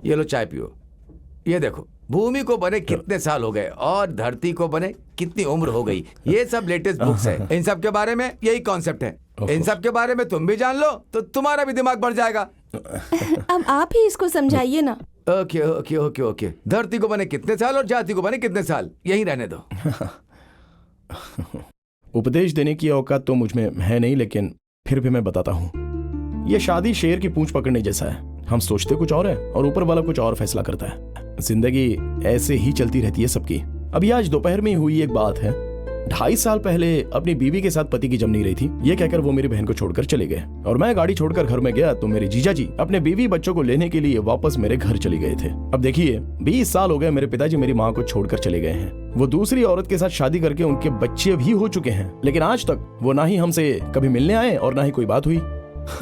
ये लो चाय पियो। ये देखो, भूमि को बने कितने साल हो गए और धरती को बने कितनी उम्र हो गई। ये सब लेटेस्ट बुक्स है। इन सब के बारे में यही कॉन्सेप्ट है। इन सब के बारे में तुम भी जान लो तो तुम्हारा भी दिमाग बढ़ जाएगा। अब आप ही इसको समझाइए ना। Okay okay okay okay. धरती को बने कितने साल और जाति को बने कितने साल, यही रहने दो। उपदेश देने की औकात तो मुझ में है नहीं, लेकिन फिर भी मैं बताता हूँ। ये शादी शेर की पूंछ पकड़ने जैसा है। हम सोचते कुछ और है और ऊपर वाला कुछ और फैसला करता है। जिंदगी ऐसे ही चलती रहती है सबकी। अभी आज दोपहर में हुई एक बात है। 2.5 साल पहले अपनी बीवी के साथ पति की जम नहीं रही थी, ये कहकर वो मेरी बहन को छोड़कर चले गए और मैं गाड़ी छोड़कर घर में गया तो मेरे जीजा जी अपने बीवी बच्चों को लेने के लिए वापस मेरे घर चले गए थे। अब देखिए, 20 साल हो गए मेरे पिताजी मेरी माँ को छोड़कर चले गए हैं। वो दूसरी औरत के साथ शादी करके उनके बच्चे भी हो चुके हैं, लेकिन आज तक वो ना ही हमसे कभी मिलने आए और ना ही कोई बात हुई।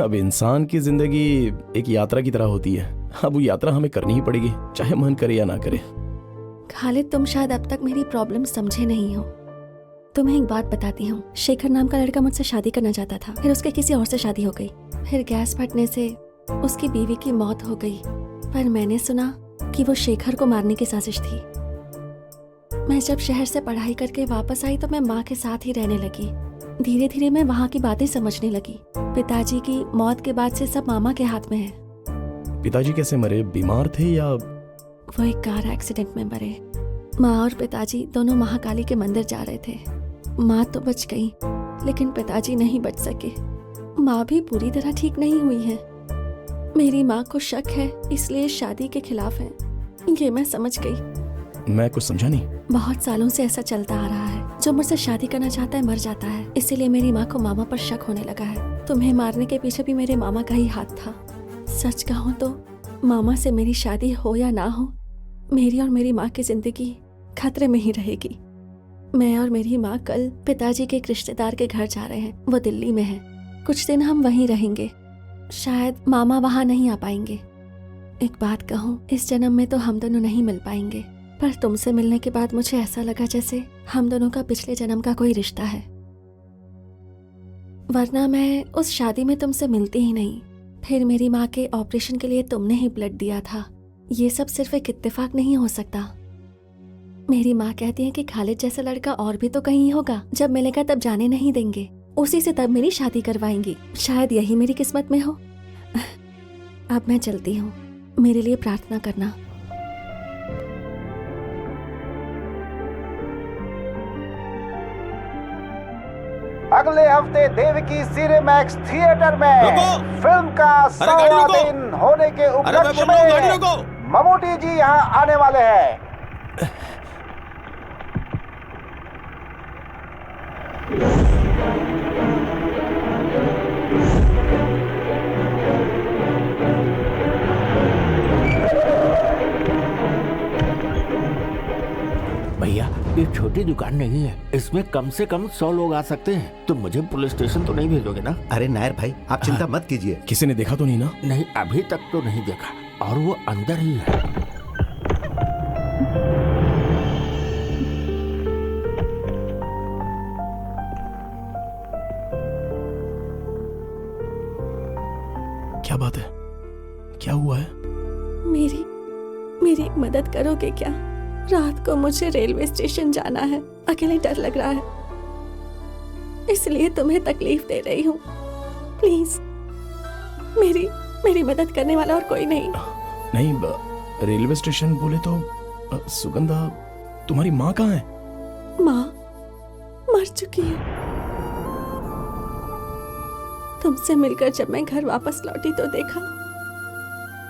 अब इंसान की जिंदगी एक यात्रा की तरह होती है। अब वो यात्रा हमें करनी ही पड़ेगी, चाहे मन करे या ना करे। खालिद, तुम शायद अब तक मेरी प्रॉब्लम समझे नहीं हो। तुम्हें एक बात बताती हूँ। शेखर नाम का लड़का मुझसे शादी करना चाहता था, फिर उसके किसी और से शादी हो गई। फिर गैस फटने से उसकी बीवी की मौत हो गई। पर मैंने सुना कि वो शेखर को मारने की साजिश थी। मैं जब शहर से पढ़ाई करके वापस आई तो मैं माँ के साथ ही रहने लगी। धीरे धीरे मैं वहाँ की बातें समझने लगी। पिताजी की मौत के बाद से सब मामा के हाथ में है। पिताजी कैसे मरे? बीमार थे या? वो एक कार एक्सीडेंट में मरे। माँ और पिताजी दोनों महाकाली के मंदिर जा रहे थे। माँ तो बच गई, लेकिन पिताजी नहीं बच सके। माँ भी पूरी तरह ठीक नहीं हुई है। मेरी माँ को शक है, इसलिए शादी के खिलाफ है। ये मैं समझ गई। मैं कुछ समझा नहीं। बहुत सालों से ऐसा चलता आ रहा है। जो मुझसे शादी करना चाहता है मर जाता है, इसीलिए मेरी माँ को मामा पर शक होने लगा है। तुम्हें मारने के पीछे भी मेरे मामा का ही हाथ था। सच कहूँ तो मामा से मेरी शादी हो या ना हो, मेरी और मेरी माँ की जिंदगी खतरे में ही रहेगी। मैं और मेरी माँ कल पिताजी के एक रिश्तेदार के घर जा रहे हैं। वो दिल्ली में है। कुछ दिन हम वहीं रहेंगे। शायद मामा वहाँ नहीं आ पाएंगे। एक बात कहूँ, इस जन्म में तो हम दोनों नहीं मिल पाएंगे, पर तुमसे मिलने के बाद मुझे ऐसा लगा जैसे हम दोनों का पिछले जन्म का कोई रिश्ता है। वरना मैं उस शादी में तुमसे मिलती ही नहीं। फिर मेरी माँ के ऑपरेशन के लिए तुमने ही ब्लड दिया था। ये सब सिर्फ एक इत्तेफाक नहीं हो सकता। मेरी माँ कहती है कि खालिद जैसा लड़का और भी तो कहीं होगा, जब मिलेगा तब जाने नहीं देंगे, उसी से तब मेरी शादी करवाएंगी। शायद यही मेरी किस्मत में हो। अब मैं चलती हूँ, मेरे लिए प्रार्थना करना। अगले हफ्ते देवकी सिनेमैक्स थिएटर में फिल्म का 100वां दिन होने के उपलक्ष्य में ममूटी जी यहाँ आने वाले हैं। भैया ये छोटी दुकान नहीं है, इसमें कम से कम 100 लोग आ सकते हैं। तो मुझे पुलिस स्टेशन तो नहीं भेजोगे ना? अरे नायर भाई, आप चिंता मत कीजिए। किसी ने देखा तो नहीं ना? नहीं, अभी तक तो नहीं देखा, और वो अंदर ही है। क्या बात है? क्या हुआ है? मेरी मदद करोगे क्या? रात को मुझे रेलवे स्टेशन जाना है, अकेले डर लग रहा है, इसलिए तुम्हें तकलीफ दे रही हूँ। प्लीज, मेरी मदद करने वाला और कोई नहीं। नहीं, रेलवे स्टेशन बोले तो सुगंधा, तुम्हारी माँ कहाँ है? माँ मर चुकी है। तुमसे मिलकर जब मैं घर वापस लौटी तो देखा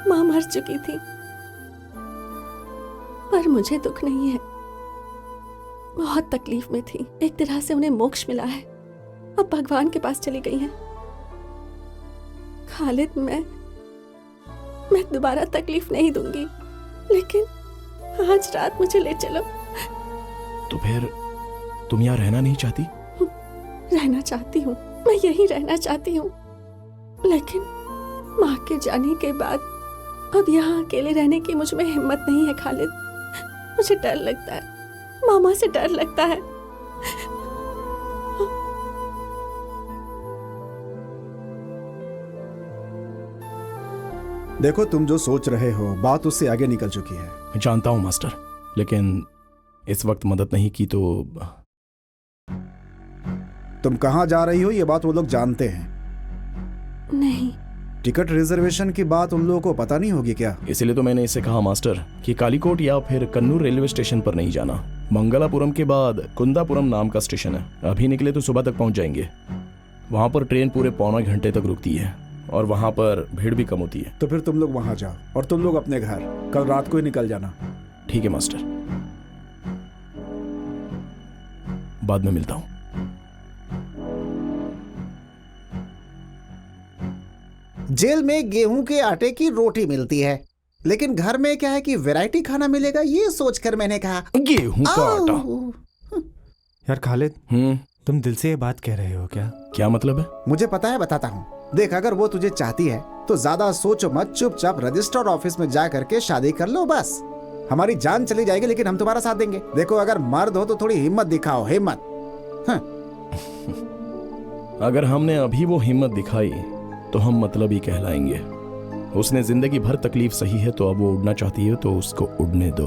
माँ मर चुकी थी, पर मुझे दुख नहीं है। बहुत तकलीफ में थी, एक तरह से उन्हें मोक्ष मिला है, अब भगवान के पास चली गई हैं। खालिद, मैं दोबारा तकलीफ नहीं दूंगी, लेकिन आज रात मुझे ले चलो। तो फिर तुम यहाँ रहना नहीं चाहती? रहना चाहती हूँ, मैं यहीं रहना चाहती हूँ, लेकिन माँ के जाने के बाद अब यहाँ अकेले रहने की मुझ में हिम्मत नहीं है खालिद। मुझे डर लगता है, मामा से डर लगता है। देखो, तुम जो सोच रहे हो बात उससे आगे निकल चुकी है। मैं जानता हूँ मास्टर, लेकिन इस वक्त मदद नहीं की तो। तुम कहाँ जा रही हो ये बात वो लोग जानते हैं? नहीं। टिकट रिजर्वेशन की बात उन लोगों को पता नहीं होगी क्या? इसीलिए तो मैंने इससे कहा मास्टर कि कालीकोट या फिर कन्नूर रेलवे स्टेशन पर नहीं जाना। मंगलापुरम के बाद कुंदापुरम नाम का स्टेशन है, अभी निकले तो सुबह तक पहुंच जाएंगे। वहां पर ट्रेन पूरे पौना घंटे तक रुकती है और वहां पर भीड़ भी कम होती है। तो फिर तुम लोग वहां जाओ और तुम लोग अपने घर कल रात को ही निकल जाना। ठीक है मास्टर, बाद में मिलता हूं। जेल में गेहूं के आटे की रोटी मिलती है, लेकिन घर में क्या है कि वैरायटी खाना मिलेगा, ये सोचकर मैंने कहा गेहूं का आटा। यार खालिद, तुम दिल से ये बात कह रहे हो क्या? क्या मतलब है? मुझे पता है, बताता हूँ। देख, अगर वो तुझे चाहती है तो ज्यादा सोचो मत, चुपचाप रजिस्टर ऑफिस में जा करके शादी कर लो बस। हमारी जान चली जाएगी लेकिन हम तुम्हारा साथ देंगे। देखो, अगर मर्द हो तो थोड़ी हिम्मत दिखाओ, हिम्मत। अगर हमने अभी वो हिम्मत दिखाई तो हम मतलब ही कहलाएंगे। उसने जिंदगी भर तकलीफ सही है, तो अब वो उड़ना चाहती है तो उसको उड़ने दो।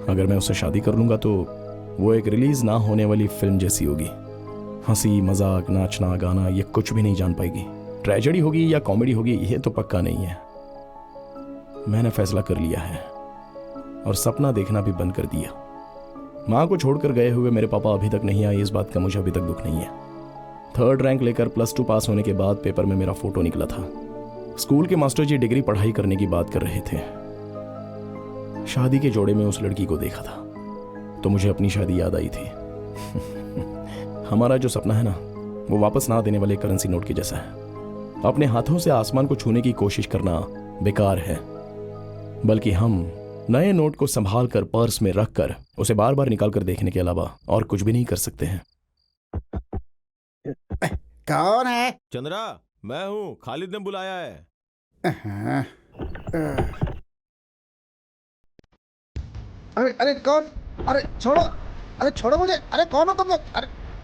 अगर मैं उससे शादी कर लूंगा तो वो एक रिलीज ना होने वाली फिल्म जैसी होगी। हंसी मजाक, नाचना गाना, ये कुछ भी नहीं जान पाएगी। ट्रेजेडी होगी या कॉमेडी होगी ये तो पक्का नहीं है। मैंने फैसला कर लिया है और सपना देखना भी बंद कर दिया। माँ को छोड़कर गए हुए मेरे पापा अभी तक नहीं आए, इस बात का मुझे अभी तक दुख नहीं है। 3rd रैंक लेकर +2 पास होने के बाद पेपर में मेरा फोटो निकला था। स्कूल के मास्टर जी डिग्री पढ़ाई करने की बात कर रहे थे। शादी के जोड़े में उस लड़की को देखा था तो मुझे अपनी शादी याद आई थी। हमारा जो सपना है ना, वो वापस ना देने वाले करेंसी नोट के जैसा है। अपने हाथों से आसमान को छूने की कोशिश करना बेकार है, बल्कि हम नए नोट को संभाल कर पर्स में रखकर उसे बार बार निकाल कर देखने के अलावा और कुछ भी नहीं कर सकते हैं। कौन है? चंद्रा, मैं हूँ, खालिद ने बुलाया है। अरे कौन? अरे छोड़ो, अरे छोड़ो मुझे। अरे कौन हो तुम लोग?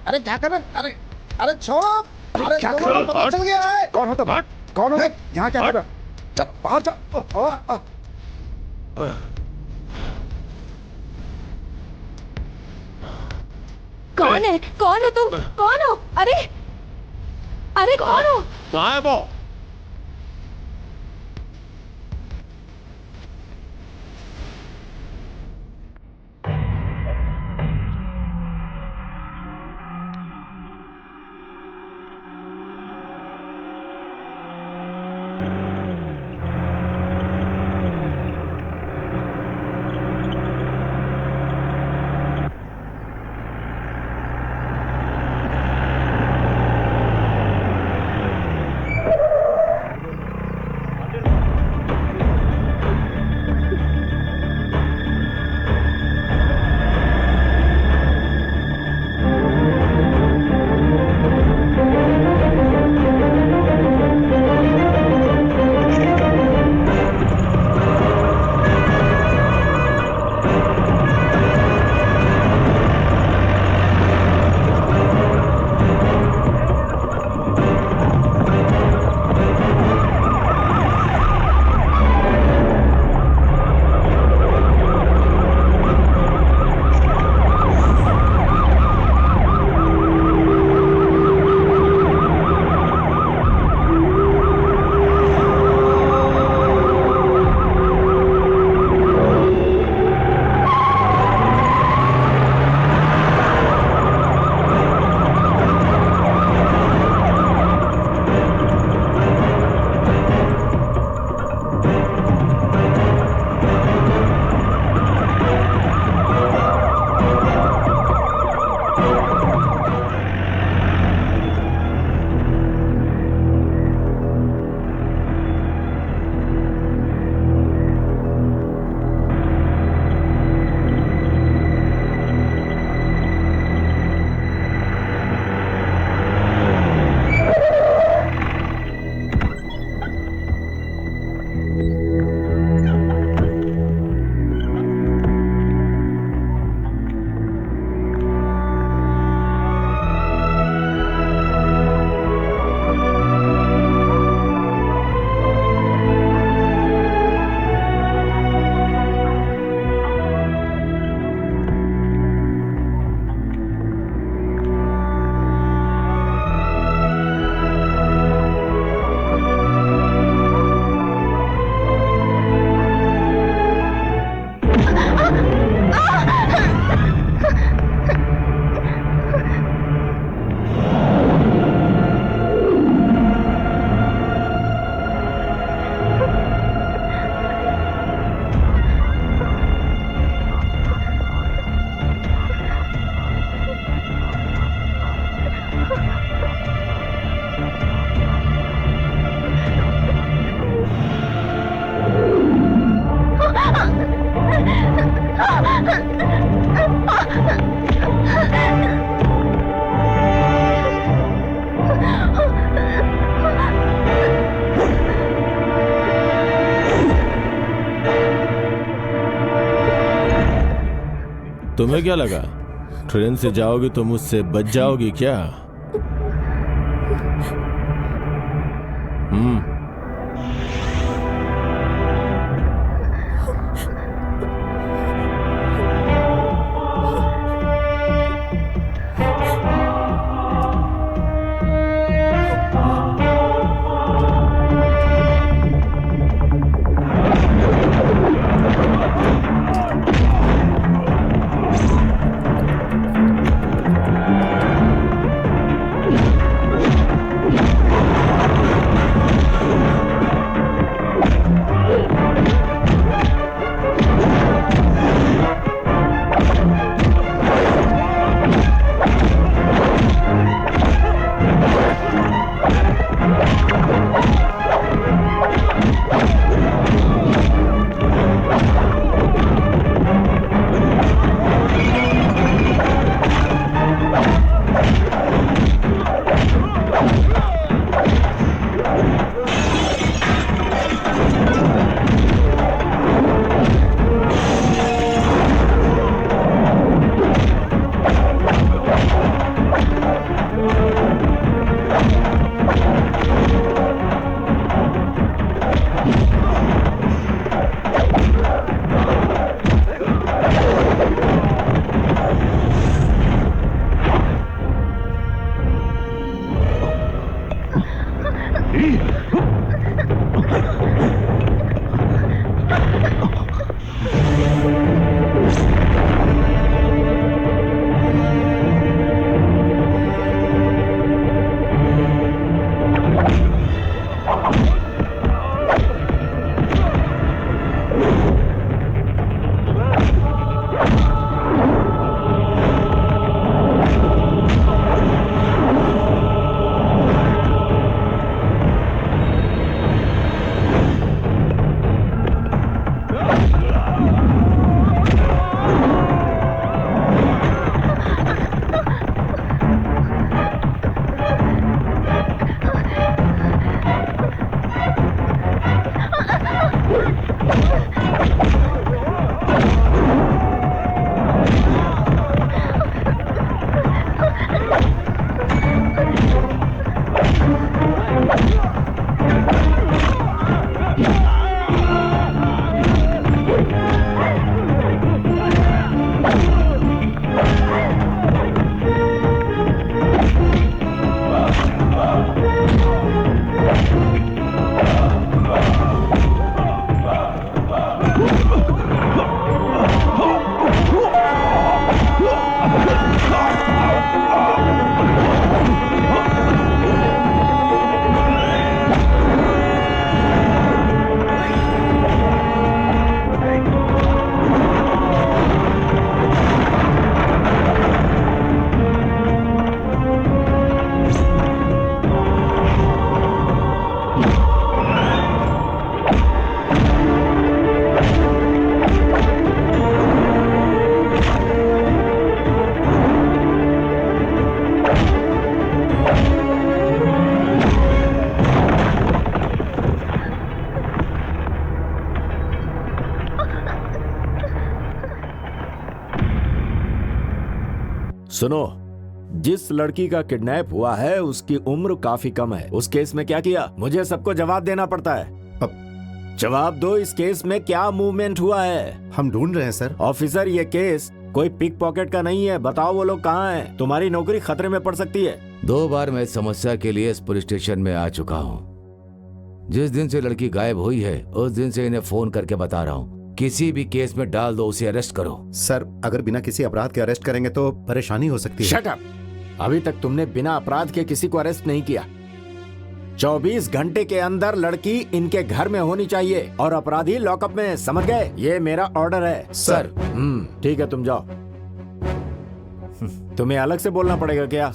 अरे क्या कर रहे? अरे छोड़ो। अरे क्या चल गया है? कौन हो तुम? कौन हो तुम? यहाँ क्या कर रहे हो? चल बाहर जा। कौन है? कौन हो तुम? कौन हो? अरे अरे कौन हो? कहाँ है वो? तुम्हें क्या लगा ट्रेन से जाओगी तो मुझसे बच जाओगी क्या? सुनो, जिस लड़की का किडनैप हुआ है उसकी उम्र काफी कम है। उस केस में क्या किया? मुझे सबको जवाब देना पड़ता है। अब जवाब दो, इस केस में क्या मूवमेंट हुआ है? हम ढूंढ रहे हैं सर। ऑफिसर, ये केस कोई पिक पॉकेट का नहीं है। बताओ वो लोग कहाँ हैं? तुम्हारी नौकरी खतरे में पड़ सकती है। 2 बार मैं इस समस्या के लिए इस पुलिस स्टेशन में आ चुका हूँ। जिस दिन से लड़की गायब हुई है उस दिन से इन्हें फोन करके बता रहा हूँ, किसी भी केस में डाल दो, उसे अरेस्ट करो। सर, अगर बिना किसी अपराध के अरेस्ट करेंगे तो परेशानी हो सकती है। Shut up! अभी तक तुमने बिना अपराध के किसी को अरेस्ट नहीं किया। 24 घंटे के अंदर लड़की इनके घर में होनी चाहिए और अपराधी लॉकअप में, समझ गए? ये मेरा ऑर्डर है। सर। ठीक है, तुम जाओ। तुम्हें अलग से बोलना पड़ेगा क्या?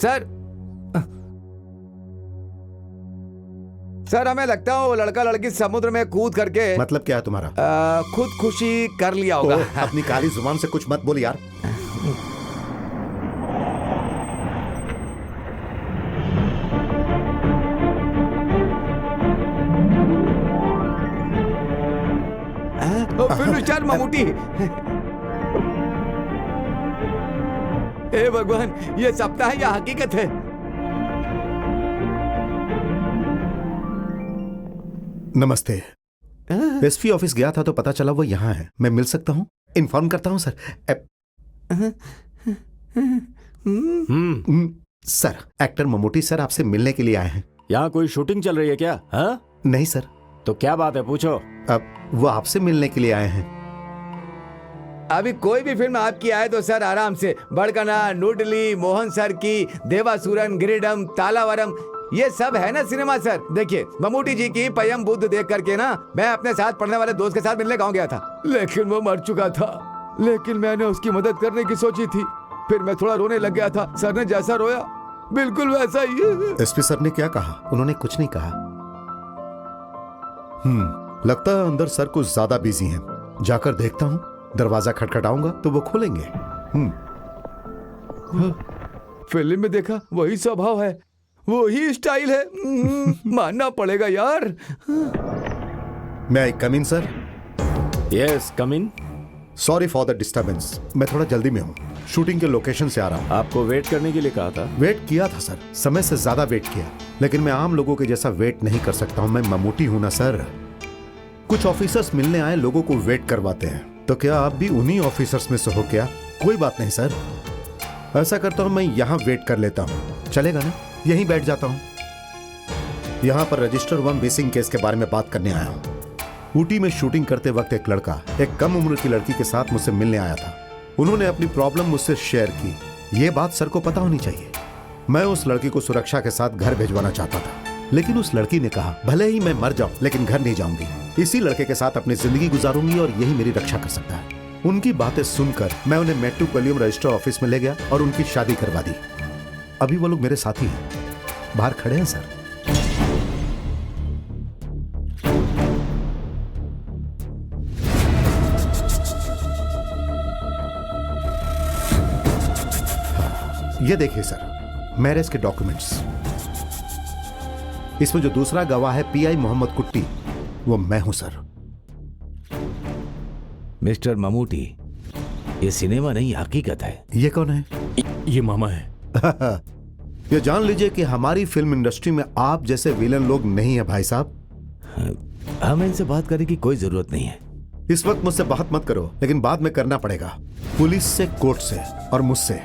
सर, हमें लगता है वो लड़का लड़की समुद्र में कूद करके, मतलब क्या है तुम्हारा? खुदकुशी कर लिया होगा। अपनी काली जुबान से कुछ मत बोल यार। Film star Mammootty. हे भगवान, ये सपना है या हकीकत है? नमस्ते। एसपी ऑफिस गया था तो पता चला वो यहाँ है। मैं मिल सकता हूँ? इन्फॉर्म करता हूँ sir. Sir, actor Mammootty sir आपसे मिलने के लिए आए हैं। यहाँ कोई शूटिंग चल रही है क्या? हाँ? नहीं सर। तो क्या बात है, पूछो। अब वो आपसे मिलने के लिए आए हैं। अभी कोई भी फिल्म आपकी आए तो सर आराम से, बड़कना, नूडली, मोहन सर की, देवासुरन, गिरिडम, तालावरम, ये सब है ना सिनेमा सर। देखिए, ममूटी जी की पयम बुद्ध देख करके ना मैं अपने साथ पढ़ने वाले दोस्त के साथ मिलने गाँव गया था, लेकिन वो मर चुका था। लेकिन मैंने उसकी मदद करने की सोची थी, फिर मैं थोड़ा रोने लग गया था। सर ने जैसा रोया बिल्कुल वैसा ही है। एसपी सर ने क्या कहा? उन्होंने कुछ नहीं कहा। लगता है अंदर सर कुछ ज्यादा बिजी हैं। जाकर देखता हूँ। दरवाजा खटखटाऊंगा तो वो खोलेंगे। फिल्म में देखा वही स्वभाव है, वही स्टाइल है। मानना पड़ेगा यार। मैं I come in sir? Yes, come in. Sorry for the disturbance, मैं थोड़ा जल्दी में हूँ। शूटिंग के लोकेशन से आ रहा हूँ। आपको वेट करने के लिए कहा था? वेट किया था सर, समय से ज्यादा वेट किया, लेकिन मैं आम लोगों के जैसा वेट नहीं कर सकता हूँ। मैं ममूटी हूँ ना सर। कुछ ऑफिसर्स मिलने आए लोगों को वेट करवाते हैं, तो क्या आप भी उन्हीं ऑफिसर्स में से हो क्या? कोई बात नहीं सर, ऐसा करता हूँ मैं यहाँ वेट कर लेता हूँ। चलेगा ना? यहीं बैठ जाता हूँ। यहाँ पर रजिस्टर हुआ मिसिंग केस के बारे में बात करने आया हूँ। ऊटी में शूटिंग करते वक्त एक लड़का एक कम उम्र की लड़की के साथ मुझसे मिलने आया था। उन्होंने अपनी प्रॉब्लम मुझसे शेयर की। ये बात सर को पता होनी चाहिए। मैं उस लड़की को सुरक्षा के साथ घर भिजवाना चाहता था, लेकिन उस लड़की ने कहा भले ही मैं मर जाऊं लेकिन घर नहीं जाऊंगी। इसी लड़के के साथ अपनी जिंदगी गुजारूंगी और यही मेरी रक्षा कर सकता है। उनकी बातें सुनकर मैं उन्हें मेट्रोपोलियम रजिस्टर ऑफिस में ले गया और उनकी शादी करवा दी। अभी वो लोग मेरे साथी हैं, बाहर खड़े हैं सर। ये देखिए सर, मैरिज के डॉक्यूमेंट्स। इसमें जो दूसरा गवाह है पीआई मोहम्मद कुट्टी, वो मैं हूं सर। मिस्टर ममूटी, ये सिनेमा नहीं हकीकत है। ये कौन है? ये मामा है। ये जान लीजिए कि हमारी फिल्म इंडस्ट्री में आप जैसे विलन लोग नहीं है भाई साहब। हमें इनसे बात करने की कोई जरूरत नहीं है। इस वक्त मुझसे बात मत करो, लेकिन बाद में करना पड़ेगा। पुलिस से, कोर्ट से और मुझसे।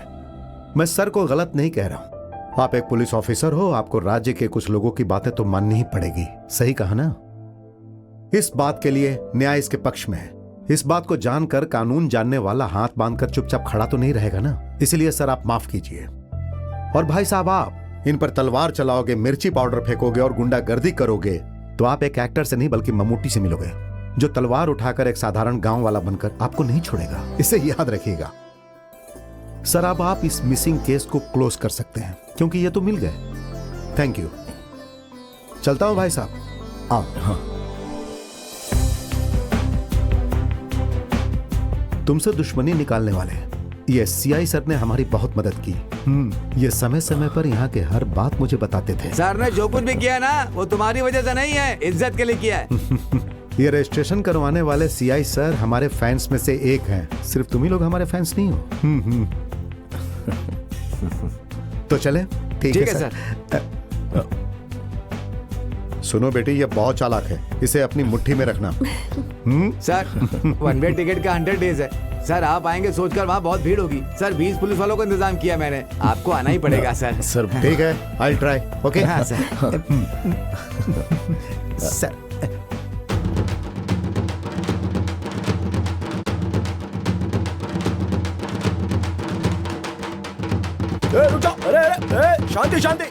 मैं सर को गलत नहीं कह रहा हूं। आप एक पुलिस ऑफिसर हो, आपको राज्य के कुछ लोगों की बातें तो माननी ही पड़ेगी। सही कहा ना? इस बात के लिए न्याय इसके पक्ष में है। इस बात को जानकर कानून जानने वाला हाथ बांधकर चुपचाप खड़ा तो नहीं रहेगा ना। इसलिए सर आप माफ कीजिए। और भाई साहब, आप इन पर तलवार चलाओगे, मिर्ची पाउडर फेंकोगे और गुंडागर्दी करोगे तो आप एक एक्टर से नहीं बल्कि ममूटी से मिलोगे, जो तलवार उठाकर एक साधारण गांव वाला बनकर आपको नहीं छोड़ेगा। इसे याद रखिएगा सर। अब आप इस मिसिंग केस को क्लोज कर सकते हैं क्योंकि ये तो मिल गए। Thank you. चलता हूं भाई साहब। आओ। हाँ। तुमसे दुश्मनी निकालने वाले ये सीआई सर ने हमारी बहुत मदद की। ये समय समय पर यहाँ के हर बात मुझे बताते थे। सर ने जो कुछ भी किया ना, वो तुम्हारी वजह से नहीं है, इज्जत के लिए किया है। ये रजिस्ट्रेशन करवाने वाले सीआई सर हमारे फैंस में से एक हैं। सिर्फ तुम ही लोग हमारे फैंस नहीं हो। तो चले? ठीक है सर। सुनो बेटी, ये बहुत चालाक है, इसे अपनी मुट्ठी में रखना। सर, वन वे टिकट का 100 डेज है। सर आप आएंगे सोचकर वहाँ बहुत भीड़ होगी। सर 20 पुलिस वालों का इंतजाम किया मैंने, आपको आना ही पड़ेगा सर। सर ठीक है, आई ट्राई। ओके। हाँ सर। सर रुक जाओ। अरे शांति शांति।